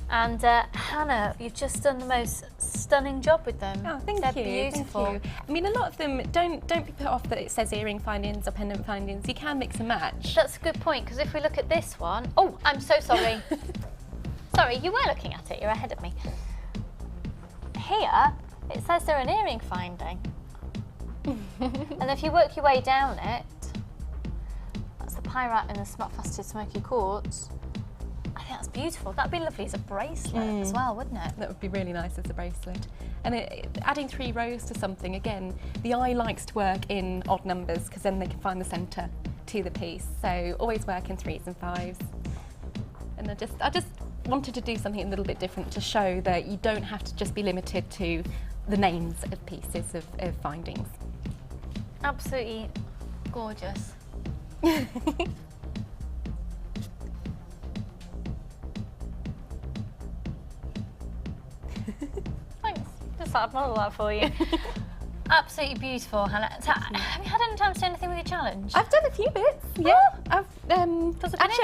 And Hannah, you've just done the most stunning job with them. Oh, thank They're you. beautiful. Thank you. I mean, a lot of them don't be put off that it says earring findings or pendant findings. You can mix and match. That's a good point, because if we look at this one, oh, I'm so sorry. Sorry, you were looking at it. You're ahead of me. Here, it says they're an earring finding, and if you work your way down it, that's the Pyrat and the smart faceted smoky quartz. I think that's beautiful. That'd be lovely as a bracelet as well, wouldn't it? That would be really nice as a bracelet. And adding 3 rows to something, again, the eye likes to work in odd numbers because then they can find the centre to the piece. So always work in 3s and 5s. And I just wanted to do something a little bit different to show that you don't have to just be limited to the names of pieces of findings. Absolutely gorgeous. Thanks. Just thought I'd model that for you. Absolutely beautiful, Hannah. So, have you had any time to do anything with your challenge? I've done a few bits. Yeah. I've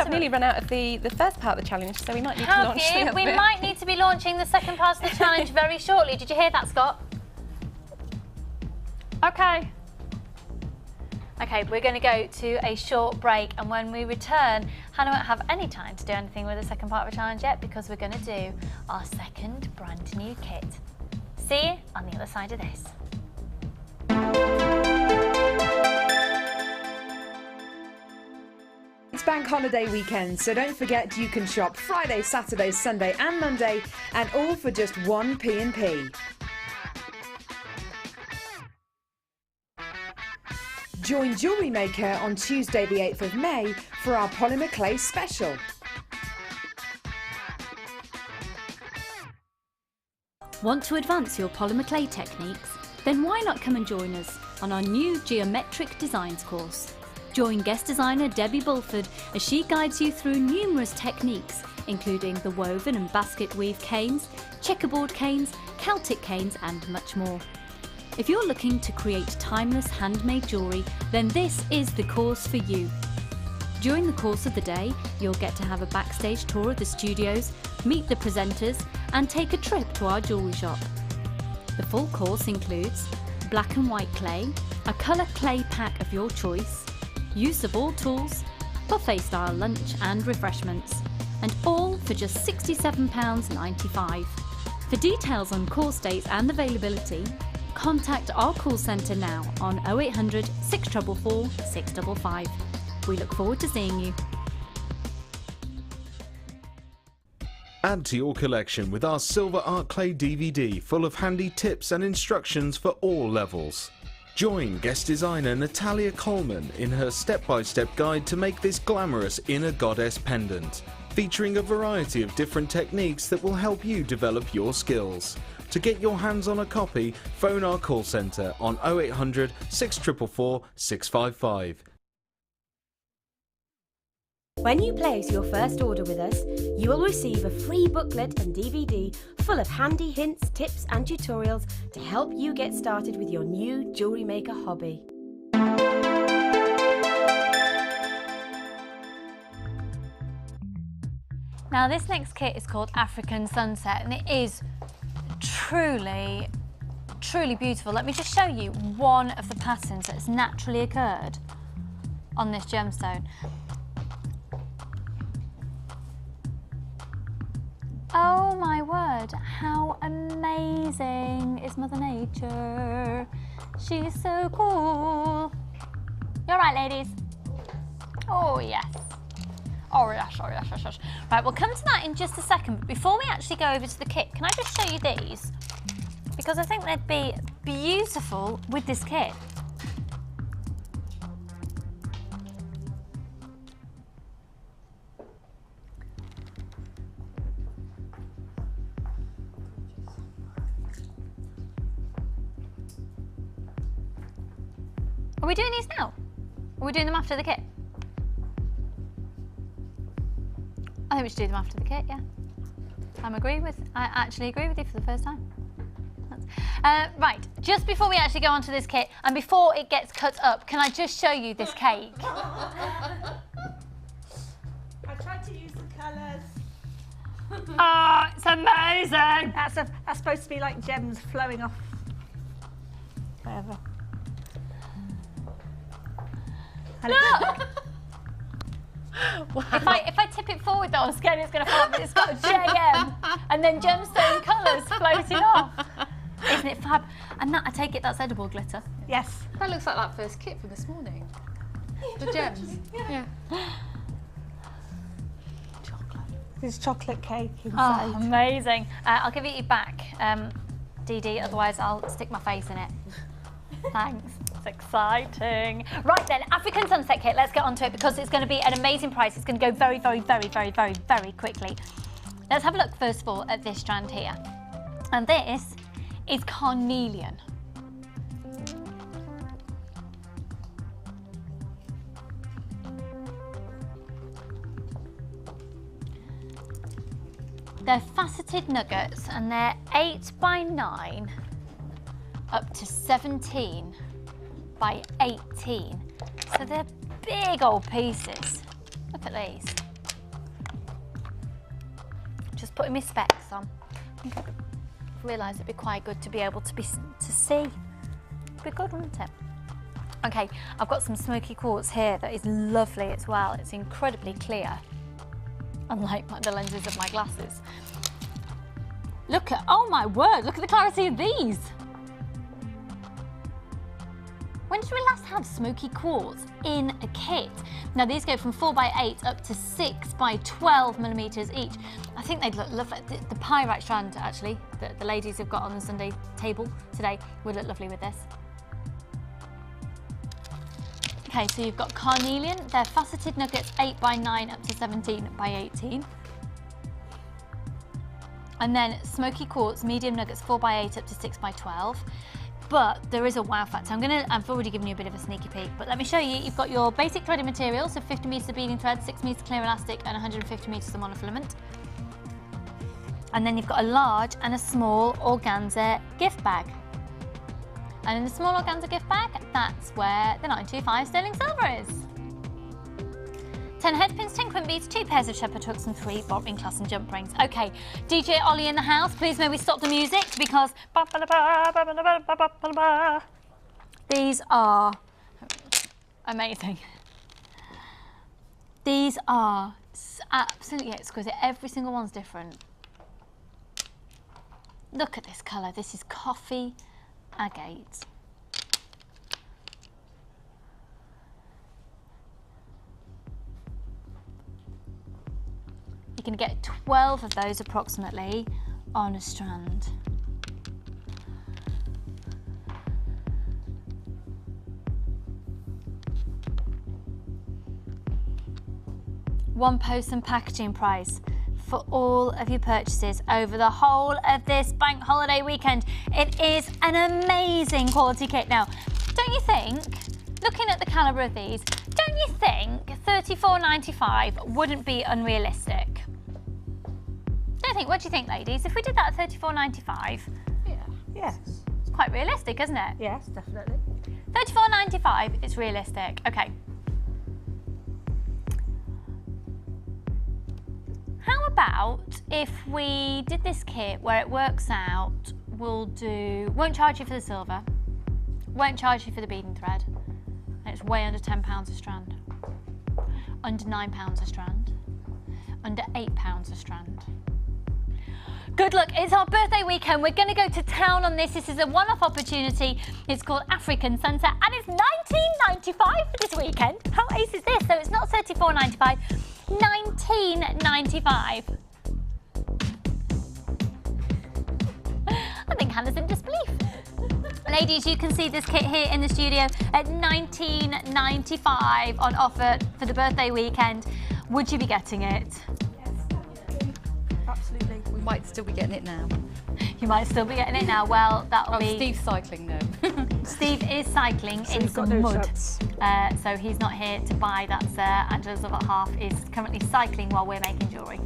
nearly run out of the first part of the challenge, so we might need to launch the other We bit. might need to be launching the second part of the challenge very shortly. Did you hear that, Scott? Okay. Okay, we're going to go to a short break, and when we return, Hannah won't have any time to do anything with the second part of the challenge yet, because we're going to do our second brand new kit. See you on the other side of this. It's bank holiday weekend, so don't forget you can shop Friday, Saturday, Sunday and Monday, and all for just 1 P&P. Join Jewellery Maker on Tuesday the 8th of May for our polymer clay special. Want to advance your polymer clay techniques? Then why not come and join us on our new Geometric Designs course. Join guest designer Debbie Bulford as she guides you through numerous techniques, including the woven and basket weave canes, checkerboard canes, Celtic canes and much more. If you're looking to create timeless handmade jewellery, then this is the course for you. During the course of the day, you'll get to have a backstage tour of the studios, meet the presenters and take a trip to our jewellery shop. The full course includes black and white clay, a colour clay pack of your choice, use of all tools, buffet style lunch and refreshments, and all for just £67.95. For details on course dates and availability, contact our call centre now on 0800 644 655. We look forward to seeing you. Add to your collection with our Silver Art Clay DVD full of handy tips and instructions for all levels. Join guest designer Natalia Coleman in her step-by-step guide to make this glamorous inner goddess pendant, featuring a variety of different techniques that will help you develop your skills. To get your hands on a copy, phone our call centre on 0800 644 655. When you place your first order with us, you will receive a free booklet and DVD full of handy hints, tips and tutorials to help you get started with your new Jewellery Maker hobby. Now this next kit is called African Sunset, and it is truly, truly beautiful. Let me just show you one of the patterns that's naturally occurred on this gemstone. Oh my word, how amazing is Mother Nature. She's so cool. You're right, ladies. Oh yes. Oh yes, oh yes, yes, yes. Right, we'll come to that in just a second, but before we actually go over to the kit, can I just show you these? Because I think they'd be beautiful with this kit. Are we doing these now? Or are we doing them after the kit? I think we should do them after the kit, yeah. I actually agree with you for the first time. Right, just before we actually go on to this kit, and before it gets cut up, can I just show you this cake? I tried to use the colours. Oh, it's amazing! That's supposed to be like gems flowing off. Whatever. Look! Wow. If I tip it forward though, I'm scared it's going to fall off, but it's got a JM and then gemstone colours floating off. Isn't it fab? And that, I take it, that's edible glitter? Yes. That looks like that first kit from this morning. The gems. Yeah. Chocolate. There's chocolate cake inside. Oh, amazing. I'll give it you back, Dee Dee, otherwise I'll stick my face in it. Thanks. It's exciting. Right then, African Sunset Kit, let's get onto it because it's going to be an amazing price. It's going to go very, very, very, very, very, very quickly. Let's have a look first of all at this strand here. And this is carnelian. They're faceted nuggets and they're 8 by 9 up to 17 by 18. So they're big old pieces. Look at these. Just putting my specs on. I realised it'd be quite good to be able to see. It'd be good, wouldn't it? Okay, I've got some smoky quartz here that is lovely as well. It's incredibly clear, unlike the lenses of my glasses. Look at, oh my word, look at the clarity of these. When did we last have smoky quartz in a kit? Now these go from 4 by 8 up to 6 by 12 millimeters each. I think they'd look lovely. The pyrite strand actually, that the ladies have got on the Sunday table today, would look lovely with this. Okay, so you've got carnelian, they're faceted nuggets 8 by 9 up to 17 by 18. And then smoky quartz, medium nuggets 4 by 8 up to 6 by 12. But there is a wow factor. I've already given you a bit of a sneaky peek, but let me show you. You've got your basic threaded material, so 50 meters of beading thread, 6 meters clear elastic, and 150 meters of monofilament. And then you've got a large and a small organza gift bag. And in the small organza gift bag, that's where the 925 sterling silver is. 10 head pins, 10 quint beads, 2 pairs of shepherd hooks and 3 bobbin clasp and jump rings. Okay, DJ Ollie in the house, please may we stop the music because these are amazing. These are absolutely exquisite. Every single one's different. Look at this colour. This is coffee agate. You can get 12 of those approximately on a strand. One post and packaging price for all of your purchases over the whole of this bank holiday weekend. It is an amazing quality kit. Now, don't you think, looking at the calibre of these, don't you think $34.95 wouldn't be unrealistic? Don't think, what do you think, ladies? If we did that at $34.95, yeah. Yes. It's quite realistic, isn't it? Yes, definitely. $34.95 is realistic. Okay. How about if we did this kit where it works out, won't charge you for the silver, won't charge you for the bead and thread, and it's way under £10 a strand, under £9 a strand, under £8 a strand. Good luck, it's our birthday weekend. We're going to go to town on this. This is a one-off opportunity. It's called African Sunset and it's £19.95 for this weekend. How ace is this? So it's not £34.95, £19.95. I think Hannah's in disbelief. Ladies, you can see this kit here in the studio at £19.95 on offer for the birthday weekend. Would you be getting it? Absolutely. We might still be getting it now. You might still be getting it now. Well, that'll be... Steve's cycling now. Steve is cycling in some mud. So he's not here to buy. That's Angela's other half is currently cycling while we're making jewellery.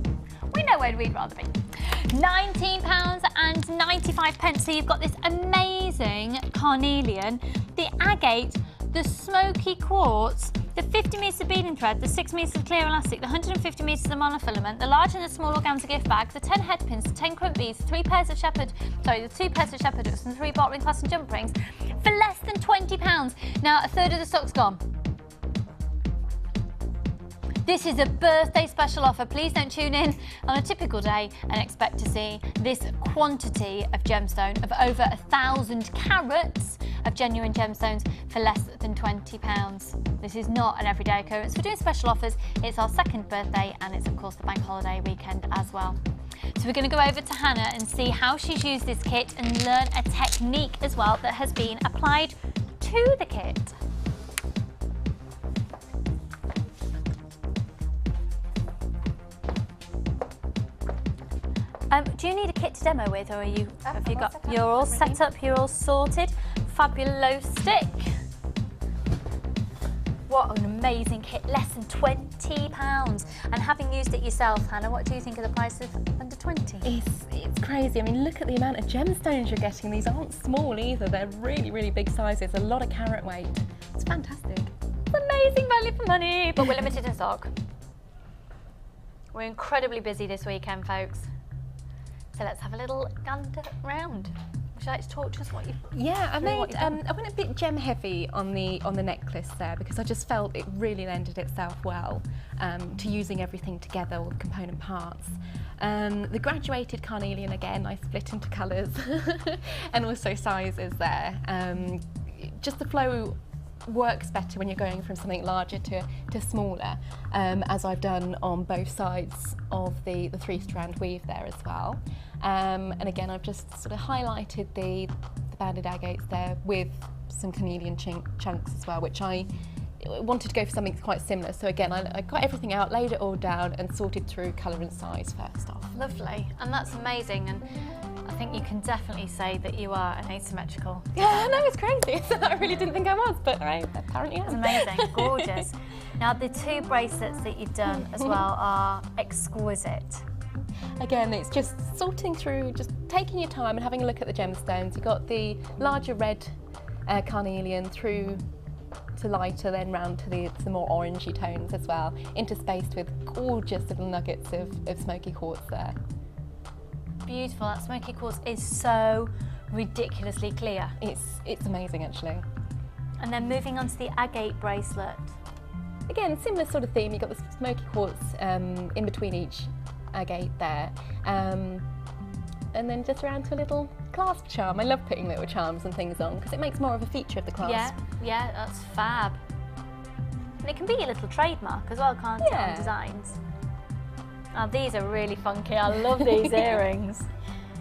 We know where we'd rather be. £19.95. So you've got this amazing carnelian, the agate, the smoky quartz, the 50 metres of beading thread, the 6 metres of clear elastic, the 150 metres of monofilament, the large and the small organza gift bags, the 10 head pins, the 10 crimp beads, the 2 pairs of shepherd hooks and 3 bottling clasp and jump rings for less than £20. Now, a third of the stock's gone. This is a birthday special offer. Please don't tune in on a typical day and expect to see this quantity of gemstone of over 1,000 carats of genuine gemstones for less than £20. This is not an everyday occurrence. We're doing special offers. It's our second birthday and it's of course the bank holiday weekend as well. So we're going to go over to Hannah and see how she's used this kit and learn a technique as well that has been applied to the kit. Do you need a kit to demo with, or are you? Have you got? You're all set up. You're all sorted. Fabulous stick. What an amazing kit! Less than £20. And having used it yourself, Hannah, what do you think of the price of under 20? It's crazy. I mean, look at the amount of gemstones you're getting. These aren't small either. They're really, really big sizes. A lot of carat weight. It's fantastic. It's amazing value for money, but we're limited in stock. We're incredibly busy this weekend, folks. So let's have a little gander round. Would you like to talk to us what you've I went a bit gem heavy on the necklace there because I just felt it really lended itself well to using everything together, all the component parts. The graduated carnelian, again, I split into colours and also sizes there. Just the flow works better when you're going from something larger to smaller, as I've done on both sides of the 3-strand weave there as well. And again, I've just sort of highlighted the banded agates there with some carnelian chunks as well, which I wanted to go for something quite similar. So again, I got everything out, laid it all down and sorted through colour and size first off. Lovely, and that's amazing. And I think you can definitely say that you are an asymmetrical. Yeah, no, it's crazy. I really didn't think I was, but I apparently am. It's amazing, gorgeous. Now, the 2 bracelets that you've done as well are exquisite. Again, it's just sorting through, just taking your time and having a look at the gemstones. You've got the larger red carnelian through to lighter, then round to the more orangey tones as well, interspaced with gorgeous little nuggets of smoky quartz there. Beautiful, that smoky quartz is so ridiculously clear. It's amazing actually. And then moving on to the agate bracelet. Again, similar sort of theme. You've got the smoky quartz in between each agate there. And then just around to a little clasp charm. I love putting little charms and things on because it makes more of a feature of the clasp. Yeah, that's fab. And it can be a little trademark as well, can't it, on designs? Oh, these are really funky. I love these earrings.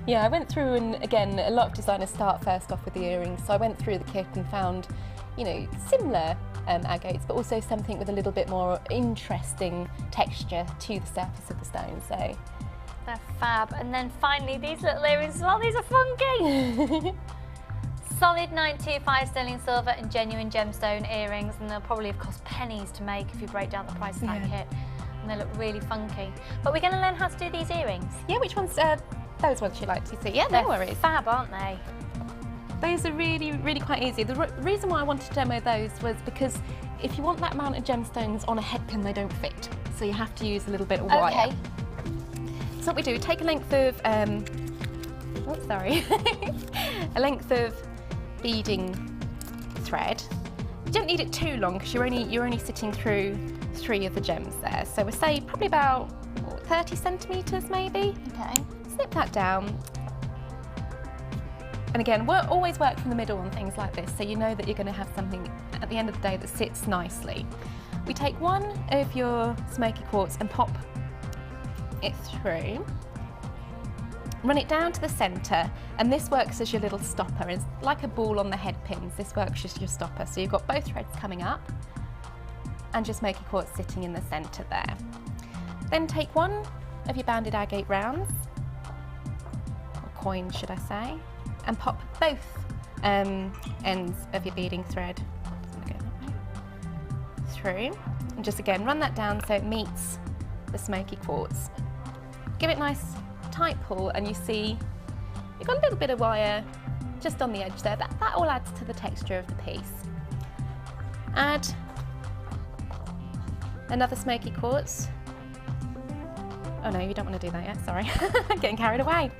Yeah, I went through, and again, a lot of designers start first off with the earrings, so I went through the kit and found, you know, similar agates, but also something with a little bit more interesting texture to the surface of the stone. So they're fab. And then finally, these little earrings as well. These are funky. Solid 925 sterling silver and genuine gemstone earrings, and they'll probably have cost pennies to make if you break down the price of that kit. And they look really funky. But we're going to learn how to do these earrings. Yeah, which ones? Those ones you like to see? Yeah, no worries. Fab, aren't they? Those are really, really quite easy. The reason why I wanted to demo those was because if you want that amount of gemstones on a head pin, they don't fit. So you have to use a little bit of wire. So what we do, take a length of, a length of beading thread. You don't need it too long because you're only sitting through 3 of the gems there. So we'll say probably about 30 centimetres maybe. Okay. Snip that down. And again, always work from the middle on things like this, so you know that you're going to have something at the end of the day that sits nicely. We take one of your smoky quartz and pop it through. Run it down to the centre, and this works as your little stopper. It's like a ball on the head pins. This works as your stopper. So you've got both threads coming up and your smoky quartz sitting in the centre there. Then take one of your banded agate rounds, or coins should I say, and pop both ends of your beading thread through, and just again run that down so it meets the smoky quartz. Give it a nice tight pull, and you see you've got a little bit of wire just on the edge there. That all adds to the texture of the piece. Add another smoky quartz. Oh no, you don't want to do that yet, sorry. I'm getting carried away.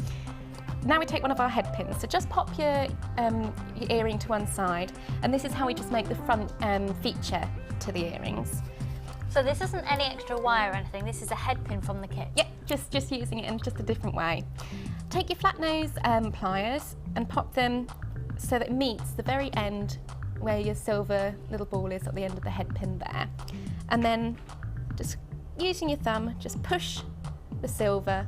Now we take one of our head pins, so just pop your earring to one side, and this is how we just make the front feature to the earrings. So this isn't any extra wire or anything, this is a head pin from the kit? Yep, just using it in just a different way. Take your flat nose pliers and pop them so that it meets the very end where your silver little ball is at the end of the head pin there. And then just using your thumb, just push the silver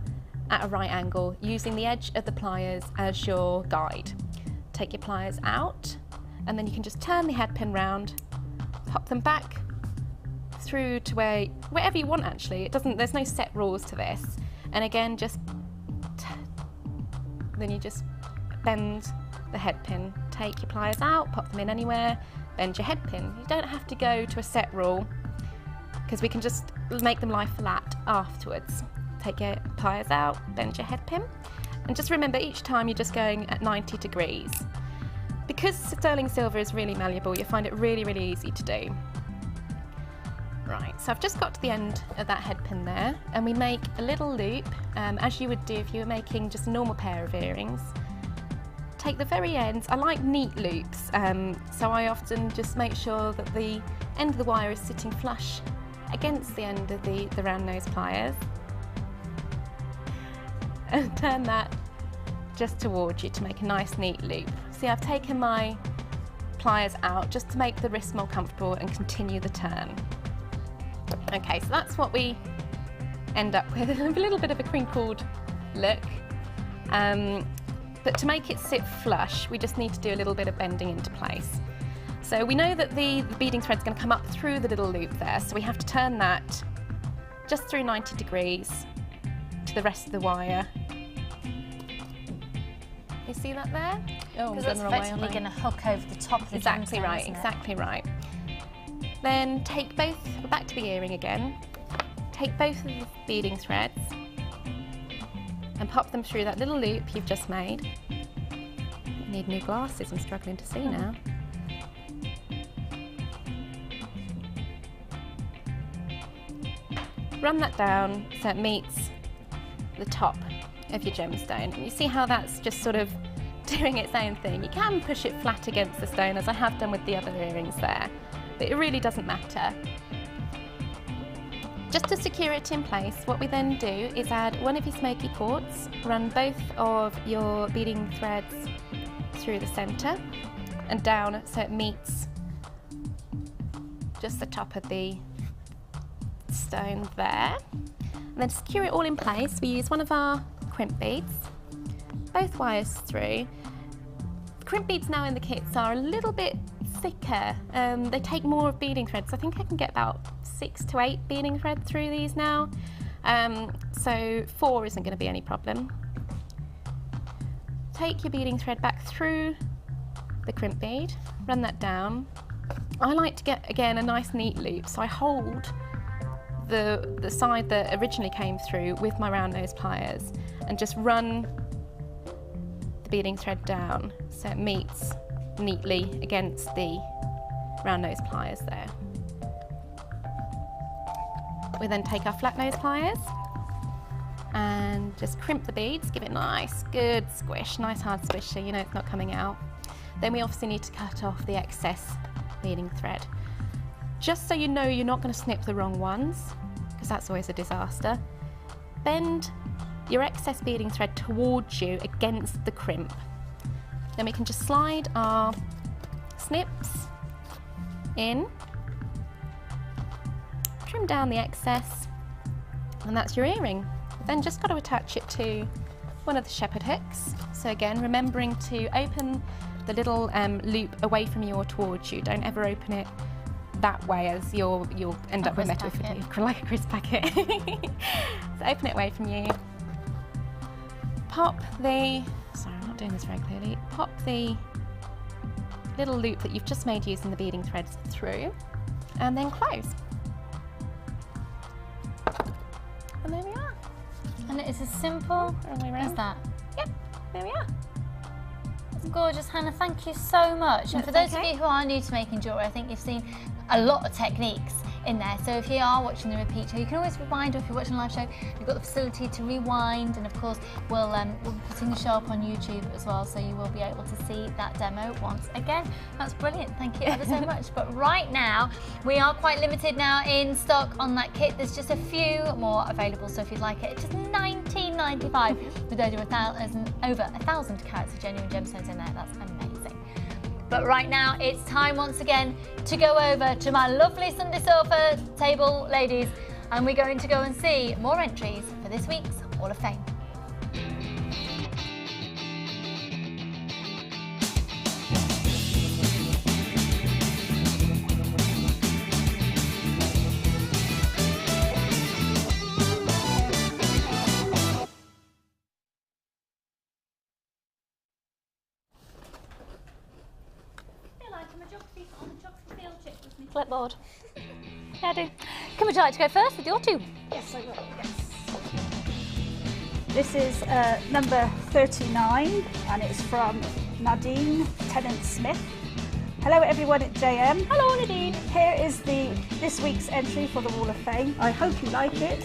at a right angle, using the edge of the pliers as your guide. Take your pliers out, and then you can just turn the head pin round, pop them back through to wherever you want actually. There's no set rules to this. And again, then you just bend the head pin. Take your pliers out, pop them in anywhere, bend your head pin. You don't have to go to a set rule, because we can just make them lie flat afterwards. Take your pliers out, bend your head pin, and just remember each time you're just going at 90 degrees. Because sterling silver is really malleable, you'll find it really, really easy to do. Right, so I've just got to the end of that head pin there, and we make a little loop, as you would do if you were making just a normal pair of earrings. Take the very ends. I like neat loops, so I often just make sure that the end of the wire is sitting flush against the end of the round nose pliers. And turn that just towards you to make a nice neat loop. See, I've taken my pliers out just to make the wrist more comfortable and continue the turn. Okay, so that's what we end up with, a little bit of a crinkled look. But to make it sit flush, we just need to do a little bit of bending into place. So we know that the beading thread's going to come up through the little loop there, so we have to turn that just through 90 degrees to the rest of the wire. You see that there? Oh, because it's effectively going to hook over the top of the Exactly gemstone, right, isn't it? exactly right. Then take both, back to the earring again, take both of the beading threads and pop them through that little loop you've just made. I need new glasses, I'm struggling to see now. Run that down so it meets the top of your gemstone. And you see how that's just sort of doing its own thing. You can push it flat against the stone, as I have done with the other earrings there, but it really doesn't matter. Just to secure it in place, what we then do is add one of your smoky quartz, run both of your beading threads through the centre and down so it meets just the top of the stone there. And then to secure it all in place, we use one of our crimp beads, both wires through. The crimp beads now in the kits are a little bit thicker. They take more of beading threads. I think I can get about 6 to 8 beading thread through these now. So 4 isn't going to be any problem. Take your beading thread back through the crimp bead, run that down. I like to get, again, a nice neat loop, so I hold the side that originally came through with my round nose pliers and just run the beading thread down so it meets neatly against the round nose pliers there. We then take our flat nose pliers and just crimp the beads, give it a nice, good squish, nice hard squish so you know it's not coming out. Then we obviously need to cut off the excess beading thread. Just so you know you're not going to snip the wrong ones, because that's always a disaster. Bend your excess beading thread towards you against the crimp. Then we can just slide our snips in, trim down the excess, and that's your earring. Then just got to attach it to one of the shepherd hooks. So again, remembering to open the little loop away from you or towards you. Don't ever open it that way, as you'll end up with metal like a crisp packet. So open it away from you. Pop the, sorry I'm not doing this very clearly, pop the little loop that you've just made using the beading threads through, and then close. And there we are. And it is as simple as that. Yep, there we are. That's gorgeous, Hannah. Thank you so much. And for those of you who are new to making jewellery, I think you've seen a lot of techniques in there. So if you are watching the repeat show, you can always rewind, or if you're watching a live show, you've got the facility to rewind. And of course, we'll be putting the show up on YouTube as well, so you will be able to see that demo once again. That's brilliant. Thank you ever so much. But right now, we are quite limited now in stock on that kit. There's just a few more available, so if you'd like it, it's just $19.95 with over 1,000 carats of genuine gemstones in there. That's amazing. But right now, it's time once again to go over to my lovely Sunday sofa table, ladies, and we're going to go and see more entries for this week's Hall of Fame. Flipboard. Yeah, I do. Would you like to go first with your two? Yes, I will. Yes. This is number 39, and it's from Nadine Tennant-Smith. Hello everyone at JM. Hello Nadine. Here is this week's entry for the Wall of Fame. I hope you like it.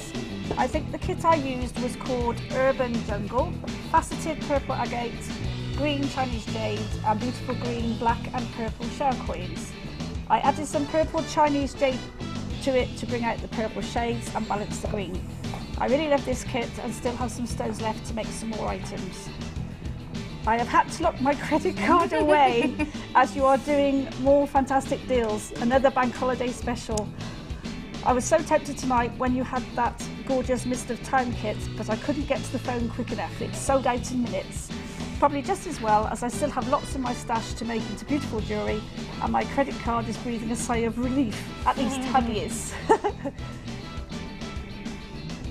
I think the kit I used was called Urban Jungle. Faceted purple agate, green Chinese jade, and beautiful green, black and purple shell coins. I added some purple Chinese jade to it to bring out the purple shades and balance the green. I really love this kit and still have some stones left to make some more items. I have had to lock my credit card away as you are doing more fantastic deals, another bank holiday special. I was so tempted tonight when you had that gorgeous Mist of Time kit, but I couldn't get to the phone quick enough. It sold out in minutes. Probably just as well, as I still have lots in my stash to make into beautiful jewellery, and my credit card is breathing a sigh of relief. At least Hubby is.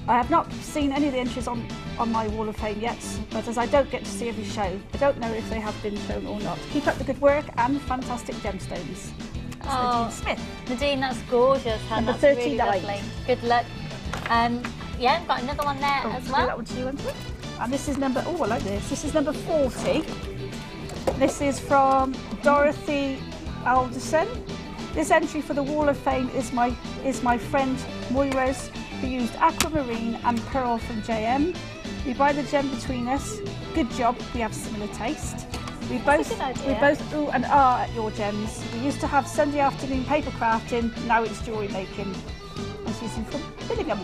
I have not seen any of the entries on my Wall of Fame yet, but as I don't get to see every show, I don't know if they have been shown or not. Keep up the good work and fantastic gemstones. That's Nadine Smith. Nadine, that's gorgeous. Number That's 39. really lovely. Good luck. Yeah, I've got another one there as well. That one to you, Anthony. And this is number, oh I like this, this is number 40. This is from Dorothy Alderson. This entry for the Wall of Fame is my friend Moira's, who used aquamarine and pearl from JM. We buy the gem between us. Good job, we have similar taste. We both ooh and ah at your gems. We used to have Sunday afternoon paper crafting, now it's jewellery making. And she's from Billingham.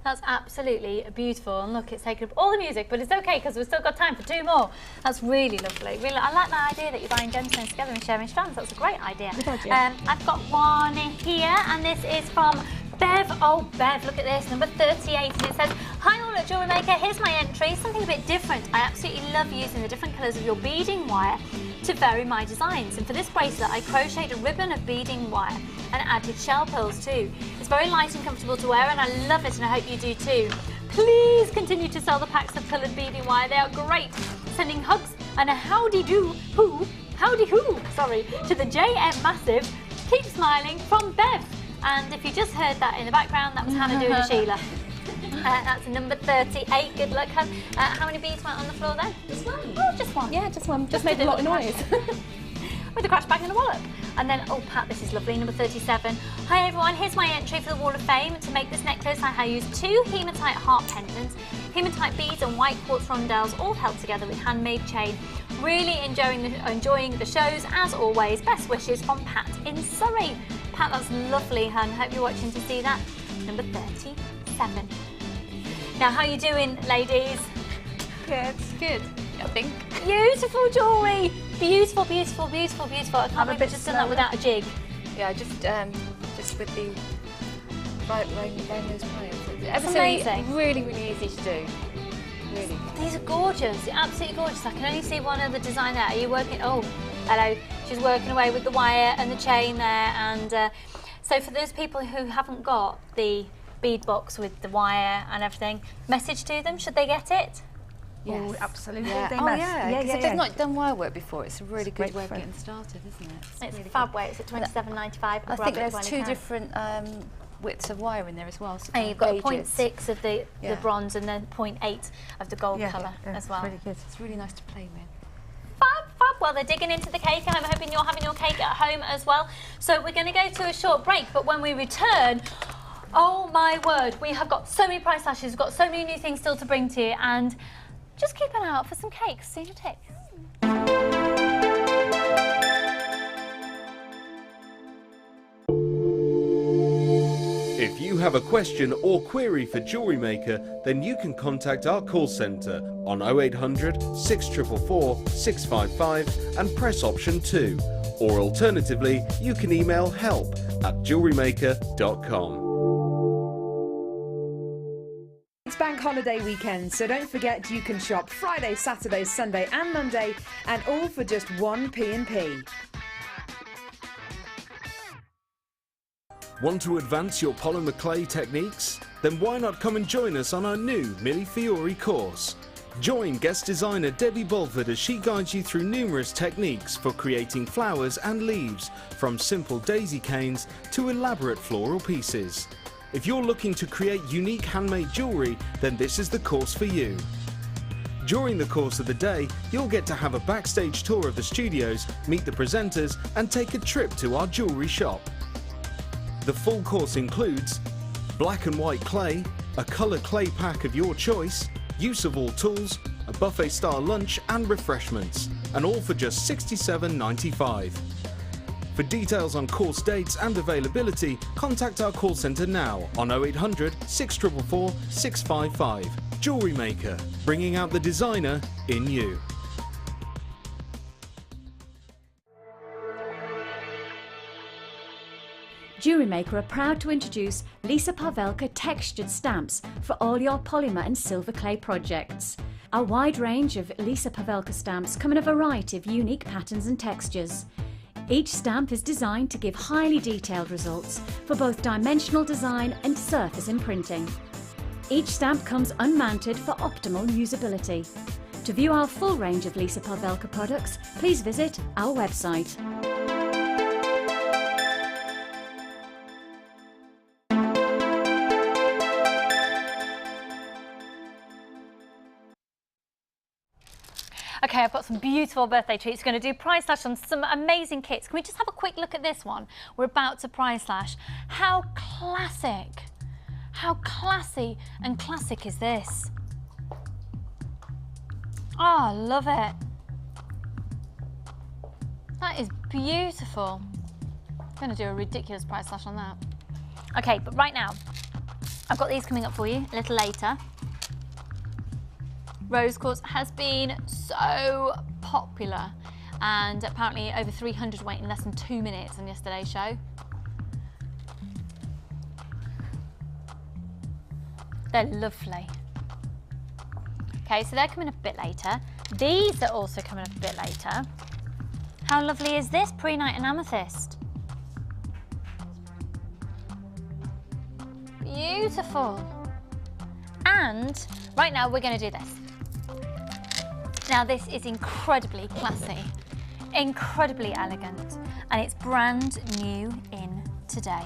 That's absolutely beautiful, and look, it's taken up all the music, but it's okay because we've still got time for two more. That's really lovely. Really, I like the idea that you're buying gemstones together and sharing strands. That's a great idea. Good idea. I've got one here, and this is from Bev. Oh, Bev, look at this, number 38, and it says, "Hi all at Jewellery Maker, here's my entry, something a bit different. I absolutely love using the different colours of your beading wire to vary my designs, and for this bracelet I crocheted a ribbon of beading wire and added shell pearls too. It's very light and comfortable to wear, and I love it, and I hope you do too. Please continue to sell the packs of coloured beading wire, they are great. Sending hugs and a howdy hoo, sorry, to the JM Massive. Keep smiling, from Bev." And if you just heard that in the background, that was Hannah doing a Sheila. That's number 38. Good luck, hun. How many beads went on the floor then? Just one. Oh, just one. Yeah, just one. Just made a lot of noise. with a crash bag and a wallet. And then, oh Pat, this is lovely, number 37. Hi everyone, here's my entry for the Wall of Fame. To make this necklace, I used 2 hematite heart pendants, hematite beads and white quartz rondelles, all held together with handmade chain. Really enjoying the shows as always. Best wishes from Pat in Surrey. Pat, that's lovely, hun. Hope you're watching to see that. Number 37. Now, how you doing, ladies? Good. Good, I think. Beautiful jewellery. Beautiful, beautiful, beautiful, beautiful. I can't believe I've just done that without a jig. Yeah, just with the right those pliers. It's amazing. Really, really easy to do. Really. These are gorgeous. They're absolutely gorgeous. I can only see one other design there. Are you working? Oh, hello. She's working away with the wire and the chain there. And so for those people who haven't got the bead box with the wire and everything, message to them. Should they get it? Yes. Oh, absolutely. Yeah. They Oh, must. yeah. Because if they've not done wire work before, it's a really good way of getting started, isn't it? It's really a fab way. It's at £27.95. I think there's 2 different widths of wire in there as well. So and you've got a 0.6 of the bronze and then 0.8 of the gold colour as well. Really good. It's really nice to play with. Fab, fab. Well, they're digging into the cake, and I'm hoping you're having your cake at home as well. So we're going to go to a short break, but when we return, oh my word, we have got so many price slashes, we've got so many new things still to bring to you, and just keep an eye out for some cakes. See you tick. If you have a question or query for Jewellery Maker, then you can contact our call centre on 0800 644 655 and press option 2. Or alternatively, you can email help@jewellerymaker.com. It's bank holiday weekend, so don't forget you can shop Friday, Saturday, Sunday and Monday, and all for just 1p&p. Want to advance your polymer clay techniques? Then why not come and join us on our new Mille Fiori course? Join guest designer Debbie Bulford as she guides you through numerous techniques for creating flowers and leaves, from simple daisy canes to elaborate floral pieces. If you're looking to create unique handmade jewellery, then this is the course for you. During the course of the day, you'll get to have a backstage tour of the studios, meet the presenters and take a trip to our jewellery shop. The full course includes black and white clay, a colour clay pack of your choice, use of all tools, a buffet-style lunch and refreshments, and all for just £67.95. For details on course dates and availability, contact our call centre now on 0800 644 655. Jewellery Maker, bringing out the designer in you. Jewellery Maker are proud to introduce Lisa Pavelka textured stamps for all your polymer and silver clay projects. A wide range of Lisa Pavelka stamps come in a variety of unique patterns and textures. Each stamp is designed to give highly detailed results for both dimensional design and surface imprinting. Each stamp comes unmounted for optimal usability. To view our full range of Lisa Pavelka products, please visit our website. Okay, I've got some beautiful birthday treats. We're going to do price slash on some amazing kits. Can we just have a quick look at this one? We're about to price slash. How classic, how classy and classic is this? Oh, I love it. That is beautiful. I'm going to do a ridiculous price slash on that. Okay, but right now, I've got these coming up for you a little later. Rose quartz has been so popular, and apparently over 300 went in less than 2 minutes on yesterday's show. They're lovely. Okay, so they're coming up a bit later. These are also coming up a bit later. How lovely is this pre-night and amethyst? Beautiful. And right now we're going to do this. Now this is incredibly classy, incredibly elegant, and it's brand new in today.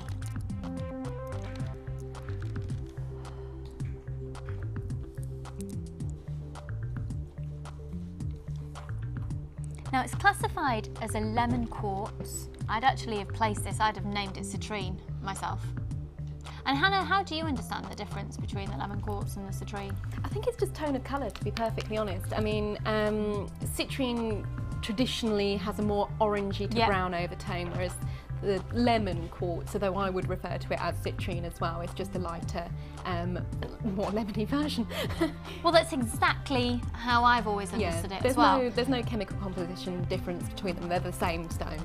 Now it's classified as a lemon quartz. I'd actually have placed this, I'd have named it citrine myself. And Hannah, how do you understand the difference between the lemon quartz and the citrine? I think it's just tone of colour, to be perfectly honest. I mean, citrine traditionally has a more orangey to brown overtone, whereas the lemon quartz, although I would refer to it as citrine as well, it's just a lighter, more lemony version. Well, that's exactly how I've always understood it as well. There's no chemical composition difference between them, they're the same stone.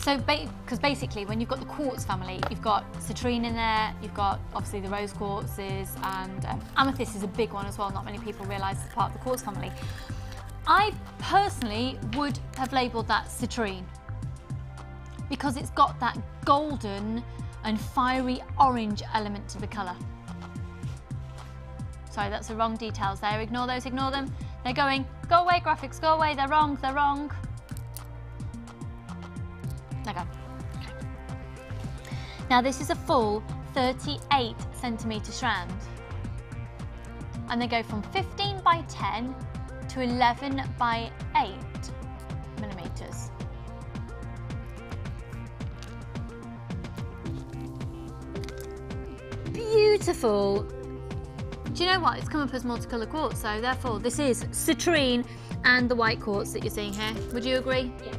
So, because basically when you've got the quartz family, you've got citrine in there, you've got obviously the rose quartzes, and amethyst is a big one as well. Not many people realise it's part of the quartz family. I personally would have labelled that citrine because it's got that golden and fiery orange element to the colour. Sorry, that's the wrong details there. Ignore those, ignore them. They're going, go away graphics, go away, they're wrong, they're wrong. Okay. Now this is a full 38 centimetre strand. And they go from 15 by 10 to 11 by 8 millimetres. Beautiful. Do you know what? It's come up as multicolour quartz, so therefore this is citrine and the white quartz that you're seeing here. Would you agree? Yeah.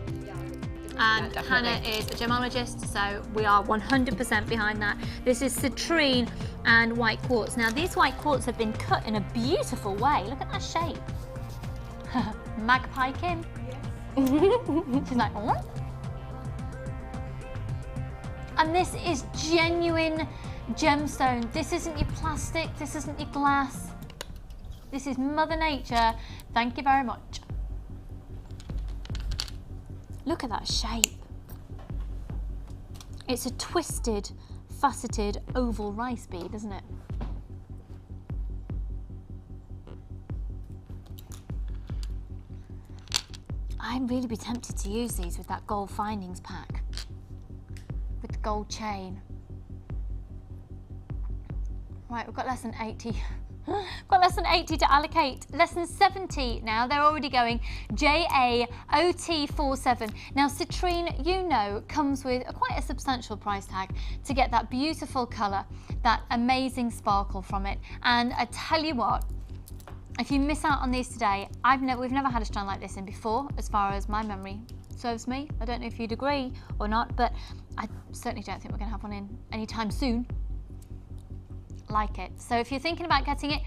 And Hannah is a gemologist, so we are 100% behind that. This is citrine and white quartz. Now these white quartz have been cut in a beautiful way. Look at that shape. Magpie Kim. Yes. She's like, oh. And this is genuine gemstone. This isn't your plastic, this isn't your glass. This is Mother Nature. Thank you very much. Look at that shape. It's a twisted, faceted, oval rice bead, isn't it? I'd really be tempted to use these with that gold findings pack. With the gold chain. Right, we've got less than 80. Got less than 80 to allocate. Less than 70 now. They're already going. JAOT47. Now citrine, you know, comes with quite a substantial price tag to get that beautiful colour, that amazing sparkle from it. And I tell you what, if you miss out on these today, we've never had a strand like this in before, as far as my memory serves me. I don't know if you'd agree or not, but I certainly don't think we're going to have one in anytime soon like it. So if you're thinking about getting it,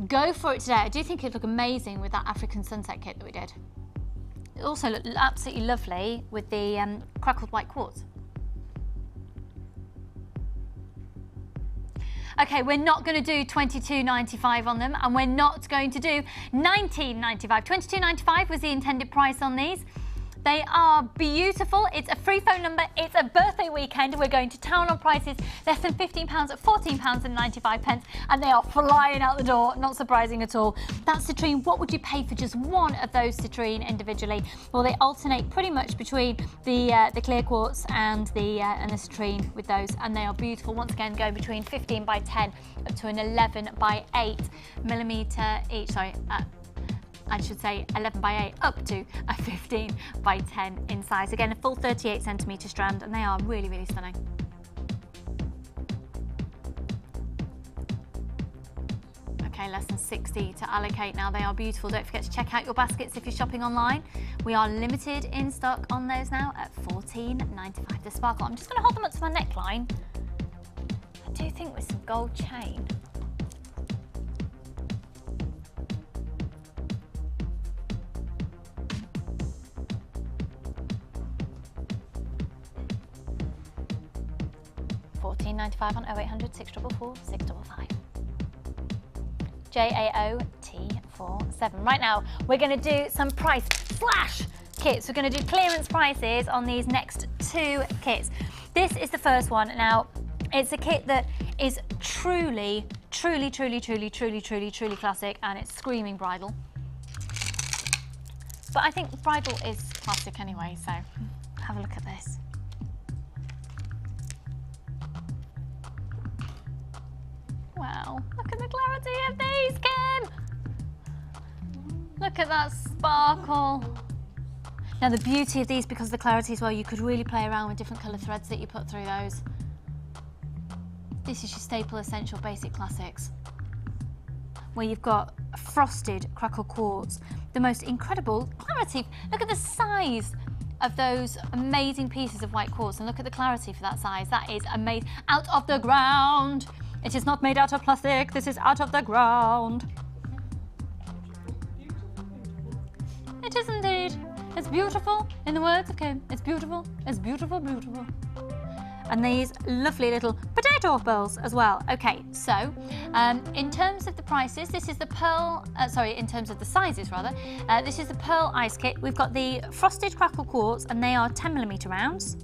go for it today. I do think it'd look amazing with that African sunset kit that we did. It also looked absolutely lovely with the crackled white quartz. Okay, we're not going to do $22.95 on them, and we're not going to do $19.95. $22.95 was the intended price on these. They are beautiful. It's a free phone number. It's a birthday weekend. We're going to town on prices less than £15 at £14.95, and they are flying out the door. Not surprising at all. That's citrine. What would you pay for just one of those citrine individually? Well, they alternate pretty much between the clear quartz and the citrine with those, and they are beautiful. Once again, going between 15 by 10 up to an 11 by 8 millimetre each. Sorry. I should say 11 by 8 up to a 15 by 10 in size. Again, a full 38 centimetre strand, and they are really, really stunning. Okay, less than 60 to allocate now. They are beautiful. Don't forget to check out your baskets if you're shopping online. We are limited in stock on those now at $14.95. The sparkle. I'm just going to hold them up to my neckline. I do think with some gold chain. $14.95 on 0800 644 655. JAOT47. Right now, we're going to do some price slash kits. We're going to do clearance prices on these next two kits. This is the first one. Now, it's a kit that is truly classic, and it's screaming bridal. But I think bridal is classic anyway, so have a look at this. Wow, look at the clarity of these, Kim! Look at that sparkle. Now the beauty of these, because of the clarity as well, you could really play around with different colour threads that you put through those. This is your staple, essential, basic classics, where you've got frosted crackle quartz, the most incredible clarity. Look at the size of those amazing pieces of white quartz, and look at the clarity for that size. That is amazing. Out of the ground. It is not made out of plastic. This is out of the ground. It is indeed. It's beautiful, in the words of Kim. It's beautiful, beautiful. And these lovely little potato balls as well. Okay, so in terms of the prices, this is the pearl, in terms of the sizes rather, this is the pearl ice kit. We've got the frosted crackle quartz, and they are 10mm rounds.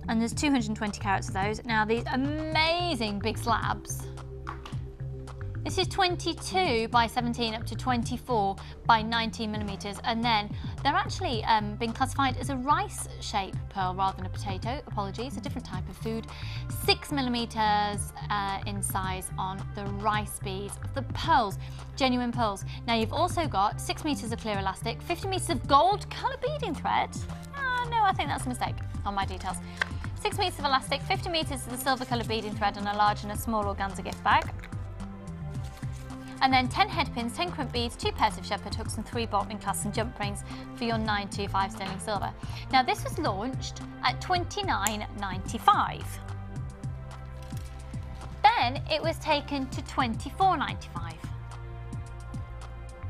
And there's 220 carats of those. Now these amazing big slabs. This is 22 by 17 up to 24 by 19mm, and then they're actually been classified as a rice shape pearl rather than a potato. Apologies, a different type of food. 6mm in size on the rice beads, the pearls, genuine pearls. Now you've also got 6 meters of clear elastic, 50 meters of gold colour beading thread. No, I think that's a mistake on my details. 6 meters of elastic, 50 meters of the silver colour beading thread, and a large and a small organza gift bag. And then 10 head pins, 10 crimp beads, 2 pairs of shepherd hooks, and 3 bottling clasps and jump rings for your 925 sterling silver. Now this was launched at $29.95. Then it was taken to $24.95.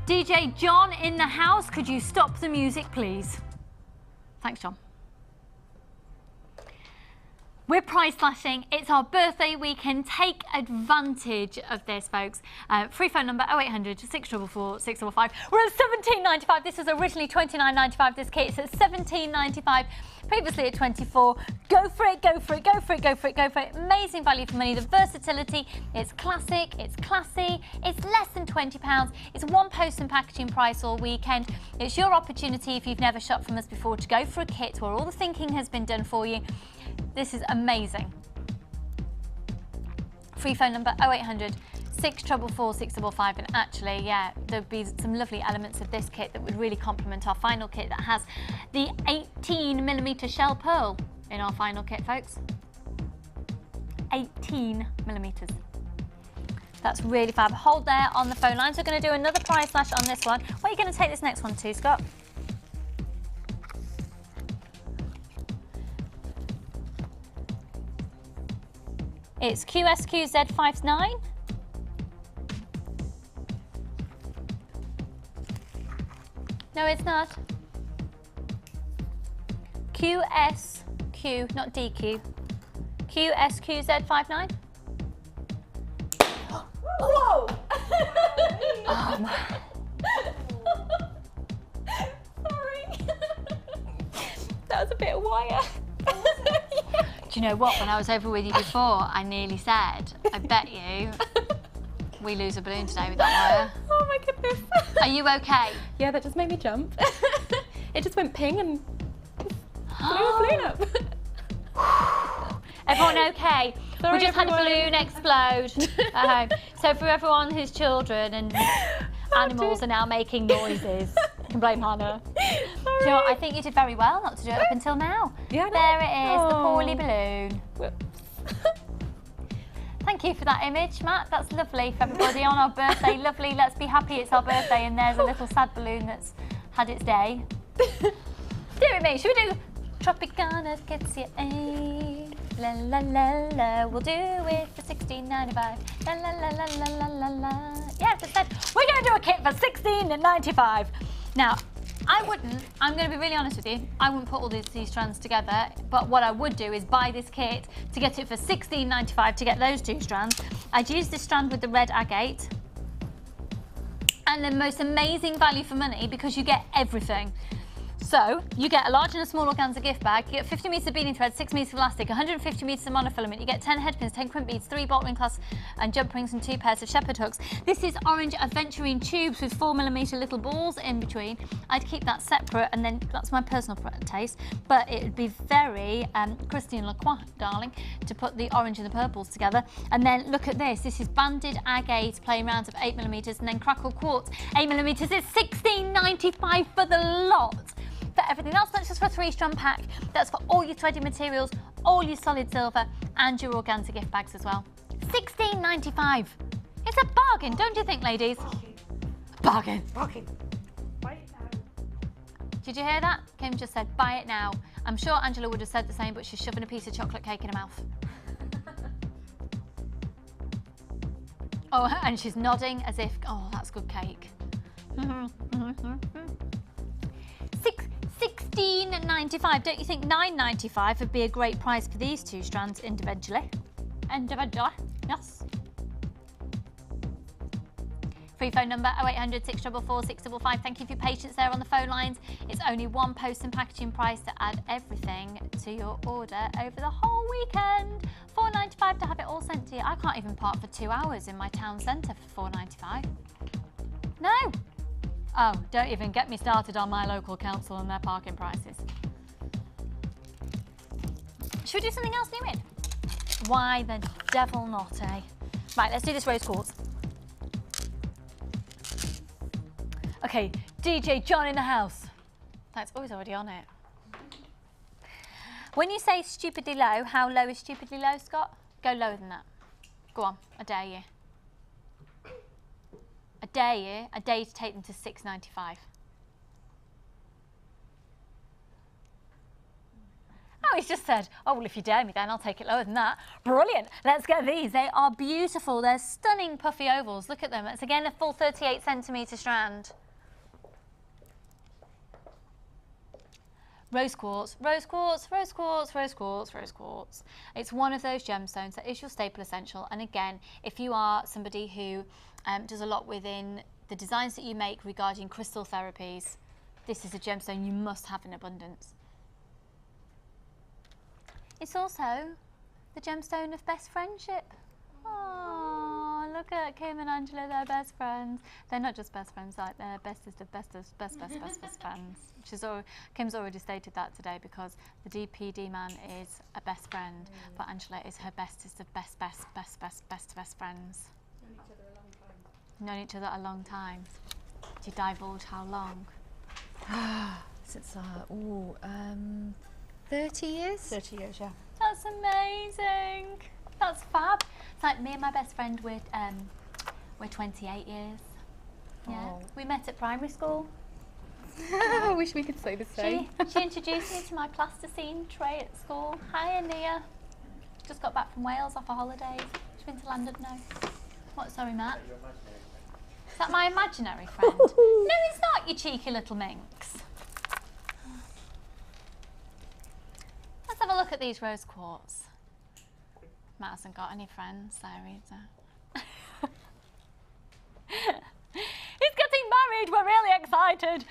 DJ John in the house, could you stop the music, please? Thanks, John. We're price slashing. It's our birthday weekend. Take advantage of this, folks. Free phone number 0800 644 655. We're at $17.95. This was originally $29.95. This kit is at $17.95. Previously at $24. Go for it, go for it, go for it, go for it, go for it. Amazing value for money. The versatility, it's classic, it's classy, it's less than £20. It's one post and packaging price all weekend. It's your opportunity, if you've never shopped from us before, to go for a kit where all the thinking has been done for you. This is amazing. Free phone number 0800 644 655, and actually, yeah, there'd be some lovely elements of this kit that would really complement our final kit that has the 18mm shell pearl in our final kit, folks. 18mm. That's really fab. Hold there on the phone lines. We're going to do another price slash on this one. What are you going to take this next one to, Scott? It's QSQZ59. No, it's not. QSQ, not DQ. QSQZ59. Whoa! Oh my. Sorry. That was a bit of wire. Do you know what? When I was over with you before, I nearly said, I bet you we lose a balloon today with that wire. Oh my goodness. Are you okay? Yeah, that just made me jump. It just went ping and blew a balloon up. Everyone okay? Sorry, we just had a balloon explode at home. So for everyone whose children and animals are now making noises, you can blame Hannah. Do you know what? I think you did very well not to do it up until now. Yeah, there it is, the poorly balloon. Whoops. Thank you for that image, Matt. That's lovely for everybody on our birthday. Lovely. Let's be happy it's our birthday and there's a little sad balloon that's had its day. Dear me, should we do Tropicana gets you a la la la la. We'll do it for $16.95. La la la la la la la la. Yes, it said we're going to do a kit for $16.95. Now, I'm going to be really honest with you, I wouldn't put all these strands together, but what I would do is buy this kit to get it for $16.95 to get those 2 strands. I'd use this strand with the red agate, and the most amazing value for money because you get everything. So you get a large and a small organza gift bag, you get 50 metres of beading thread, 6 metres of elastic, 150 metres of monofilament, you get 10 head pins, 10 crimp beads, 3 bolt ring clasps and jump rings and 2 pairs of shepherd hooks. This is orange aventurine tubes with 4mm little balls in between. I'd keep that separate, and then that's my personal taste, but it would be very Christian Lacroix, darling, to put the orange and the purples together. And then look at this, this is banded agate playing rounds of 8mm and then crackle quartz 8mm. It's $16.95 for the lot. For everything else, that's just for a 3-strand pack. That's for all your threaded materials, all your solid silver and your organza gift bags as well. $16.95. It's a bargain, don't you think, ladies? Bargain. Bargain. Buy it now. Did you hear that? Kim just said, buy it now. I'm sure Angela would have said the same, but she's shoving a piece of chocolate cake in her mouth. Oh, and she's nodding as if, oh, that's good cake. $16.95. Don't you think $9.95 would be a great price for these 2 strands individually? Individually, yes. Free phone number 0800 644 655. Thank you for your patience there on the phone lines. It's only one post and packaging price to add everything to your order over the whole weekend. $4.95 to have it all sent to you. I can't even park for 2 hours in my town centre for $4.95. No. Oh, don't even get me started on my local council and their parking prices. Should we do something else new in? Why the devil not, eh? Right, let's do this rose quartz. Okay, DJ John in the house. That's always already on it. When you say stupidly low, how low is stupidly low, Scott? Go lower than that. Go on, I dare you. I dare you, I dare you to take them to $6.95. Oh, he's just said, oh, well, if you dare me, then I'll take it lower than that. Brilliant. Let's get these. They are beautiful. They're stunning puffy ovals. Look at them. It's, again, a full 38cm strand. Rose quartz, rose quartz, rose quartz, rose quartz, rose quartz. It's one of those gemstones that is your staple essential. And again, if you are somebody who does a lot within the designs that you make regarding crystal therapies, this is a gemstone you must have in abundance. It's also the gemstone of best friendship. Oh, look at Kim and Angela, they're best friends. They're not just best friends, like they're bestest of best friends. Kim's already stated that today because the DPD man is a best friend, but Angela is her bestest of best friends. Known each other a long time. Do you divulge how long? Since 30 years? 30 years, yeah. That's amazing. That's fab. It's like me and my best friend, we're 28 years. Yeah. Oh. We met at primary school. I wish we could say the same. She introduced me to my plasticine tray at school. Hi, Ania. Just got back from Wales off a holiday. She's been to London now. What, sorry, Matt? Is that my imaginary friend? No, it's not, you cheeky little minx. Let's have a look at these rose quartz. Matt hasn't got any friends there either. He's getting married, we're really excited.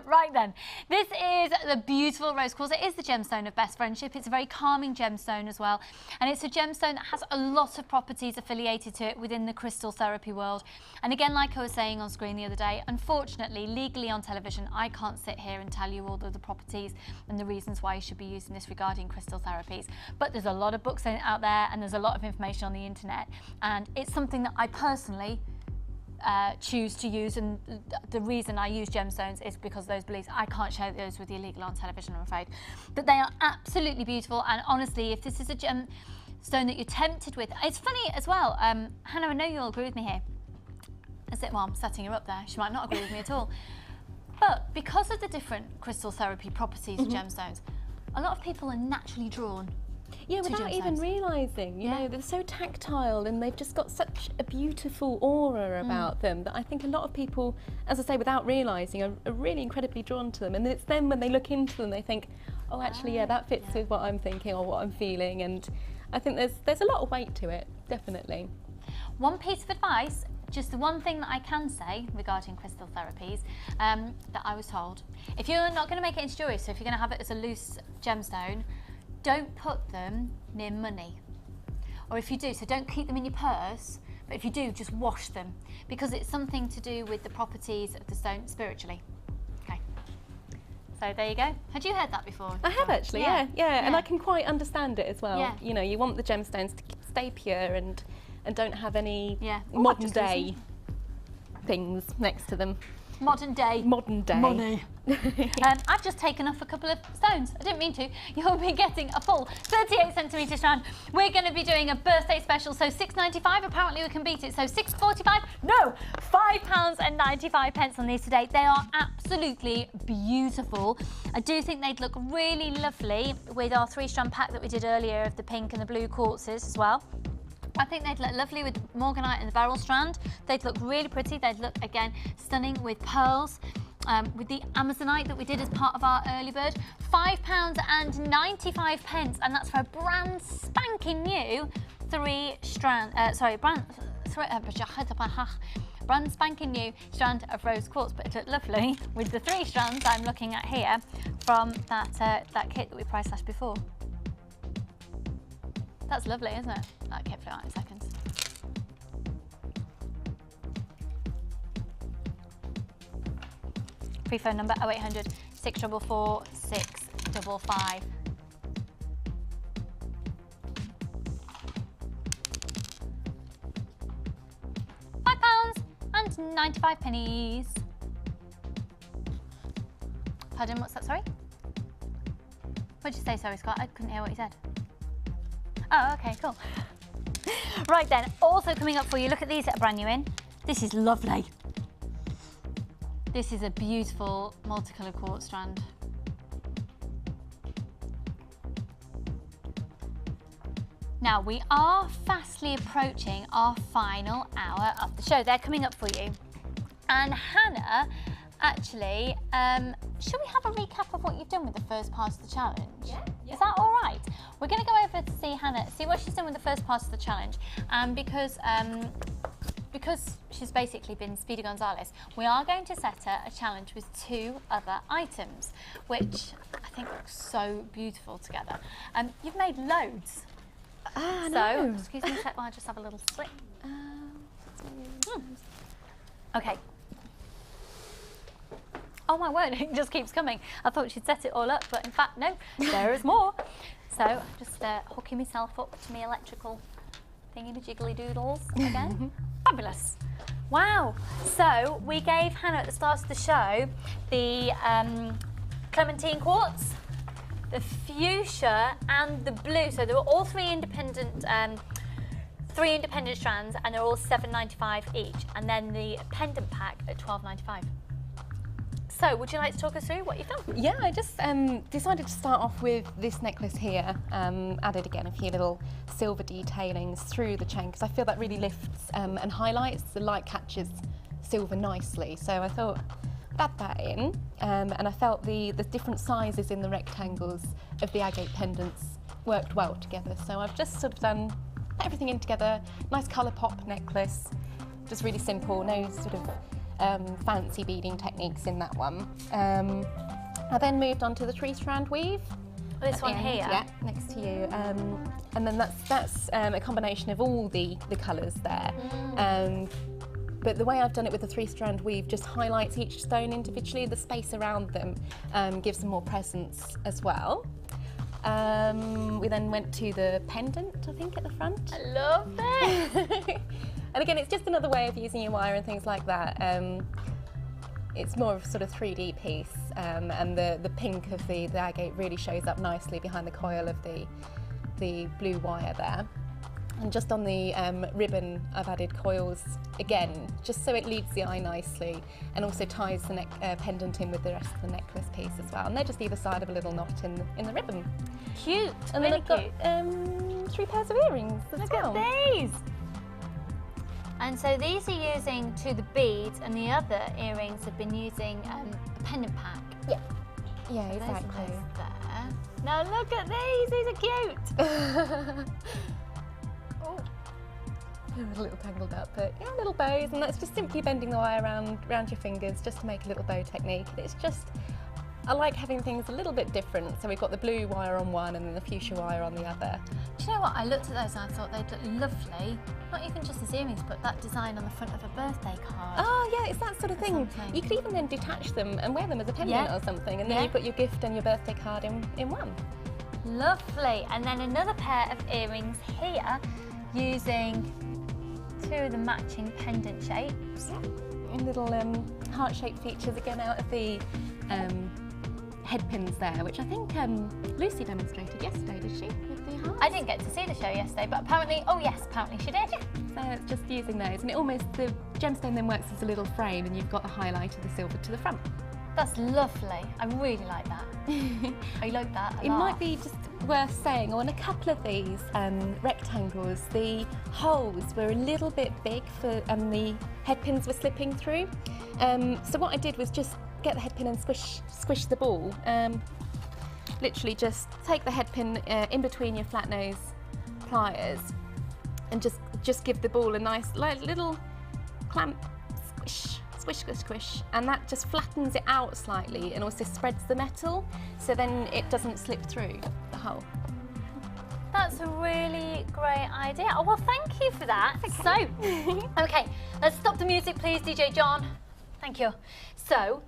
Right then, this is the beautiful rose quartz. It is the gemstone of best friendship. It's a very calming gemstone as well. And it's a gemstone that has a lot of properties affiliated to it within the crystal therapy world. And again, like I was saying on screen the other day, unfortunately, legally on television, I can't sit here and tell you all of the properties and the reasons why you should be using this regarding crystal therapies. But there's a lot of books out there and there's a lot of information on the internet. And it's something that I personally choose to use, and the reason I use gemstones is because of those beliefs. I can't share those with you legally on television, I'm afraid. But they are absolutely beautiful, and honestly, if this is a gemstone that you're tempted with, it's funny as well, Hannah, I know you'll agree with me here. Well, I'm setting her up there, she might not agree with me at all. But because of the different crystal therapy properties of gemstones, a lot of people are naturally drawn. Yeah, without even realising, you know, they're so tactile and they've just got such a beautiful aura about them that I think a lot of people, as I say, without realising, are really incredibly drawn to them. And it's then when they look into them, they think, oh, actually, yeah, that fits with what I'm thinking or what I'm feeling. And I think there's a lot of weight to it, definitely. One piece of advice, just the one thing that I can say regarding crystal therapies that I was told, if you're not going to make it into jewellery, so if you're going to have it as a loose gemstone, don't put them near money. Or if you do, so don't keep them in your purse, but if you do, just wash them, because it's something to do with the properties of the stone spiritually. Okay. So there you go. Had you heard that before? I have actually, yeah. And I can quite understand it as well. Yeah. You know, you want the gemstones to stay pure and don't have any Ooh, modern day things next to them. Modern day. Modern day. Money. I've just taken off a couple of stones. I didn't mean to. You'll be getting a full 38 centimetre strand. We're going to be doing a birthday special, so £6.95. Apparently we can beat it. So £6.45. No, £5.95 on these today. They are absolutely beautiful. I do think they'd look really lovely with our 3-strand pack that we did earlier of the pink and the blue quartzes as well. I think they'd look lovely with Morganite and the beryl strand. They'd look really pretty. They'd look, again, stunning with pearls. With the Amazonite that we did as part of our early bird. £5.95, and that's for a brand spanking new brand spanking new strand of rose quartz. But it looked lovely with the 3 strands I'm looking at here from that kit that we price slashed before. That's lovely, isn't it? That kit flew out in seconds. Free phone number 0800 644 655. £5.95. Pardon, what's that, sorry? What did you say, sorry, Scott? I couldn't hear what you said. Oh, okay, cool. Right then, also coming up for you, look at these that are brand new in. This is lovely. This is a beautiful multicoloured quartz strand. Now, we are fastly approaching our final hour of the show. They're coming up for you. And Hannah, actually, should we have a recap of what you've done with the first part of the challenge? Yeah. Is that all right? We're going to go over to see Hannah, see what she's done with the first part of the challenge. Because she's basically been Speedy Gonzales, we are going to set her a challenge with 2 other items, which I think look so beautiful together. You've made loads. So, excuse me a sec while I just have a little slip. Okay. Oh my word, it just keeps coming. I thought she'd set it all up, but in fact, no, there is more. So, just hooking myself up to my electrical thingy-jiggly doodles again. Fabulous. Wow. So, we gave Hannah at the start of the show the clementine quartz, the fuchsia and the blue. So, they were all 3 independent strands, and they're all £7.95 each. And then the pendant pack at £12.95. So, would you like to talk us through what you've done? Yeah, I just decided to start off with this necklace here. Added again a few little silver detailings through the chain, because I feel that really lifts and highlights. The light catches silver nicely. So I thought, add that in. And I felt the different sizes in the rectangles of the agate pendants worked well together. So I've just sort of done everything in together. Nice colour pop necklace. Just really simple, no sort of fancy beading techniques in that one. I then moved on to the 3-strand weave. This one here? Yeah, next to you. And then that's a combination of all the colours there. But the way I've done it with the 3-strand weave just highlights each stone individually. The space around them gives them more presence as well. We then went to the pendant, I think, at the front. I love this! And again, it's just another way of using your wire and things like that. It's more of a sort of 3D piece, and the pink of the agate really shows up nicely behind the coil of the blue wire there. And just on the ribbon, I've added coils again, just so it leads the eye nicely, and also ties the pendant in with the rest of the necklace piece as well. And they're just either side of a little knot in the ribbon. Cute, and really then I've got 3 pairs of earrings as well. Look at these! And so these are using to the beads, and the other earrings have been using the pendant pack. Yeah. Yeah, exactly. There. Now look at these are cute! Oh. a little tangled up, but yeah, little bows, and that's just simply bending the wire around your fingers just to make a little bow technique. It's just, I like having things a little bit different. So we've got the blue wire on one and then the fuchsia wire on the other. Do you know what? I looked at those and I thought they'd look lovely. Not even just as earrings, but that design on the front of a birthday card. Oh yeah, it's that sort of thing. You could even then detach them and wear them as a pendant or something, and then you've got your gift and your birthday card in one. Lovely. And then another pair of earrings here, using two of the matching pendant shapes. And little heart-shaped features again out of the head pins there, which I think Lucy demonstrated yesterday, did she? With the hearts? I didn't get to see the show yesterday, but apparently, oh yes, apparently she did. So it's just using those, and it almost, the gemstone then works as a little frame, and you've got the highlight of the silver to the front. That's lovely. I really like that. I like that a lot. It might be just worth saying, on a couple of these rectangles, the holes were a little bit big for, the head pins were slipping through. So what I did was just get the head pin and squish the ball. Literally just take the head pin in between your flat nose pliers and just give the ball a nice little clamp squish. Squish, squish, squish, and that just flattens it out slightly and also spreads the metal, so then it doesn't slip through the hole. That's a really great idea. Oh, well, thank you for that. So, okay, let's stop the music, please, DJ John. Thank you. So,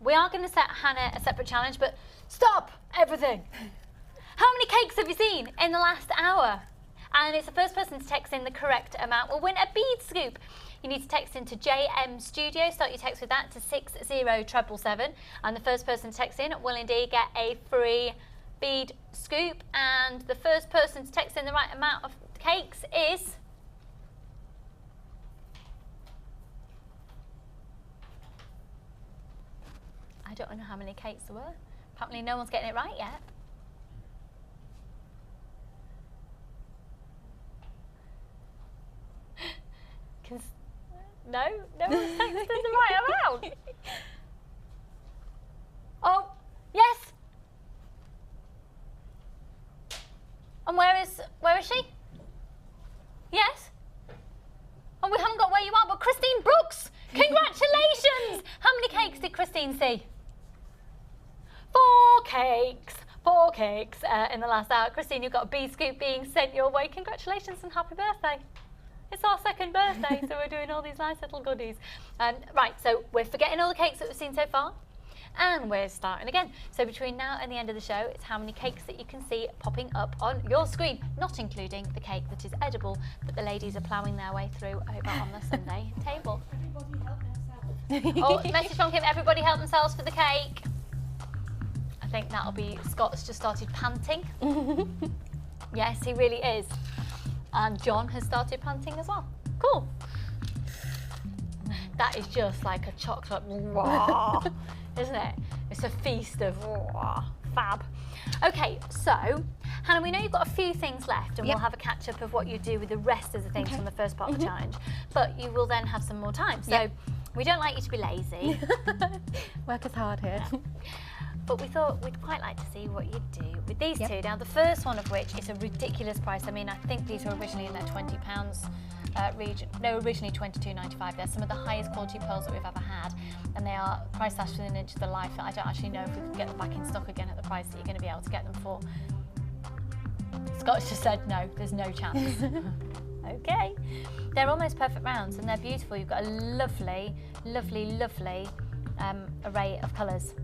we are going to set Hannah a separate challenge, but stop everything. How many cakes have you seen in the last hour? And it's the first person to text in the correct amount will win a bead scoop. You need to text into JM Studio, start your text with that to 60777, and the first person to text in will indeed get a free bead scoop, and the first person to text in the right amount of cakes is... I don't know how many cakes there were. Apparently no one's getting it right yet. No one's texted the right amount. Oh, yes. And where is she? Yes. And we haven't got where you are, but Christine Brooks, congratulations. How many cakes did Christine see? 4 cakes. 4 cakes in the last hour. Christine, you've got a bead scoop being sent your way. Congratulations and happy birthday. It's our second birthday, so we're doing all these nice little goodies. Right, so we're forgetting all the cakes that we've seen so far, and we're starting again. So between now and the end of the show, it's how many cakes that you can see popping up on your screen, not including the cake that is edible that the ladies are ploughing their way through over on the Sunday table. Everybody help themselves. Oh, message from Kim, everybody help themselves for the cake. I think that'll be, Scott's just started panting. Yes, he really is. And John has started panting as well. Cool. That is just like a chocolate, isn't it? It's a feast of fab. Okay, so Hannah, we know you've got a few things left, and we'll have a catch up of what you do with the rest of the things from the first part of the challenge, but you will then have some more time. So we don't like you to be lazy. Work is hard here. But we thought we'd quite like to see what you do with these two. Now, the first one of which is a ridiculous price. I mean, I think these were originally in their £20 region. No, originally £22.95. They're some of the highest quality pearls that we've ever had, and they are priced actually within an inch of the life. I don't actually know if we can get them back in stock again at the price that you're going to be able to get them for. Scott's just said no, there's no chance. Okay. They're almost perfect rounds, and they're beautiful. You've got a lovely, lovely, lovely array of colours.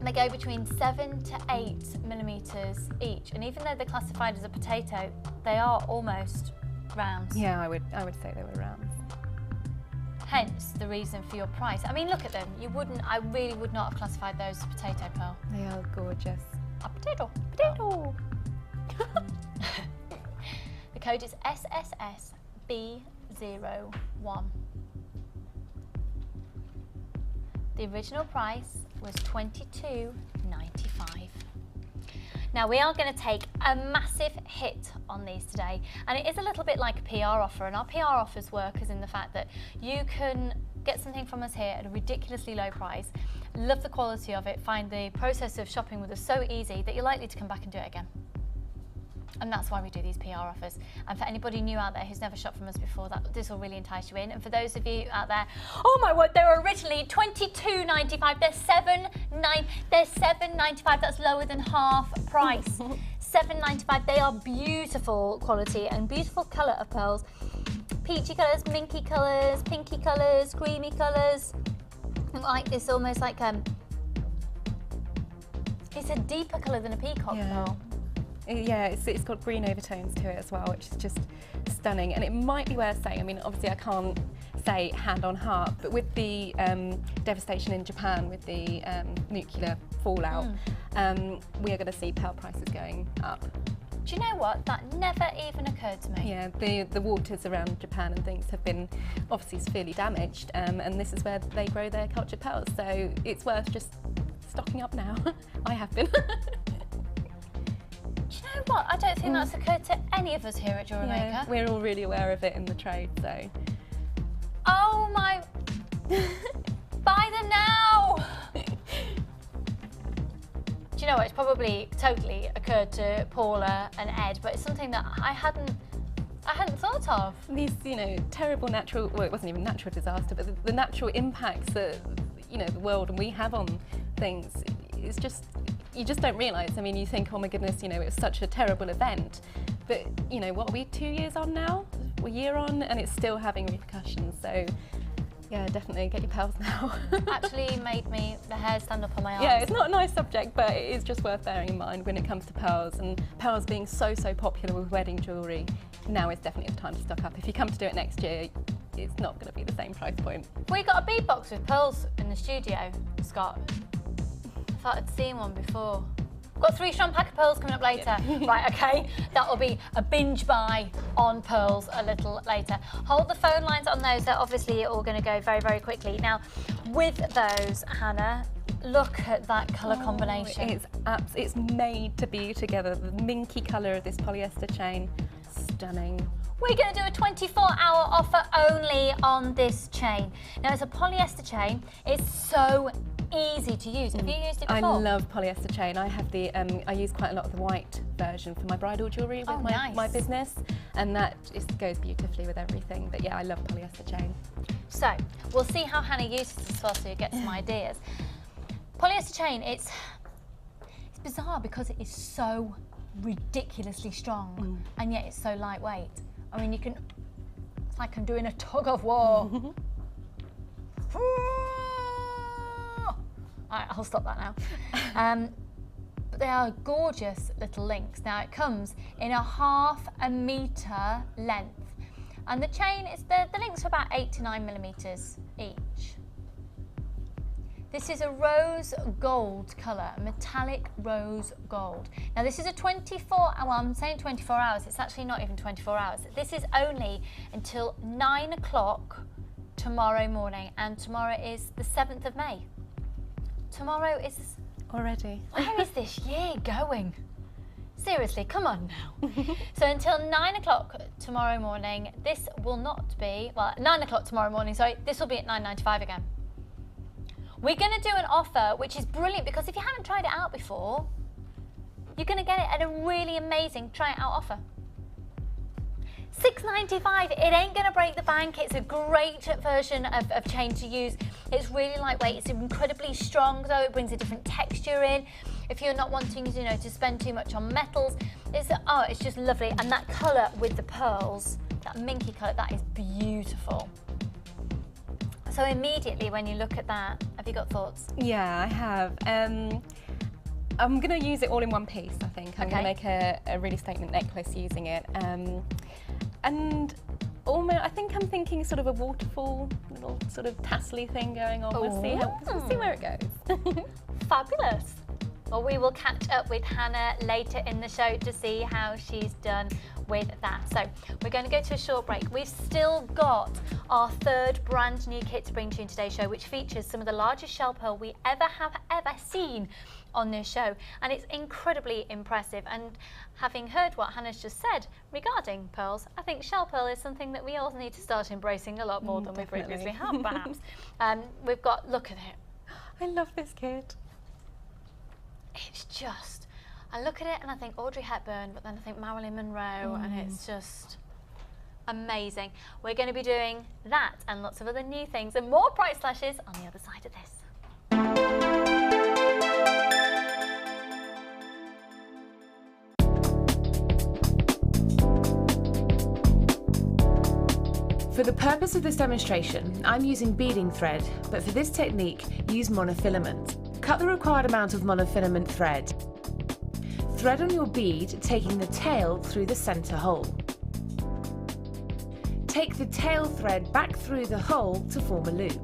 They go between 7 to 8 millimetres each, and even though they're classified as a potato, they are almost rounds. Yeah, I would say they were rounds. Hence the reason for your price. I mean, look at them. You wouldn't. I really would not have classified those as potato pearl. They are gorgeous. A potato. Potato. The code is SSSB01. The original price was $22.95. Now we are going to take a massive hit on these today, and it is a little bit like a PR offer, and our PR offers work as in the fact that you can get something from us here at a ridiculously low price, love the quality of it, find the process of shopping with us so easy that you're likely to come back and do it again. And that's why we do these PR offers. And for anybody new out there who's never shopped from us before, this will really entice you in. And for those of you out there, oh my word, they were originally $22.95. They're $7.95. That's lower than half price. $7.95. They are beautiful quality and beautiful colour of pearls. Peachy colours, minky colours, pinky colours, creamy colours. Like this, almost like it's a deeper colour than a peacock pearl. Yeah, it's got green overtones to it as well, which is just stunning. And it might be worth saying, I mean, obviously I can't say hand on heart, but with the devastation in Japan with the nuclear fallout, we are going to see pearl prices going up. Do you know what? That never even occurred to me. Yeah, the waters around Japan and things have been obviously severely damaged, and this is where they grow their cultured pearls, so it's worth just stocking up now. I have been. Do you know what? I don't think that's occurred to any of us here at Jewellery Maker. We're all really aware of it in the trade, so. Oh my... Buy them now! Do you know what? It's probably totally occurred to Paula and Ed, but it's something that I hadn't thought of. These, you know, terrible natural, well, it wasn't even natural disaster, but the natural impacts that, you know, the world and we have on things, it's just, you just don't realise. I mean, you think, oh my goodness, you know, it was such a terrible event, but, you know, what are we, 2 years on now? We're a year on, and it's still having repercussions, so yeah, definitely get your pearls now. Actually made the hair stand up on my arms. Yeah, it's not a nice subject, but it is just worth bearing in mind when it comes to pearls, and pearls being so popular with wedding jewellery. Now is definitely the time to stock up. If you come to do it next year, it's not going to be the same price point. We got a bead box with pearls in the studio, Scott. I thought I'd seen one before. Got 3 strand pack of pearls coming up later. Right, okay, that'll be a binge buy on pearls a little later. Hold the phone lines on those, they're obviously all going to go very quickly. Now, with those, Hannah, look at that colour combination. It's made to be together. The minky colour of this polyester chain, stunning. We're going to do a 24-hour offer only on this chain. Now, it's a polyester chain. It's so easy to use. Have you used it before? I love polyester chain. I have the I use quite a lot of the white version for my bridal jewellery with my business, and that just goes beautifully with everything. But yeah, I love polyester chain. So we'll see how Hannah uses this as well, so you get some ideas. Polyester chain, it's bizarre because it is so ridiculously strong, and yet it's so lightweight. I mean, it's like I'm doing a tug of war. Alright, I'll stop that now. But they are gorgeous little links. Now it comes in a ½ metre length, and the chain is the links are about 8 to 9 millimetres each. This is a rose gold colour, metallic rose gold. Now this is a 24-hour, I'm saying 24 hours, it's actually not even 24 hours. This is only until 9 o'clock tomorrow morning, and tomorrow is the 7th of May. Tomorrow is... Already. Where is this year going? Seriously, come on now. So until 9 o'clock tomorrow morning, this will not be, well, 9 o'clock tomorrow morning, sorry, this will be at £9.95 again. We're going to do an offer which is brilliant, because if you haven't tried it out before, you're going to get it at a really amazing try it out offer. $6.95, it ain't going to break the bank. It's a great version of chain to use. It's really lightweight, it's incredibly strong, though it brings a different texture in. If you're not wanting, you know, to spend too much on metals, it's just lovely. And that colour with the pearls, that minky colour, that is beautiful. So immediately when you look at that, have you got thoughts? Yeah, I have. I'm going to use it all in one piece, I think. I'm going to make a really statement necklace using it. And almost, I think I'm thinking sort of a waterfall, little sort of tassely thing going on. We'll see where it goes. Fabulous. Well, we will catch up with Hannah later in the show to see how she's done with that. So we're going to go to a short break. We've still got our 3rd brand new kit to bring to you in today's show, which features some of the largest shell pearl we ever seen on this show, and it's incredibly impressive. And having heard what Hannah's just said regarding pearls, I think shell pearl is something that we all need to start embracing a lot more than we previously have, perhaps. We've got, look at it. I love this kit. It's just, I look at it and I think Audrey Hepburn, but then I think Marilyn Monroe, and it's just amazing. We're going to be doing that and lots of other new things and more price slashes on the other side of this. For the purpose of this demonstration, I'm using beading thread, but for this technique, use monofilament. Cut the required amount of monofilament thread. Thread on your bead, taking the tail through the centre hole. Take the tail thread back through the hole to form a loop.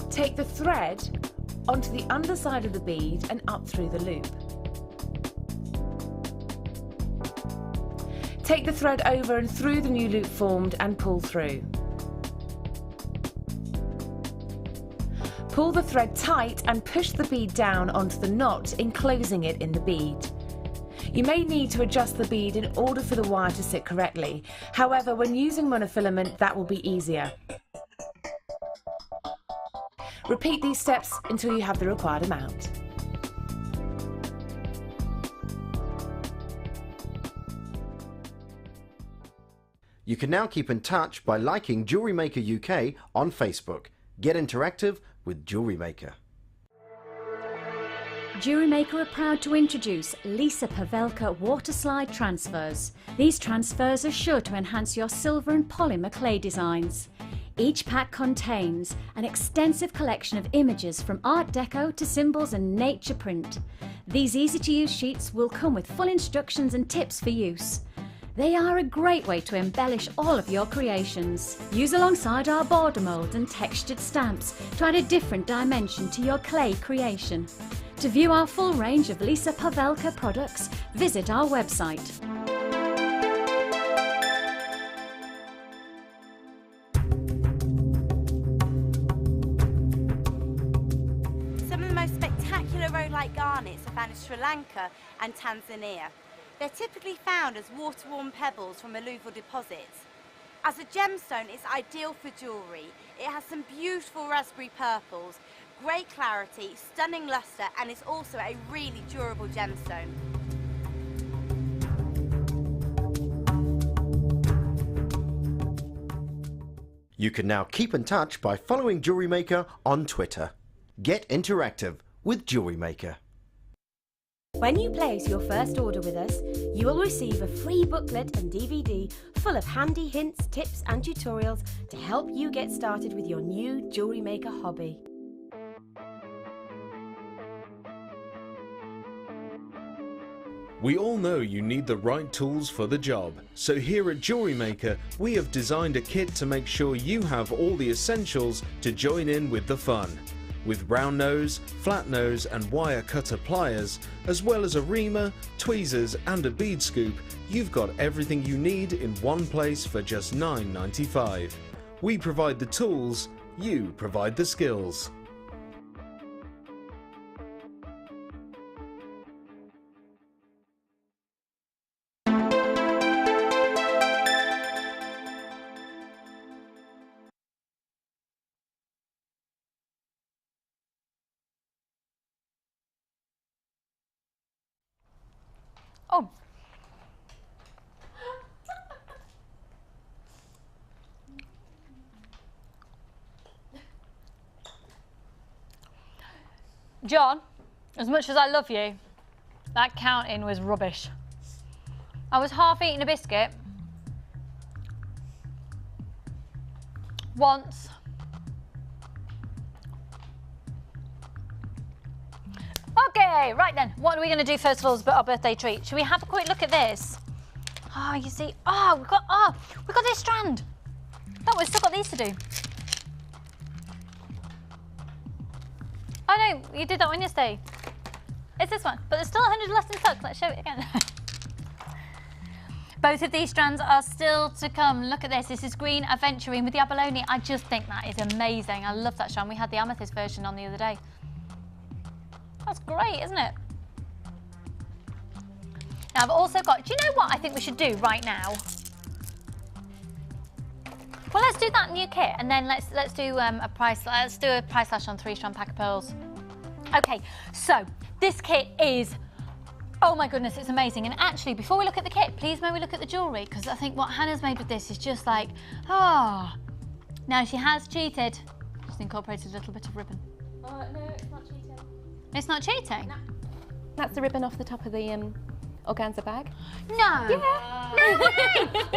Take the thread onto the underside of the bead and up through the loop. Take the thread over and through the new loop formed and pull through. Pull the thread tight and push the bead down onto the knot, enclosing it in the bead. You may need to adjust the bead in order for the wire to sit correctly. However, when using monofilament, that will be easier. Repeat these steps until you have the required amount. You can now keep in touch by liking Jewellery Maker UK on Facebook. Get interactive with Jewellery Maker. Jewellery Maker are proud to introduce Lisa Pavelka water slide transfers. These transfers are sure to enhance your silver and polymer clay designs. Each pack contains an extensive collection of images from Art Deco to symbols and nature print. These easy-to-use sheets will come with full instructions and tips for use. They are a great way to embellish all of your creations. Use alongside our border mould and textured stamps to add a different dimension to your clay creation. To view our full range of Lisa Pavelka products, visit our website. Some of the most spectacular rhodolite garnets are found in Sri Lanka and Tanzania. They're typically found as water-worn pebbles from alluvial deposits. As a gemstone, it's ideal for jewellery. It has some beautiful raspberry purples, great clarity, stunning lustre, and is also a really durable gemstone. You can now keep in touch by following Jewellery Maker on Twitter. Get interactive with Jewellery Maker. When you place your first order with us, you will receive a free booklet and DVD full of handy hints, tips and tutorials to help you get started with your new Jewellery Maker hobby. We all know you need the right tools for the job, so here at Jewellery Maker we have designed a kit to make sure you have all the essentials to join in with the fun. With round nose, flat nose and wire cutter pliers, as well as a reamer, tweezers and a bead scoop, you've got everything you need in one place for just $9.95. We provide the tools, you provide the skills. Oh. John, as much as I love you, that counting was rubbish. I was half eating a biscuit once. Okay, right then, what are we going to do first of all as our birthday treat? Should we have a quick look at this? Oh, you see, we've got this strand. No, we've still got these to do. Oh no, you did that one yesterday. It's this one, but there's still 100 left in stock. Let's show it again. Both of these strands are still to come. Look at this. This is green aventurine with the abalone. I just think that is amazing. I love that strand. We had the amethyst version on the other day. That's great, isn't it? Now I've also got, do you know what I think we should do right now? Well, let's do that new kit, and then let's do a price slash on 3-strand pack of pearls. Okay, so this kit is Oh my goodness, it's amazing. And actually, before we look at the kit, please may we look at the jewellery, because I think what Hannah's made with this is just like, oh. Now she has cheated. She's incorporated a little bit of ribbon. No, it's not cheating. It's not cheating? No. That's the ribbon off the top of the organza bag. No! Yeah. No way! No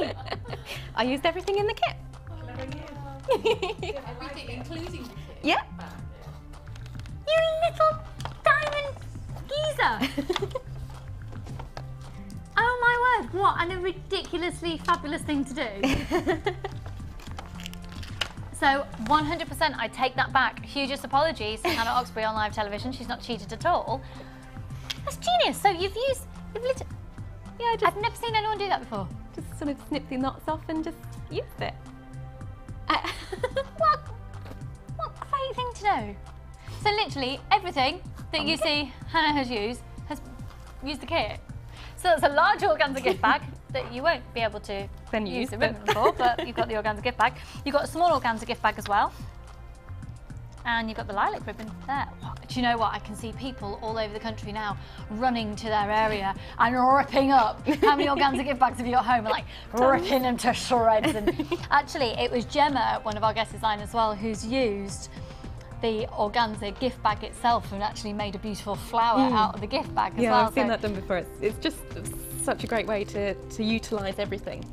way! I used everything in the kit. Everything, including the kit. Yeah. You little diamond geezer! Oh my word, what a ridiculously fabulous thing to do. So 100% I take that back. Hugest apologies to Hannah Oxbury on live television. She's not cheated at all. That's genius. So you've literally... Yeah, I've never seen anyone do that before. Just sort of snip the knots off and just used it. What great thing to do. So literally everything that you see Hannah has used the kit. So that's a large organza gift bag that you won't be able to use the ribbon for, but you've got the organza gift bag. You've got a small organza gift bag as well. And you've got the lilac ribbon there. Do you know what? I can see people all over the country now running to their area and ripping up. How many organza gift bags have you got home? Like ripping them to shreds. And actually, it was Gemma, one of our guest designers as well, who's used the organza gift bag itself and actually made a beautiful flower out of the gift bag as well. Yeah, I've seen that done before. It's just such a great way to utilise everything.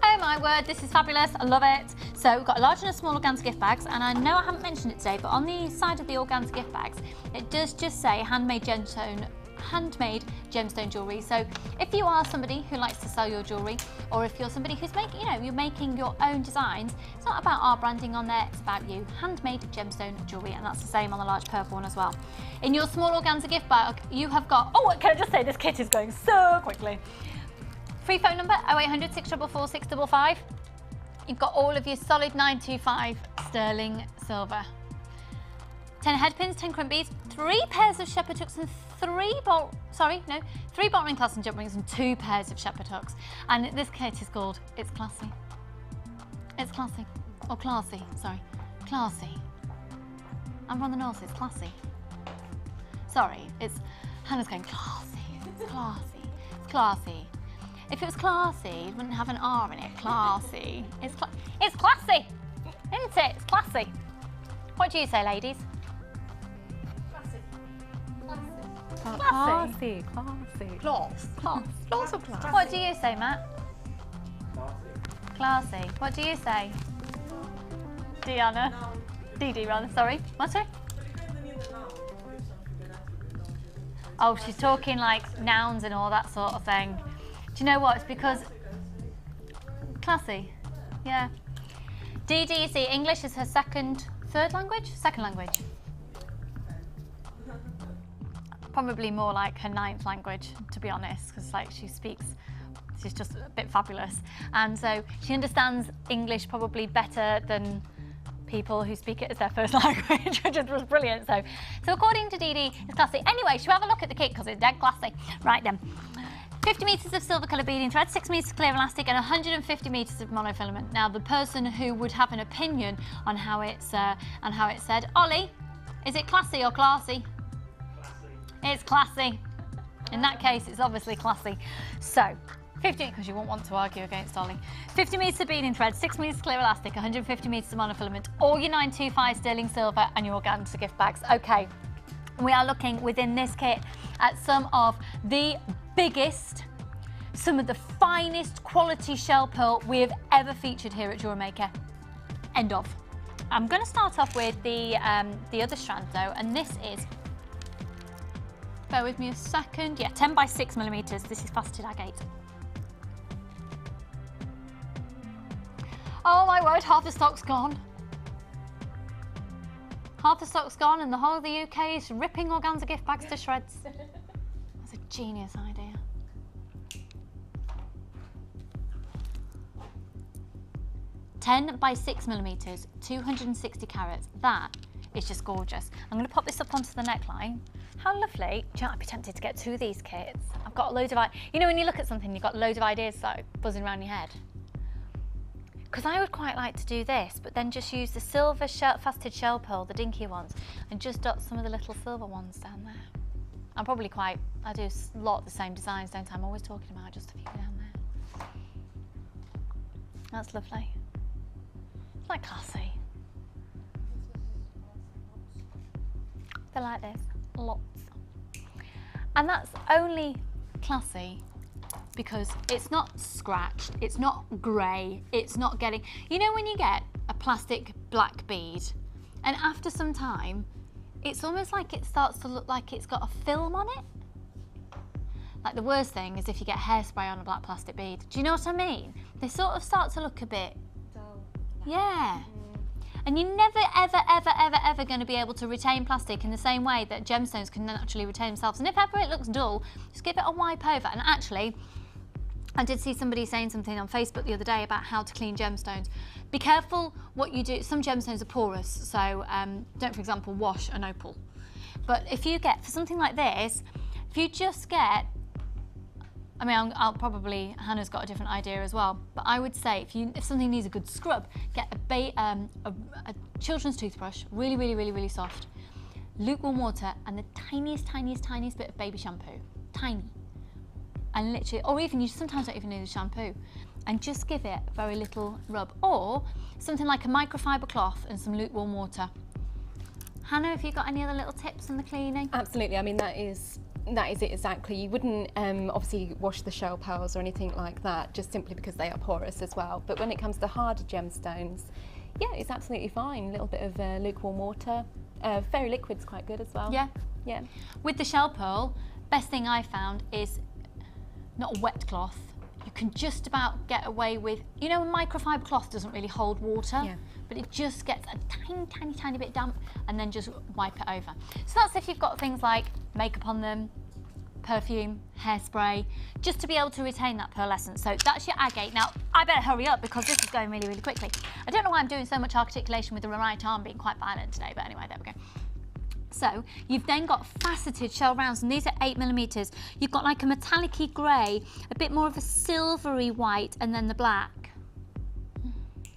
Oh my word, this is fabulous, I love it. So we've got a large and a small organza gift bags, and I know I haven't mentioned it today, but on the side of the organza gift bags, it does just say handmade gemstone jewellery. So if you are somebody who likes to sell your jewellery, or if you're somebody who's making, you're making your own designs, it's not about our branding on there, it's about you. Handmade gemstone jewellery, and that's the same on the large purple one as well. In your small organza gift bag, you have got, oh, can I just say this kit is going so quickly. Free phone number 0800 644 655. You've got all of your solid 925 sterling silver. 10 head pins, 10 crimp beads, 3 pairs of shepherd hooks and 3 bolt ring clasps and jump rings and 2 pairs of shepherd hooks. And this kit is called It's Classy. It's classy. Or classy, sorry. Classy. I'm from the north, it's classy. Sorry, Hannah's going classy. It's classy. It's classy. If it was classy, it wouldn't have an R in it. Classy. It's classy, isn't it? It's classy. What do you say, ladies? Classy. Class. What do you say, Matt? Classy. What do you say? Diana? Dee rather, sorry. What's it? Oh, she's talking like nouns and all that sort of thing. Do you know what? It's because classy. Yeah. Dee, you see, English is her third language? Second language. Probably more like her 9th language, to be honest, because like she's just a bit fabulous. And so she understands English probably better than people who speak it as their first language, which was brilliant. So according to Dee, it's classy. Anyway, should we have a look at the kit, because it's dead classy. Right then. 50 metres of silver colour beading thread, 6 metres of clear elastic and 150 metres of monofilament. Now the person who would have an opinion on how it's said, Ollie, is it classy or classy? Classy. It's classy. In that case, it's obviously classy. So, 50, because you won't want to argue against Ollie. 50 metres of beading thread, 6 metres clear elastic, 150 metres of monofilament, all your 925 sterling silver and your organza gift bags. Okay, we are looking within this kit at some of the biggest, some of the finest quality shell pearl we have ever featured here at Jewellery Maker. End of. I'm going to start off with the other strand though, and this is, bear with me a second, yeah, 10 by 6 millimetres. This is faceted agate. Oh my word, half the stock's gone. Half the stock's gone and the whole of the UK is ripping organza gift bags to shreds. That's a genius idea. "10 by 6 millimetres, 260 carats. That is just gorgeous. I'm going to pop this up onto the neckline. How lovely. Do you know, I'd be tempted to get 2 of these kits. I've got a load of, you know when you look at something, you've got loads of ideas like buzzing around your head. Because I would quite like to do this, but then just use the silver faceted shell pearl, the dinky ones, and just dot some of the little silver ones down there. I do a lot of the same designs, don't I? I'm always talking about just a few down there. That's lovely. It's like classy. They're like this, lots. And that's only classy because it's not scratched, it's not grey, it's not getting... You know when you get a plastic black bead and after some time, it's almost like it starts to look like it's got a film on it? Like the worst thing is if you get hairspray on a black plastic bead. Do you know what I mean? They sort of start to look a bit... dull. Yeah. And you're never, ever, ever, ever, ever going to be able to retain plastic in the same way that gemstones can naturally retain themselves. And if ever it looks dull, just give it a wipe over. And actually, I did see somebody saying something on Facebook the other day about how to clean gemstones. Be careful what you do. Some gemstones are porous, so don't, for example, wash an opal. But if you get, for something like this, if you just get, I mean, I'll probably, Hannah's got a different idea as well, but I would say if something needs a good scrub, get a children's toothbrush, really, really, really, really soft, lukewarm water, and the tiniest, tiniest, tiniest bit of baby shampoo, tiny, and literally, or even you sometimes don't even need the shampoo, and just give it a very little rub, or something like a microfiber cloth and some lukewarm water. Hannah, have you got any other little tips on the cleaning? Absolutely. I mean, that is it exactly. You wouldn't obviously wash the shell pearls or anything like that, just simply because they are porous as well. But when it comes to harder gemstones, yeah, it's absolutely fine. A little bit of lukewarm water. Fairy liquid's quite good as well. Yeah. Yeah. With the shell pearl, best thing I found is not a wet cloth. You can just about get away with, you know, a microfiber cloth doesn't really hold water, yeah, but it just gets a tiny, tiny, tiny bit damp, and then just wipe it over. So that's if you've got things like makeup on them, perfume, hairspray, just to be able to retain that pearlescence. So that's your agate. Now, I better hurry up because this is going really, really quickly. I don't know why I'm doing so much articulation with the right arm being quite violent today, but anyway, there we go. So you've then got faceted shell rounds, and these are 8mm. You've got like a metallic-y grey, a bit more of a silvery white, and then the black.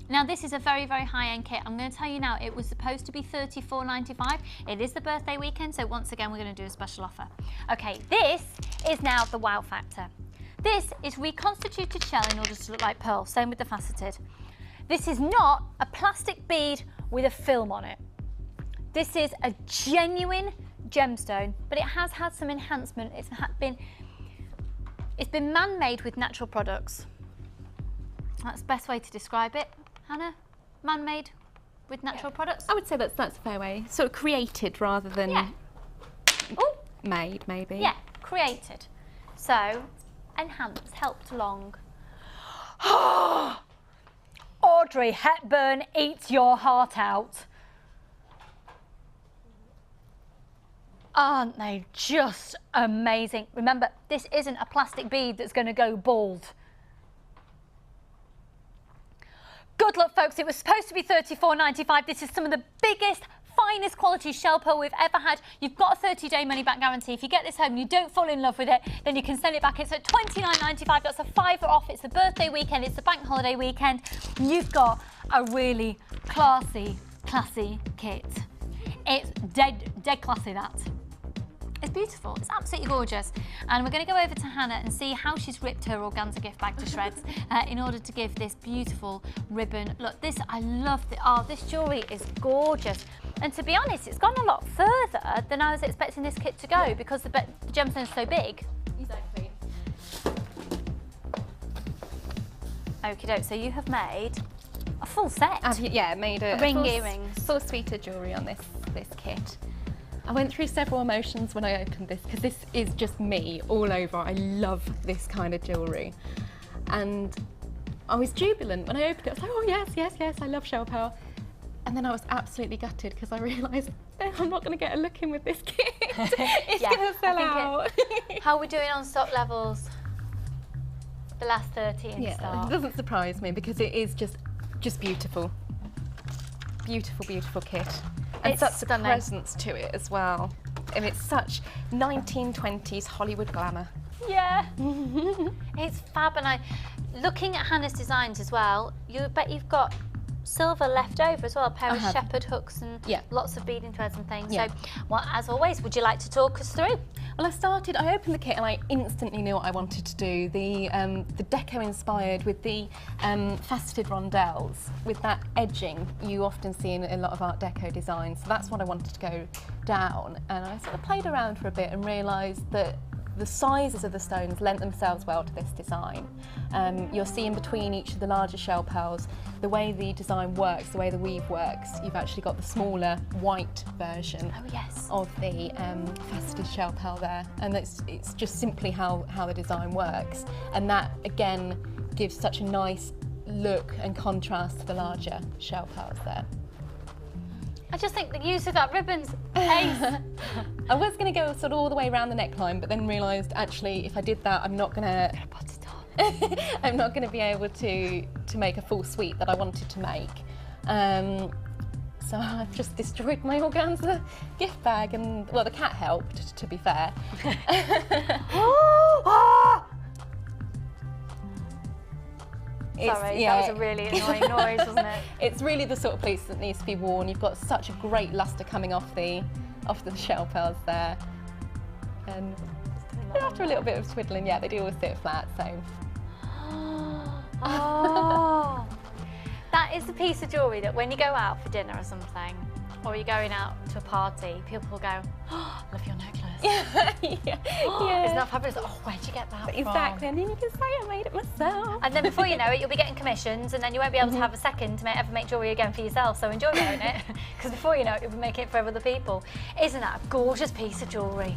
Now this is a very, very high-end kit. I'm going to tell you now, it was supposed to be $34.95. It is the birthday weekend, so once again we're going to do a special offer. Okay, this is now the wow factor. This is reconstituted shell in order to look like pearl, same with the faceted. This is not a plastic bead with a film on it. This is a genuine gemstone, but it has had some enhancement. It's been man-made with natural products. That's the best way to describe it. Hannah, man-made with natural products? I would say that's a fair way. Sort of created rather than made, maybe. Yeah, created. So, enhanced, helped along. Audrey Hepburn eats your heart out. Aren't they just amazing? Remember, this isn't a plastic bead that's going to go bald. Good luck, folks. It was supposed to be $34.95. This is some of the biggest, finest quality shell pearl we've ever had. You've got a 30-day money-back guarantee. If you get this home and you don't fall in love with it, then you can send it back. It's at $29.95. That's a $5 off. It's the birthday weekend. It's the bank holiday weekend. You've got a really classy kit. It's dead classy, that. It's beautiful, it's absolutely gorgeous. And we're going to go over to Hannah and see how she's ripped her organza gift bag to shreds in order to give this beautiful ribbon. Look, this, I love this jewellery is gorgeous. And to be honest, it's gone a lot further than I was expecting this kit to go because the gemstone's so big. Exactly. Okie doke, so you have made a full set. Yeah, made a ring earrings. Full suite of jewellery on this kit. I went through several emotions when I opened this because this is just me all over. I love this kind of jewellery. And I was jubilant when I opened it. I was like, oh yes, yes, yes, I love shell pearl. And then I was absolutely gutted because I realised I'm not going to get a look in with this kit. It's going to sell out. How are we doing on stock levels? The last 30 in stock. It doesn't surprise me because it is just beautiful. Beautiful, beautiful kit. And It's such stunning. a presence to it as well. And it's such 1920s Hollywood glamour. Yeah. It's fab. And looking at Hannah's designs as well, you bet you've got silver left over as well, a pair of shepherd hooks and lots of beading threads and things. Yeah. So, well, as always, would you like to talk us through Well, I opened the kit and I instantly knew what I wanted to do. The deco inspired with the faceted rondelles, with that edging you often see in a lot of Art Deco designs. So that's what I wanted to go down. And I sort of played around for a bit and realised that the sizes of the stones lent themselves well to this design. You'll see in between each of the larger shell pearls, the way the design works, the way the weave works, you've actually got the smaller white version of the faceted shell pearl there. And it's just simply how the design works. And that, again, gives such a nice look and contrast to the larger shell pearls there. I just think the use of that ribbon's ace. I was going to go sort of all the way around the neckline, but then realised actually if I did that, I'm not going to I'm not going to be able to make a full suite that I wanted to make. So I've just destroyed my organza gift bag, and well, the cat helped, to be fair. Sorry, that was a really annoying noise, wasn't it? It's really the sort of piece that needs to be worn. You've got such a great lustre coming off the shell pearls there. And after a little bit of twiddling, yeah, they do always sit flat, so. Oh, that is the piece of jewellery that when you go out for dinner or something, or you're going out to a party, people will go, oh, I love your necklace. Yeah. Isn't that fabulous? Oh, where'd you get that from? Exactly, and then you can say I made it myself. And then before you know it, you'll be getting commissions, and then you won't be able to have a second to ever make jewellery again for yourself, so enjoy wearing it, because before you know it, you'll be making it for other people. Isn't that a gorgeous piece of jewellery?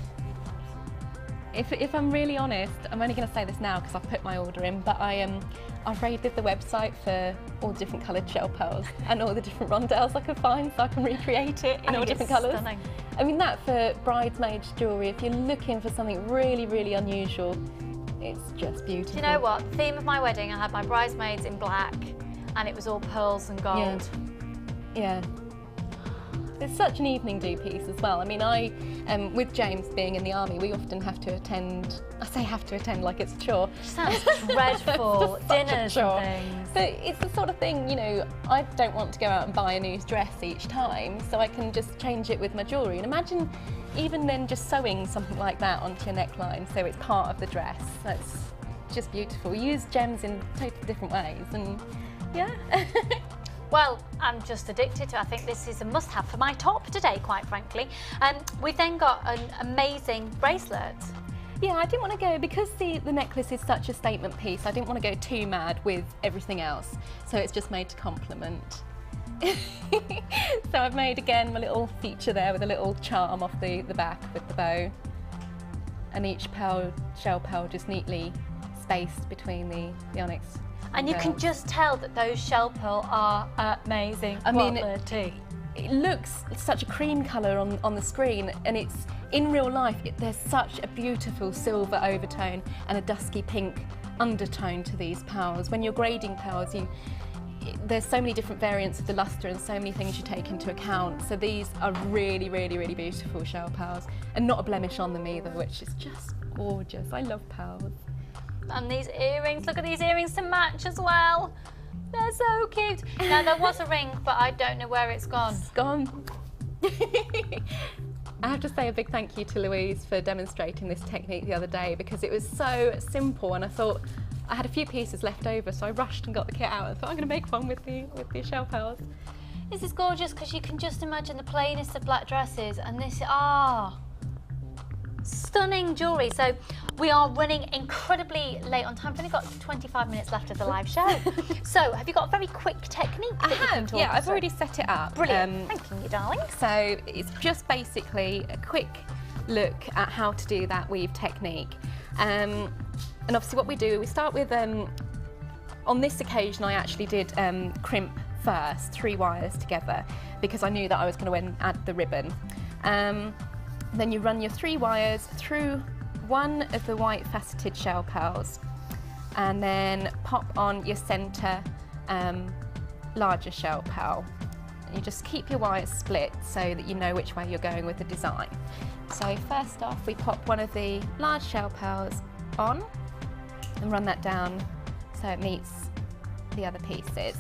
If I'm really honest, I'm only going to say this now because I've put my order in, but I've raided the website for all the different coloured shell pearls and all the different rondelles I could find, so I can recreate it in all different colours. Stunning. I mean, that for bridesmaids jewellery, if you're looking for something really, really unusual, it's just beautiful. Do you know what? The theme of my wedding, I had my bridesmaids in black, and it was all pearls and gold. Yeah. It's such an evening do piece as well. I mean, with James being in the army, we often have to attend, I say have to attend like it's a chore. It sounds dreadful, dinners and things. So it's the sort of thing, you know, I don't want to go out and buy a new dress each time, so I can just change it with my jewellery. And imagine even then just sewing something like that onto your neckline so it's part of the dress. That's just beautiful. We use gems in totally different ways, and yeah. Well, I'm just addicted to it. I think this is a must-have for my top today, quite frankly. We've then got an amazing bracelet. Yeah, I didn't want to go, because the necklace is such a statement piece, I didn't want to go too mad with everything else. So it's just made to complement. So I've made, again, my little feature there with a little charm off the back with the bow. And each shell pearl just neatly spaced between the onyx. And you can just tell that those shell pearl are amazing. I mean, it looks such a cream colour on the screen, and it's in real life. There's such a beautiful silver overtone and a dusky pink undertone to these pearls. When you're grading pearls, there's so many different variants of the lustre and so many things you take into account. So these are really, really, really beautiful shell pearls, and not a blemish on them either, which is just gorgeous. I love pearls. And these earrings, look at these earrings to match as well. They're so cute. Now, there was a ring, but I don't know where it's gone. It's gone. I have to say a big thank you to Louise for demonstrating this technique the other day, because it was so simple, and I thought I had a few pieces left over, so I rushed and got the kit out and thought I'm going to make one with the shell pearls. This is gorgeous, because you can just imagine the plainest of black dresses, and this, stunning jewellery. So we are running incredibly late on time. We've only got 25 minutes left of the live show. So have you got a very quick technique that you can talk yeah, I've through? already set it up. Brilliant, thank you, darling. So it's just basically a quick look at how to do that weave technique. And obviously what we do, we start with, on this occasion I actually did crimp first, 3 wires together, because I knew that I was going to add the ribbon. Then you run your 3 wires through one of the white faceted shell pearls, and then pop on your centre larger shell pearl. And you just keep your wires split so that you know which way you're going with the design. So first off, we pop one of the large shell pearls on and run that down so it meets the other pieces.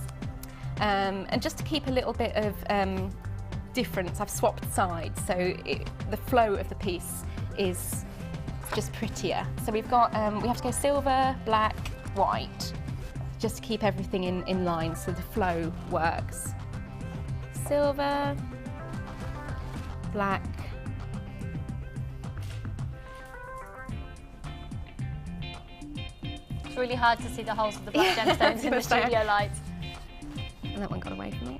And just to keep a little bit of difference, I've swapped sides, so the flow of the piece is just prettier. So we've got, we have to go silver, black, white, just to keep everything in line so the flow works. Silver, black, It's really hard to see the holes of the black gemstones in the studio lights. And that one got away from me.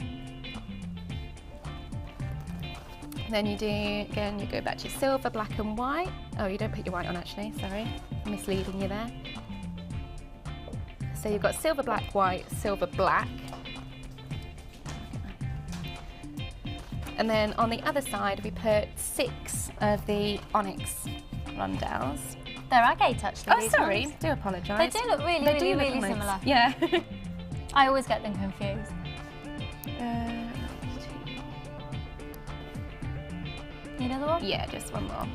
Then you do, again, you go back to silver, black and white. Oh, you don't put your white on actually, sorry. I'm misleading you there. So you've got silver, black, white, silver, black. And then on the other side, we put 6 of the onyx rundowns. They're agate actually. Oh, sorry, ones. do apologise. They do look really similar. Yeah. I always get them confused. Need another one? Yeah, just one more.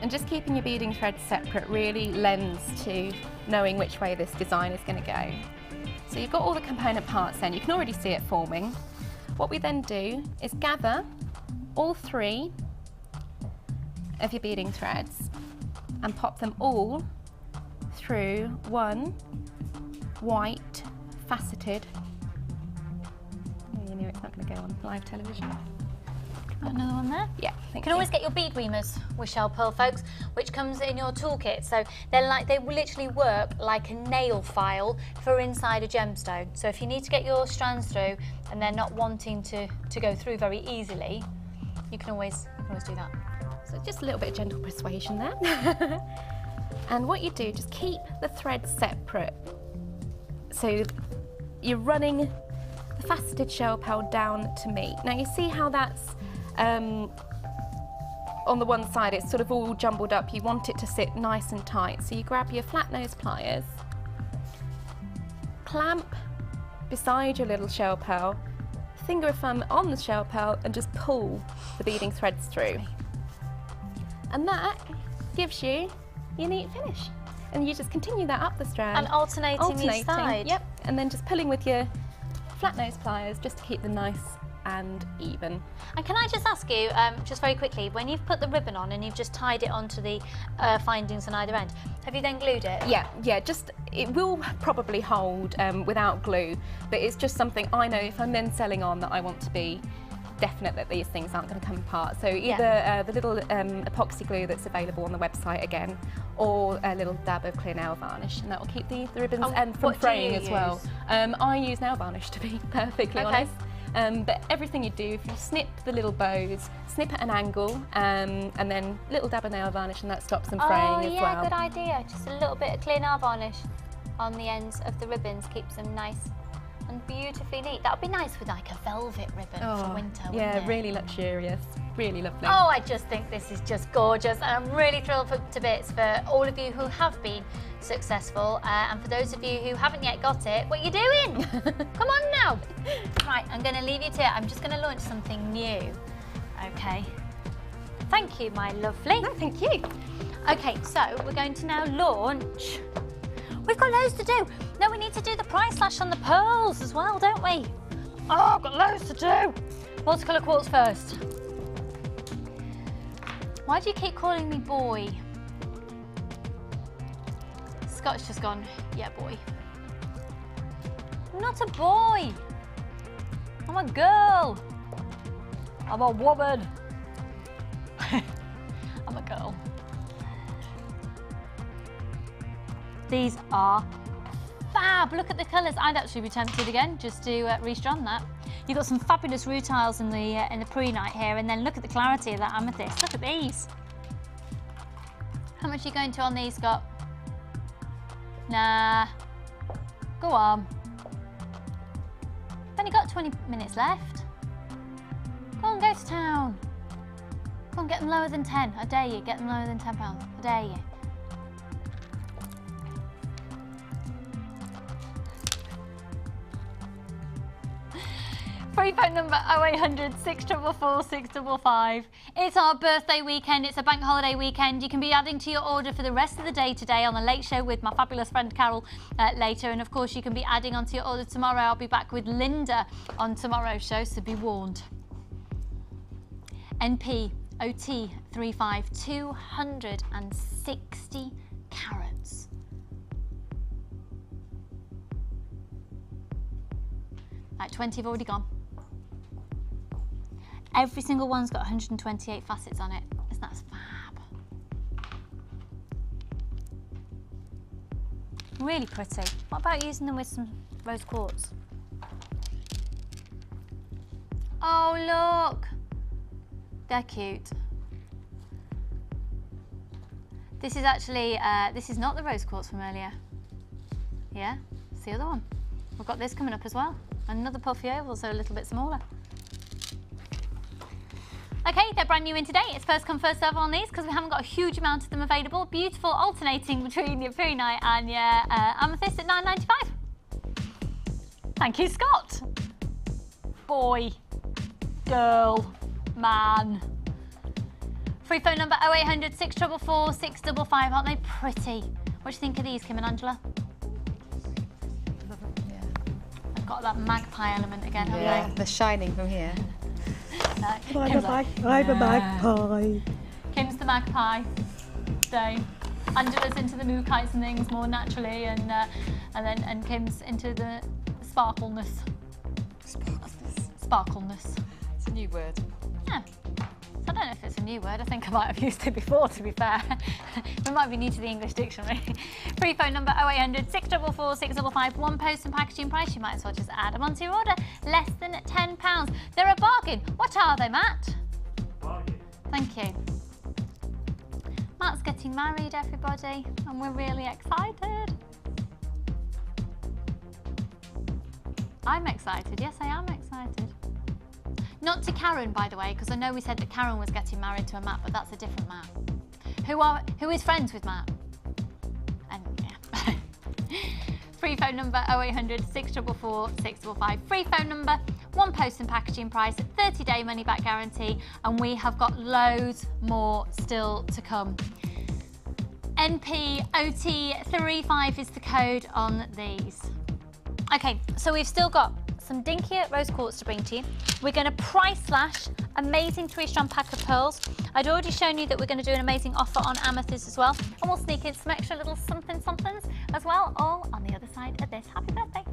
And just keeping your beading threads separate really lends to knowing which way this design is going to go. So you've got all the component parts then, you can already see it forming. What we then do is gather all 3 of your beading threads and pop them all through one white faceted. You know it's not going to go on live television. Got another one there? Yeah. You can always get your bead weavers with shell pearl, folks, which comes in your toolkit. So they literally work like a nail file for inside a gemstone. So if you need to get your strands through and they're not wanting to go through very easily, you can always do that. So just a little bit of gentle persuasion there. And what you do, just keep the threads separate. So you're running the faceted shell pearl down to meet. Now you see how that's on the one side, it's sort of all jumbled up. You want it to sit nice and tight. So you grab your flat nose pliers, clamp beside your little shell pearl, finger of thumb on the shell pearl and just pull the beading threads through. And that gives you your neat finish. And you just continue that up the strand. And alternating each side. Yep, and then just pulling with your flat nose pliers just to keep them nice and even. And can I just ask you, just very quickly, when you've put the ribbon on and you've just tied it onto the findings on either end, have you then glued it? Yeah, just, it will probably hold without glue, but it's just something I know if I'm then selling on that I want to be definite that these things aren't going to come apart. So either the little epoxy glue that's available on the website again, or a little dab of clear nail varnish, and that will keep the ribbons and from fraying as well. I use nail varnish, to be perfectly honest. But everything you do, if you snip the little bows, snip at an angle, and then little dab of nail varnish, and that stops them fraying as well. Oh yeah, good idea. Just a little bit of clear nail varnish on the ends of the ribbons keeps them nice and beautifully neat. That would be nice with like a velvet ribbon for winter, wouldn't it? Yeah, really luxurious, really lovely. Oh, I just think this is just gorgeous, and I'm really thrilled to bits for all of you who have been successful, and for those of you who haven't yet got it, what are you doing? Come on now. Right, I'm going to leave you to it. I'm just going to launch something new. Okay. Thank you, my lovely. No, thank you. Okay, so we're going to now launch. We've got loads to do. No, we need to do the price slash on the pearls as well, don't we? Oh, I've got loads to do. Multicolour quartz first. Why do you keep calling me boy? Scott's just gone, yeah, boy. I'm not a boy. I'm a girl. I'm a woman. I'm a girl. These are fab. Look at the colours. I'd actually be tempted again just to restrand that. You've got some fabulous rutiles in the pre-night here, and then look at the clarity of that amethyst. Look at these. How much are you going to on these, Scott? Nah. Go on. I've only got 20 minutes left. Go on, go to town. Go on, get them lower than 10. I dare you. Get them lower than £10. I dare you. Free phone number 0800 644 655. It's our birthday weekend, it's a bank holiday weekend. You can be adding to your order for the rest of the day today on the Late Show with my fabulous friend Carol later. And of course you can be adding onto your order tomorrow. I'll be back with Linda on tomorrow's show, so be warned. NP OT 35, 260 carats. Like 20 have already gone. Every single one's got 128 facets on it. Isn't that fab? Really pretty. What about using them with some rose quartz? Oh look, they're cute. This is actually, this is not the rose quartz from earlier. Yeah, it's the other one. We've got this coming up as well. Another puffy oval, so a little bit smaller. Okay, they're brand new in today. It's first come, first serve on these because we haven't got a huge amount of them available. Beautiful, alternating between your Night and your amethyst at £9.95. Thank you, Scott. Boy, girl, man. Free phone number 0800 644 655. Aren't they pretty? What do you think of these, Kim and Angela? Yeah. I've got that magpie element again, haven't Yeah, they? they're shining from here. I'm a magpie. Kim's the magpie. So Angela's into the Mookites and things more naturally, and Kim's into the sparkleness. Sparkleness. It's a new word. Yeah. I don't know if it's a new word. I think I might have used it before, to be fair. We might be new to the English dictionary. Free phone number 0800 644 655. One post and packaging price. You might as well just add them onto your order. Less than £10. They're a bargain. What are they, Matt? Bargain. Thank you. Matt's getting married, everybody, and we're really excited. I'm excited. Yes, I am excited. Not to Karen, by the way, because I know we said that Karen was getting married to a Matt, but that's a different Matt. Who is friends with Matt? And yeah. Free phone number 0800 644 655. Free phone number, one post and packaging price, 30-day money-back guarantee, and we have got loads more still to come. NPOT35 is the code on these. Okay, so we've still got some dinkier rose quartz to bring to you. We're going to price slash amazing 3-strand pack of pearls. I'd already shown you that we're going to do an amazing offer on amethyst as well, and we'll sneak in some extra little somethings as well, all on the other side of this. Happy birthday.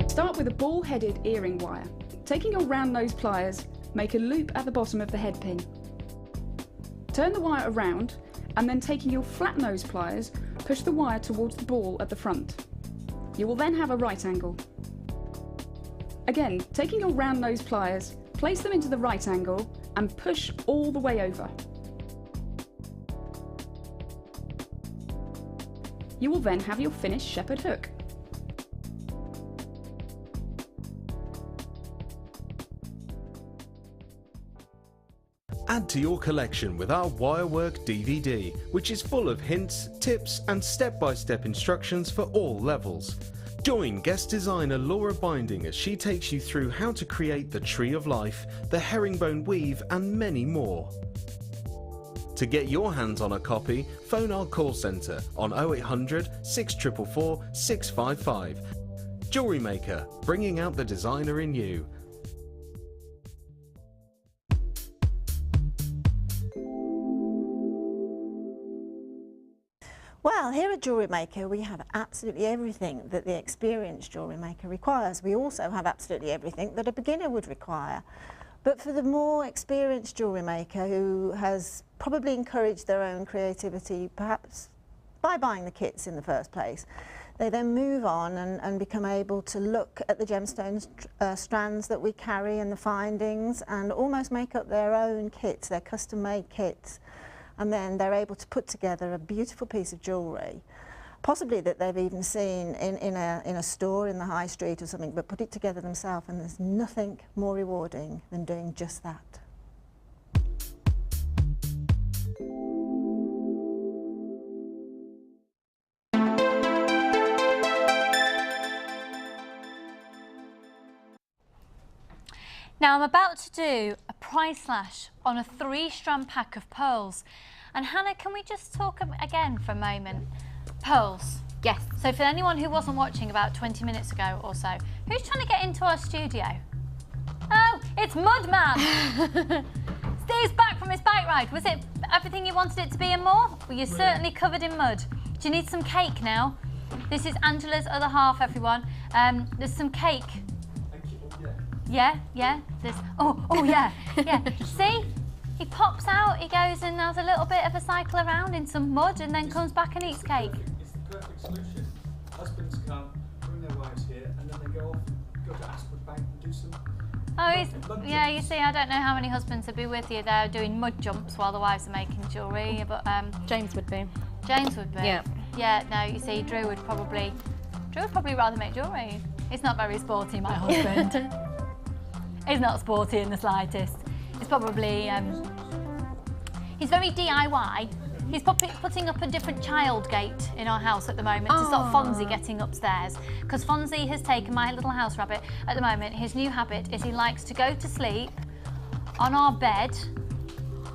Start with a ball-headed earring wire. Taking your round nose pliers, make a loop at the bottom of the head pin. Turn the wire around, and then taking your flat nose pliers, push the wire towards the ball at the front. You will then have a right angle. Again, taking your round nose pliers, place them into the right angle and push all the way over. You will then have your finished shepherd hook. Add to your collection with our Wirework DVD, which is full of hints, tips and step-by-step instructions for all levels. Join guest designer Laura Binding as she takes you through how to create the Tree of Life, the herringbone weave and many more. To get your hands on a copy, phone our call centre on 0800 644 655. Jewellery Maker, bringing out the designer in you. Well, here at Jewellery Maker we have absolutely everything that the experienced jewellery maker requires. We also have absolutely everything that a beginner would require. But for the more experienced jewellery maker who has probably encouraged their own creativity, perhaps by buying the kits in the first place, they then move on and become able to look at the gemstone strands that we carry and the findings and almost make up their own kits, their custom-made kits. And then they're able to put together a beautiful piece of jewellery, possibly that they've even seen in a store in the high street or something, but put it together themselves, and there's nothing more rewarding than doing just that. Now I'm about to do a price slash on a 3-strand pack of pearls. And Hannah, can we just talk again for a moment? Pearls. Yes. So for anyone who wasn't watching about 20 minutes ago or so, who's trying to get into our studio? Oh, it's Mudman! Steve's back from his bike ride. Was it everything you wanted it to be and more? Well, you're certainly covered in mud. Do you need some cake now? This is Angela's other half, everyone. There's some cake. Thank you. Oh, yeah. Yeah. There's. Oh yeah. Yeah. See? He pops out. He goes and has a little bit of a cycle around in some mud, and then comes back and eats cake. It's the perfect solution. Husbands come, bring their wives here, and then they go off and go to Ascot Bank and do some. Oh, yeah, you see, I don't know how many husbands would be with you there doing mud jumps while the wives are making jewellery, but James would be. James would be. Yeah. Yeah, no, you see, Drew would probably rather make jewellery. He's not very sporty, my husband. He's not sporty in the slightest. He's probably, he's very DIY. He's putting up a different child gate in our house at the moment to stop Fonzie getting upstairs. Because Fonzie has taken my little house rabbit. At the moment, his new habit is he likes to go to sleep on our bed,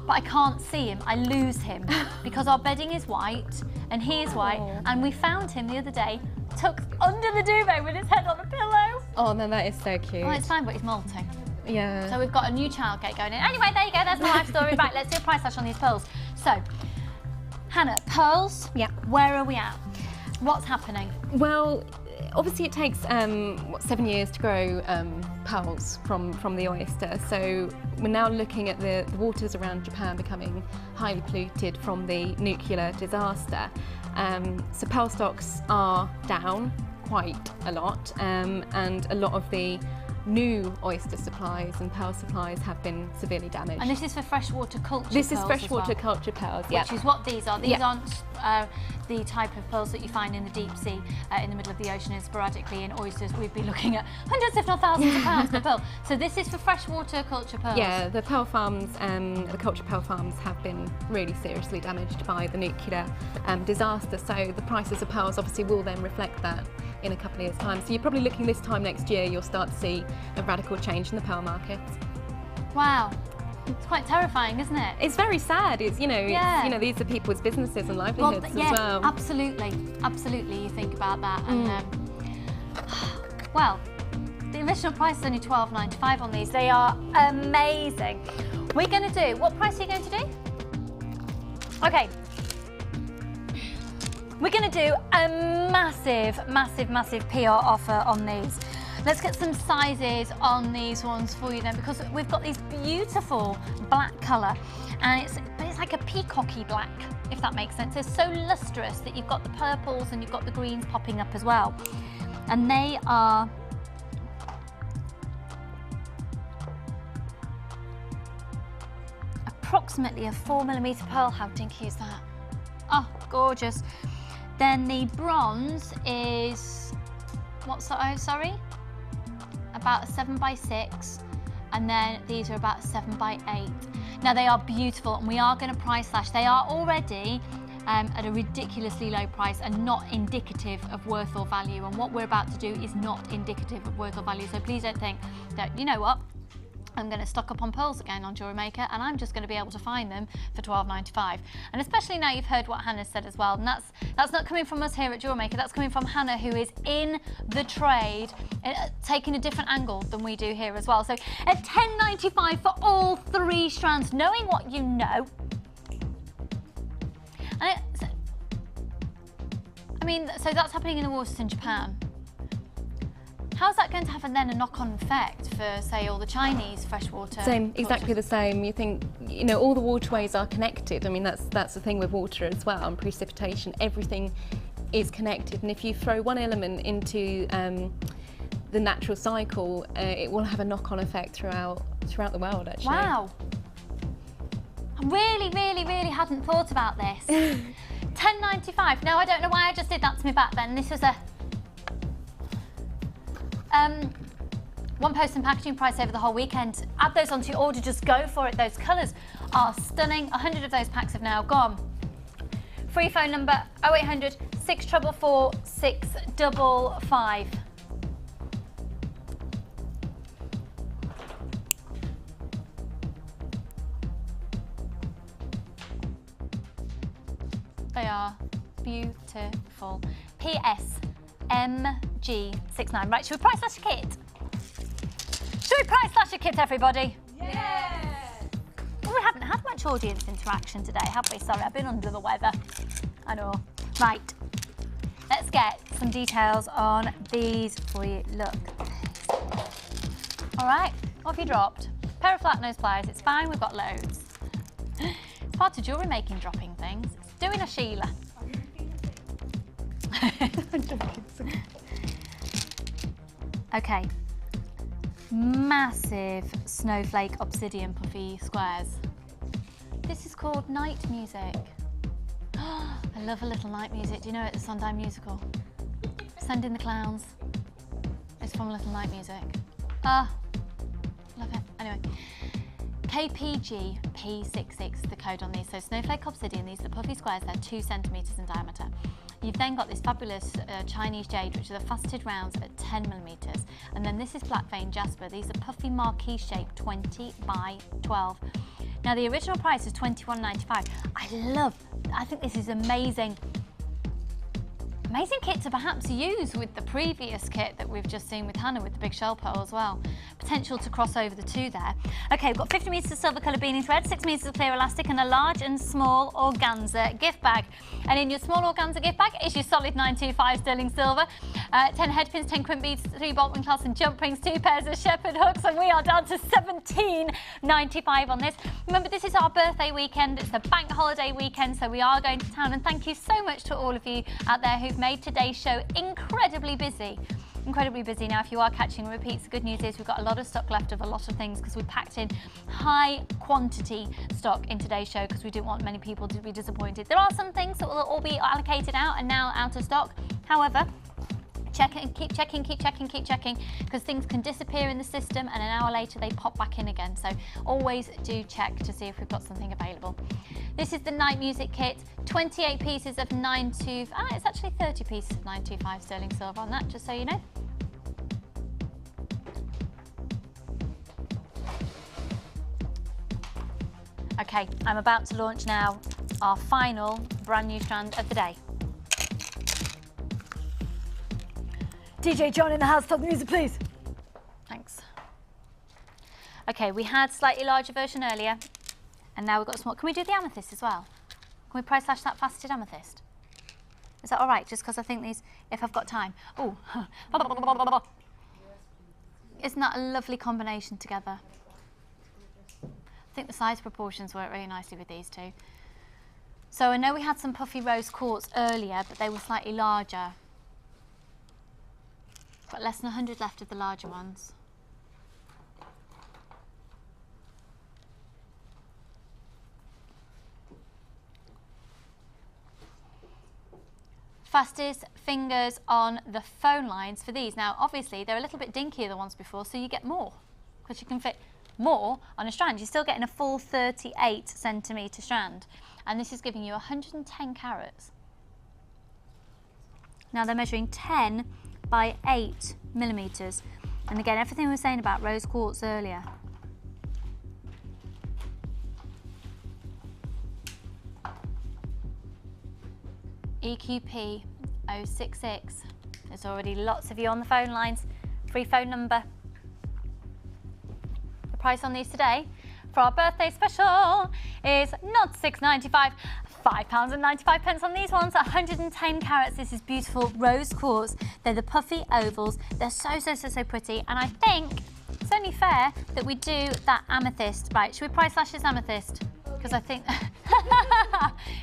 but I can't see him. I lose him because our bedding is white and he is white. And we found him the other day tucked under the duvet with his head on a pillow. Oh, no, that is so cute. Well, it's fine, but he's molting. Yeah. So we've got a new child gate going in. Anyway, there you go. There's the life story. Right, let's do a price slash on these pearls. So, Hannah, pearls, yeah. Where are we at? What's happening? Well, obviously it takes 7 years to grow pearls from the oyster. So we're now looking at the waters around Japan becoming highly polluted from the nuclear disaster. So pearl stocks are down quite a lot, and a lot of the new oyster supplies and pearl supplies have been severely damaged. And this is for freshwater culture This pearls is freshwater culture pearls, yeah. Which is what these are. These aren't the type of pearls that you find in the deep sea, in the middle of the ocean, and sporadically in oysters. We'd be looking at hundreds, if not thousands of pounds per pearl. So this is for freshwater culture pearls. Yeah, the pearl farms, the culture pearl farms have been really seriously damaged by the nuclear disaster. So the prices of pearls obviously will then reflect that in a couple of years' time. So you're probably looking this time next year, you'll start to see a radical change in the pearl market. Wow. It's quite terrifying, isn't it? It's very sad. It's, you know, these are people's businesses and livelihoods as well. Absolutely. Absolutely, you think about that. And well, the original price is only £12.95 on these. They are amazing. We're going to do, what price are you going to do? Okay. We're going to do a massive PR offer on these. Let's get some sizes on these ones for you then, because we've got these beautiful black colour, and it's like a peacocky black, if that makes sense. It's so lustrous that you've got the purples and you've got the greens popping up as well. And they are approximately a 4mm pearl. How dinky is that? Oh, gorgeous. Then the bronze is, what's that? Oh, sorry? About a 7x6, and then these are about 7x8. Now they are beautiful, and we are going to price slash. They are already at a ridiculously low price and not indicative of worth or value, and what we're about to do is not indicative of worth or value. So please don't think that, you know what, I'm going to stock up on pearls again on Jewellery Maker, and I'm just going to be able to find them for £12.95. And especially now you've heard what Hannah said as well, and that's not coming from us here at Jewellery Maker, that's coming from Hannah, who is in the trade, taking a different angle than we do here as well. So at £10.95 for all 3 strands, knowing what you know. And I mean, so that's happening in the waters in Japan. How's that going to have then a knock-on effect for, say, all the Chinese freshwater? Same, exactly the same. You think, you know, all the waterways are connected. I mean, that's the thing with water as well, and precipitation. Everything is connected, and if you throw one element into the natural cycle, it will have a knock-on effect throughout the world, actually. Wow. I really hadn't thought about this. £10.95. Now, I don't know why I just did that to me back then. This was a one post and packaging price over the whole weekend. Add those onto your order, just go for it. Those colours are stunning. 100 of those packs have now gone. Free phone number 0800 644 655. They are beautiful. beautiful. PSMG69. Right, should we price slash a kit? Should we price slash a kit, everybody? Yes! Well, we haven't had much audience interaction today, have we? Sorry, I've been under the weather. I know. Right, let's get some details on these for you. Look. All right, what have you dropped? Pair of flat nose pliers, it's fine, we've got loads. It's part of jewellery making, dropping things. It's doing a Sheila. Okay, massive snowflake obsidian puffy squares. This is called night music. I love a little night music. Do you know it? The Sondheim musical. Send in the Clowns. It's from Little Night Music. Ah, love it. Anyway, KPG P66, the code on these. So snowflake obsidian, these are the puffy squares, they're 2 centimetres in diameter. You've then got this fabulous Chinese jade, which are the faceted rounds at 10 millimetres. And then this is black vein jasper. These are puffy marquee shape 20 by 12. Now the original price is £21.95. I think this is amazing. Amazing kit to perhaps use with the previous kit that we've just seen with Hannah with the big shell pearl as well. Potential to cross over the two there. Okay, we've got 50 metres of silver colour beading thread, 6 metres of clear elastic and a large and small organza gift bag. And in your small organza gift bag is your solid 925 sterling silver, 10 head pins, 10 crimp beads, 3 bolt ring clasps and jump rings, 2 pairs of shepherd hooks, and we are down to £17.95 on this. Remember, this is our birthday weekend, it's a bank holiday weekend, so we are going to town, and thank you so much to all of you out there who've made today's show incredibly busy. Incredibly busy. Now, if you are catching repeats, the good news is we've got a lot of stock left of a lot of things because we packed in high quantity stock in today's show because we didn't want many people to be disappointed. There are some things that will all be allocated out and now out of stock. However, check it, keep checking, because things can disappear in the system and an hour later they pop back in again. So always do check to see if we've got something available. This is the night music kit, 28 pieces of 925, it's actually 30 pieces of 925 sterling silver on that, just so you know. Okay, I'm about to launch now our final brand new strand of the day. DJ John in the house, stop the music, please. Thanks. Okay, we had slightly larger version earlier, and now we've got a small. Can we do the amethyst as well? Can we price slash that faceted amethyst? Is that all right? Just because I think these, if I've got time. Oh, isn't that a lovely combination together? I think the size proportions work really nicely with these two. So I know we had some puffy rose quartz earlier, but they were slightly larger. Got less than 100 left of the larger ones. Fastest fingers on the phone lines for these. Now, obviously, they're a little bit dinkier than ones before, so you get more, because you can fit more on a strand. You're still getting a full 38 centimetre strand, and this is giving you 110 carats. Now, they're measuring 10 by 8 millimetres. And again, everything we were saying about rose quartz earlier. EQP 066. There's already lots of you on the phone lines. Free phone number. The price on these today for our birthday special is not £6.95, £5.95 on these ones, 110 carats. This is beautiful rose quartz. They're the puffy ovals. They're so pretty, and I think it's only fair that we do that amethyst. Right, should we price slash this amethyst? Because I think,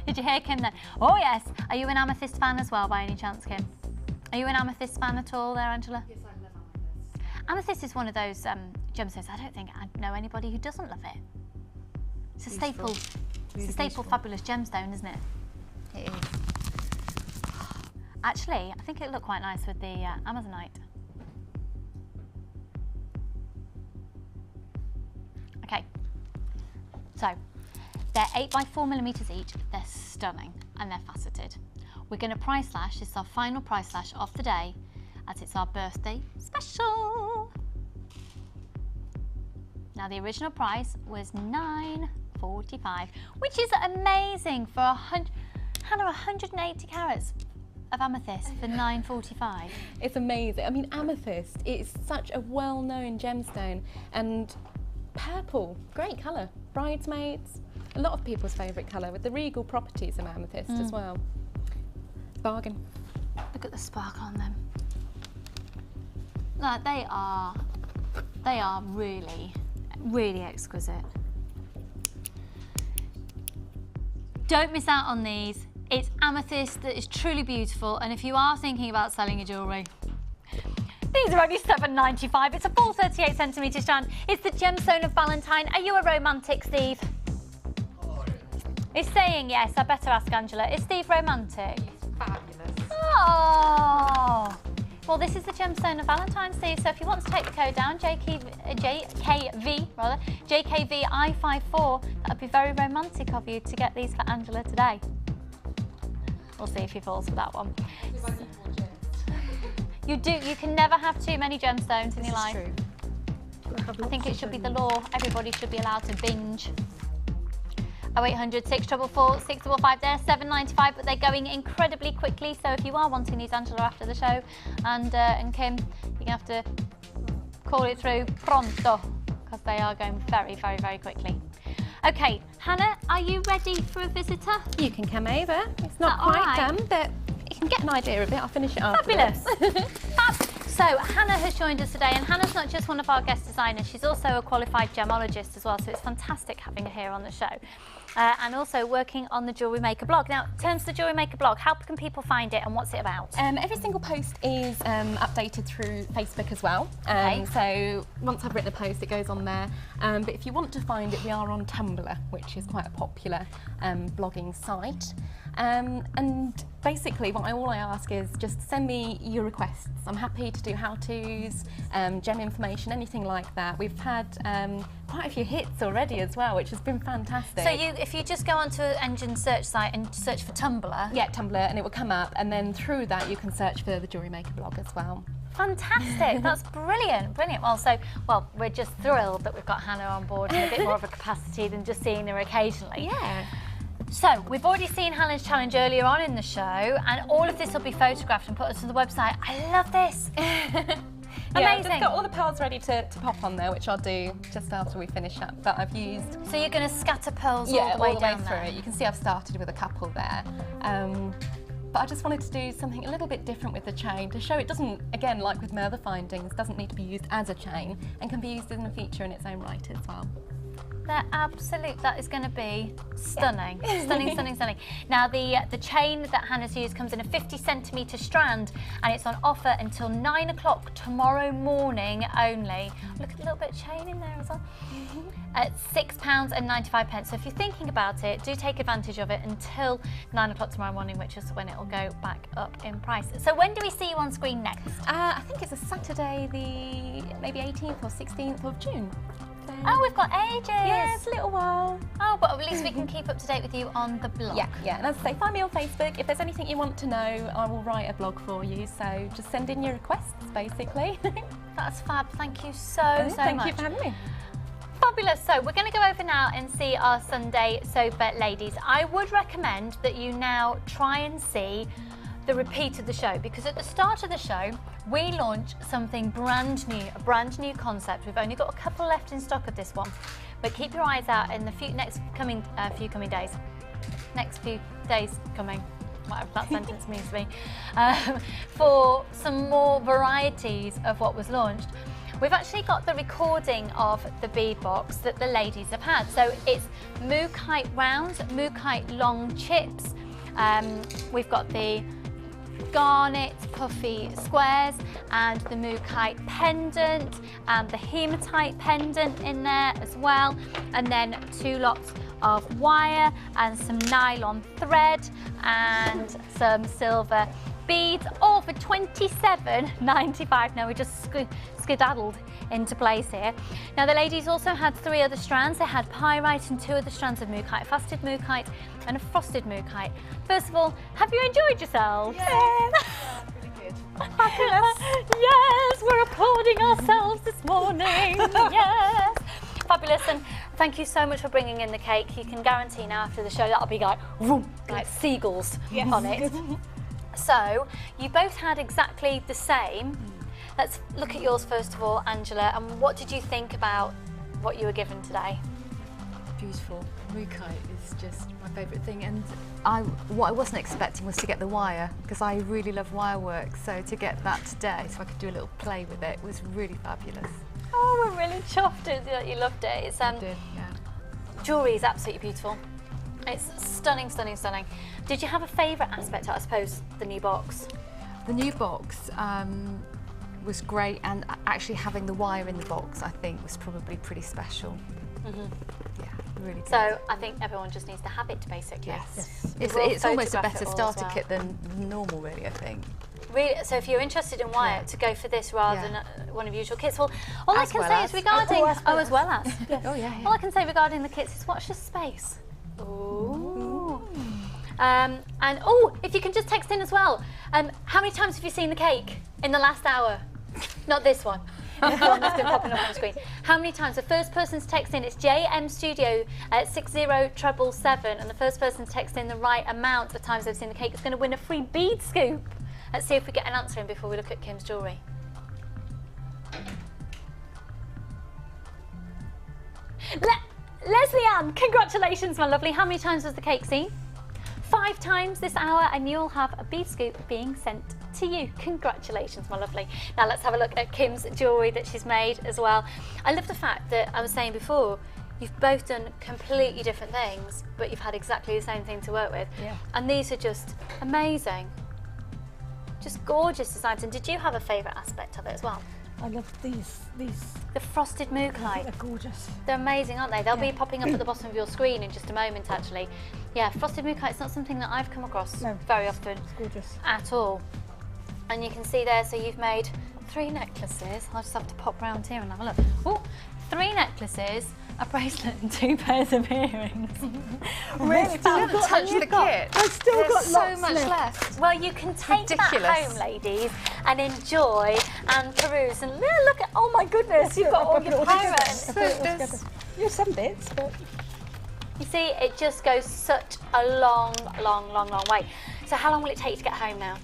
did you hear Kim then? Oh yes, are you an amethyst fan as well by any chance, Kim? Are you an amethyst fan at all there, Angela? Yes, I love amethyst. Amethyst is one of those gemstones, I don't think I know anybody who doesn't love it. It's a staple. It's a staple, fabulous gemstone, isn't it? It is. Actually, I think it'd look quite nice with the Amazonite. Okay, so they're 8 by 4 millimetres each. They're stunning and they're faceted. We're going to price slash. This is our final price slash of the day, as it's our birthday special. Now the original price was $9.45, which is amazing for 180 carats. of amethyst for £9.45. It's amazing. I mean, amethyst is such a well-known gemstone, and purple, great colour. Bridesmaids, a lot of people's favourite colour, with the regal properties of amethyst as well. Bargain. Look at the sparkle on them. No, they are really, really exquisite. Don't miss out on these. It's amethyst that is truly beautiful, and if you are thinking about selling your jewellery, these are only £7.95. It's a full 38cm strand. It's the gemstone of Valentine. Are you a romantic, Steve? Oh, yeah. He's saying yes. I better ask Angela. Is Steve romantic? He's fabulous. Oh. Well, this is the gemstone of Valentine, Steve. So if you want to take the code down, JKVI54, that would be very romantic of you to get these for Angela today. We'll see if he falls for that one. You can never have too many gemstones in your life. True. I think it should be the law. Everybody should be allowed to binge. 0800 644 655, they're £7.95, but they're going incredibly quickly. So if you are wanting these, Angela, after the show, and Kim, you're gonna have to call it through pronto, because they are going very, very, very quickly. Okay, Hannah, are you ready for a visitor? You can come over. It's not quite done, but you can get an idea of it. I'll finish it afterwards. Fabulous. So Hannah has joined us today, and Hannah's not just one of our guest designers, she's also a qualified gemologist as well, so it's fantastic having her here on the show. And also working on the Jewellery Maker blog. Now, in terms of the Jewellery Maker blog, how can people find it and what's it about? Every single post is updated through Facebook as well. So once I've written a post, it goes on there. But if you want to find it, we are on Tumblr, which is quite a popular blogging site. And basically, all I ask is just send me your requests. I'm happy to do how-tos, gem information, anything like that. We've had quite a few hits already as well, which has been fantastic. So if you just go onto an engine search site and search for Tumblr? Yeah, Tumblr, and it will come up, and then through that you can search for the Jewellery Maker blog as well. Fantastic, that's brilliant, brilliant. Well, we're just thrilled that we've got Hannah on board in a bit more of a capacity than just seeing her occasionally. Yeah. So, we've already seen Hannah's challenge earlier on in the show, and all of this will be photographed and put onto the website. I love this. Yeah, I've Amazing. just got all the pearls ready to pop on there, which I'll do just after we finish up, but I've used... So you're going to scatter pearls yeah, all the way down through there? it. You can see I've started with a couple there. But I just wanted to do something a little bit different with the chain to show it doesn't, again, like with my other findings, doesn't need to be used as a chain and can be used as a feature in its own right as well. They're absolute. That is going to be stunning. Yeah. Stunning, stunning, stunning. Now, the chain that Hannah's used comes in a 50cm strand, and it's on offer until 9 o'clock tomorrow morning only. Look at the little bit of chain in there as well. At £6.95. So if you're thinking about it, do take advantage of it until 9 o'clock tomorrow morning, which is when it'll go back up in price. So when do we see you on screen next? I think it's a Saturday, the maybe 18th or 16th of June. Oh, we've got ages. Yeah, it's a little while. Oh, but at least we can keep up to date with you on the blog. Yeah, and as I say, find me on Facebook. If there's anything you want to know, I will write a blog for you. So just send in your requests, basically. That's fab. Thank you so much. Thank you for having me. Fabulous. So we're going to go over now and see our Sunday sofa ladies. I would recommend that you now try and see the repeat of the show, because at the start of the show we launched something brand new, a brand new concept. We've only got a couple left in stock of this one, but keep your eyes out in the few coming days. Next few days coming, whatever that sentence means to me, for some more varieties of what was launched. We've actually got the recording of the bead box that the ladies have had. So it's Mookite rounds, Mookite long chips. We've got the garnet puffy squares and the Mookite pendant and the hematite pendant in there as well, and then 2 lots of wire and some nylon thread and some silver beads, all for £27.95. Now we just skedaddled into place here. Now the ladies also had 3 other strands. They had pyrite and 2 other strands of Mookite, frosted Mookite and a frosted Mookite. First of all, have you enjoyed yourselves? Yes. Really good. Fabulous. Yes, we're applauding ourselves this morning. Yes. Fabulous, and thank you so much for bringing in the cake. You can guarantee now after the show that'll be like, vroom, like seagulls on it. So you both had exactly the same. Let's look at yours first of all, Angela, and what did you think about what you were given today? Beautiful. Mookite is just my favourite thing, and what I wasn't expecting was to get the wire, because I really love wire work, so to get that today so I could do a little play with it was really fabulous. Oh, we're really chuffed that you loved it. It's I did, yeah. Jewellery is absolutely beautiful. It's stunning, stunning, stunning. Did you have a favourite aspect, I suppose, the new box? The new box was great, and actually having the wire in the box I think was probably pretty special. Yeah, really good. So I think everyone just needs to have it, basically. Yes. It's almost a better starter kit than normal, really, I think. Really, so if you're interested in wire, to go for this rather than one of your usual kits. Well, all I can say is regarding as well as. All I can say regarding the kits is watch this space. Ooh. And if you can just text in as well. How many times have you seen the cake in the last hour? Not this one. The one that's been popping up on the screen. How many times? The first person's text in, it's JM Studio at 60777, and the first person's text in the right amount of times they've seen the cake is going to win a free bead scoop. Let's see if we get an answer in before we look at Kim's jewellery. Leslie Ann, congratulations, my lovely. How many times was the cake seen? 5 times this hour, and you'll have a bead scoop being sent to you. Congratulations, my lovely. Now let's have a look at Kim's jewellery that she's made as well. I love the fact that I was saying before, you've both done completely different things, but you've had exactly the same thing to work with. Yeah. And these are just amazing. Just gorgeous designs. And did you have a favourite aspect of it as well? I love these. The frosted Mookite. They're gorgeous. They're amazing, aren't they? They'll be popping up at the bottom of your screen in just a moment, actually. Yeah, frosted Mookite is not something that I've come across very often. It's gorgeous. At all. And you can see there, so you've made 3 necklaces. I'll just have to pop round here and have a look. Oh, 3 necklaces, a bracelet and 2 pairs of earrings. Really? You haven't touched the kit. I've still got so much left. Well, you can take that home, ladies, and enjoy and peruse. And look at, oh my goodness, you've got all your pirates. You have some bits, but... You see, it just goes such a long, long, long, long way. So how long will it take to get home now?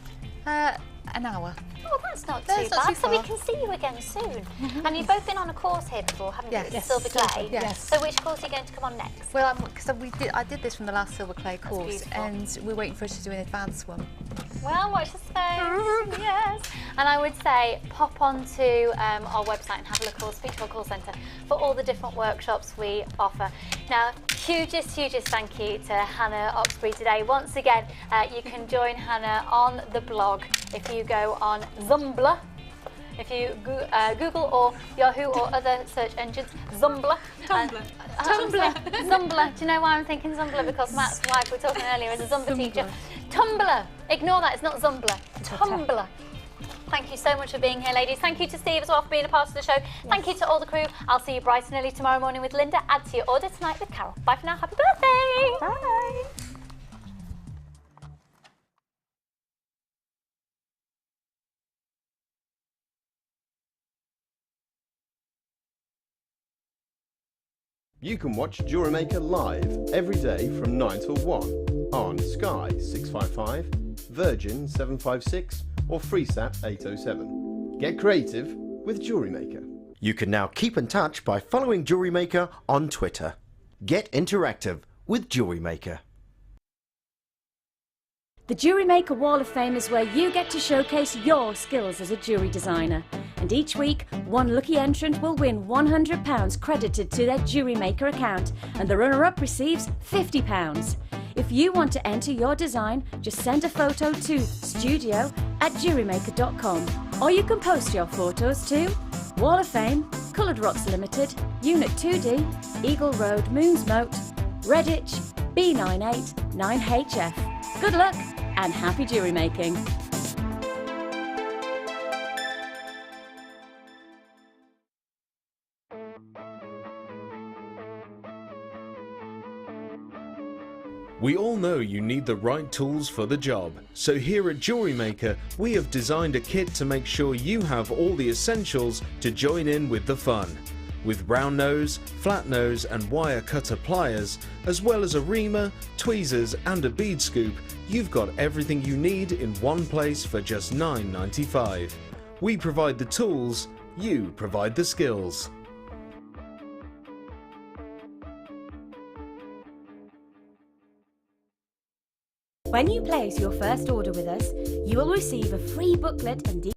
An hour. Oh, that's not too bad. So we can see you again soon. And you've both been on a course here before, haven't you? Yes. Silver Clay. Yes. So which course are you going to come on next? Well, because I did this from the last Silver Clay course, and we're waiting for us to do an advanced one. Well, watch the space. Yes. And I would say pop onto our website and have a look at our Speak to our call centre for all the different workshops we offer. Now, hugest thank you to Hannah Oxbury today. Once again, you can join Hannah on the blog if you go on Zumbler. If you Google or Yahoo or other search engines, Zumbler. Tumblr. Zumbler. Do you know why I'm thinking Zumbler? Because Matt's wife, we were talking earlier, is a Zumba teacher. Tumblr. Ignore that, it's not Zumbler. Tumblr. Thank you so much for being here, ladies. Thank you to Steve as well for being a part of the show. Thank you to all the crew. I'll see you bright and early tomorrow morning with Linda. Add to your order tonight with Carol. Bye for now. Happy birthday. Bye. You can watch Jewellery Maker live every day from 9 till 1 on Sky 655, Virgin 756 or FreeSat 807. Get creative with Jewellery Maker. You can now keep in touch by following Jewellery Maker on Twitter. Get interactive with Jewellery Maker. The Jewellery Maker Wall of Fame is where you get to showcase your skills as a jewellery designer. And each week, one lucky entrant will win £100 credited to their Jewellery Maker account, and the runner-up receives £50. If you want to enter your design, just send a photo to studio@jewellerymaker.com, or you can post your photos to Wall of Fame, Coloured Rocks Limited, Unit 2D, Eagle Road, Moonsmote, Redditch, B98 9HF. Good luck and happy jewellery making! We all know you need the right tools for the job, so here at Jewellery Maker we have designed a kit to make sure you have all the essentials to join in with the fun. With round nose, flat nose and wire cutter pliers, as well as a reamer, tweezers and a bead scoop, you've got everything you need in one place for just $9.95. We provide the tools, you provide the skills. When you place your first order with us, you will receive a free booklet and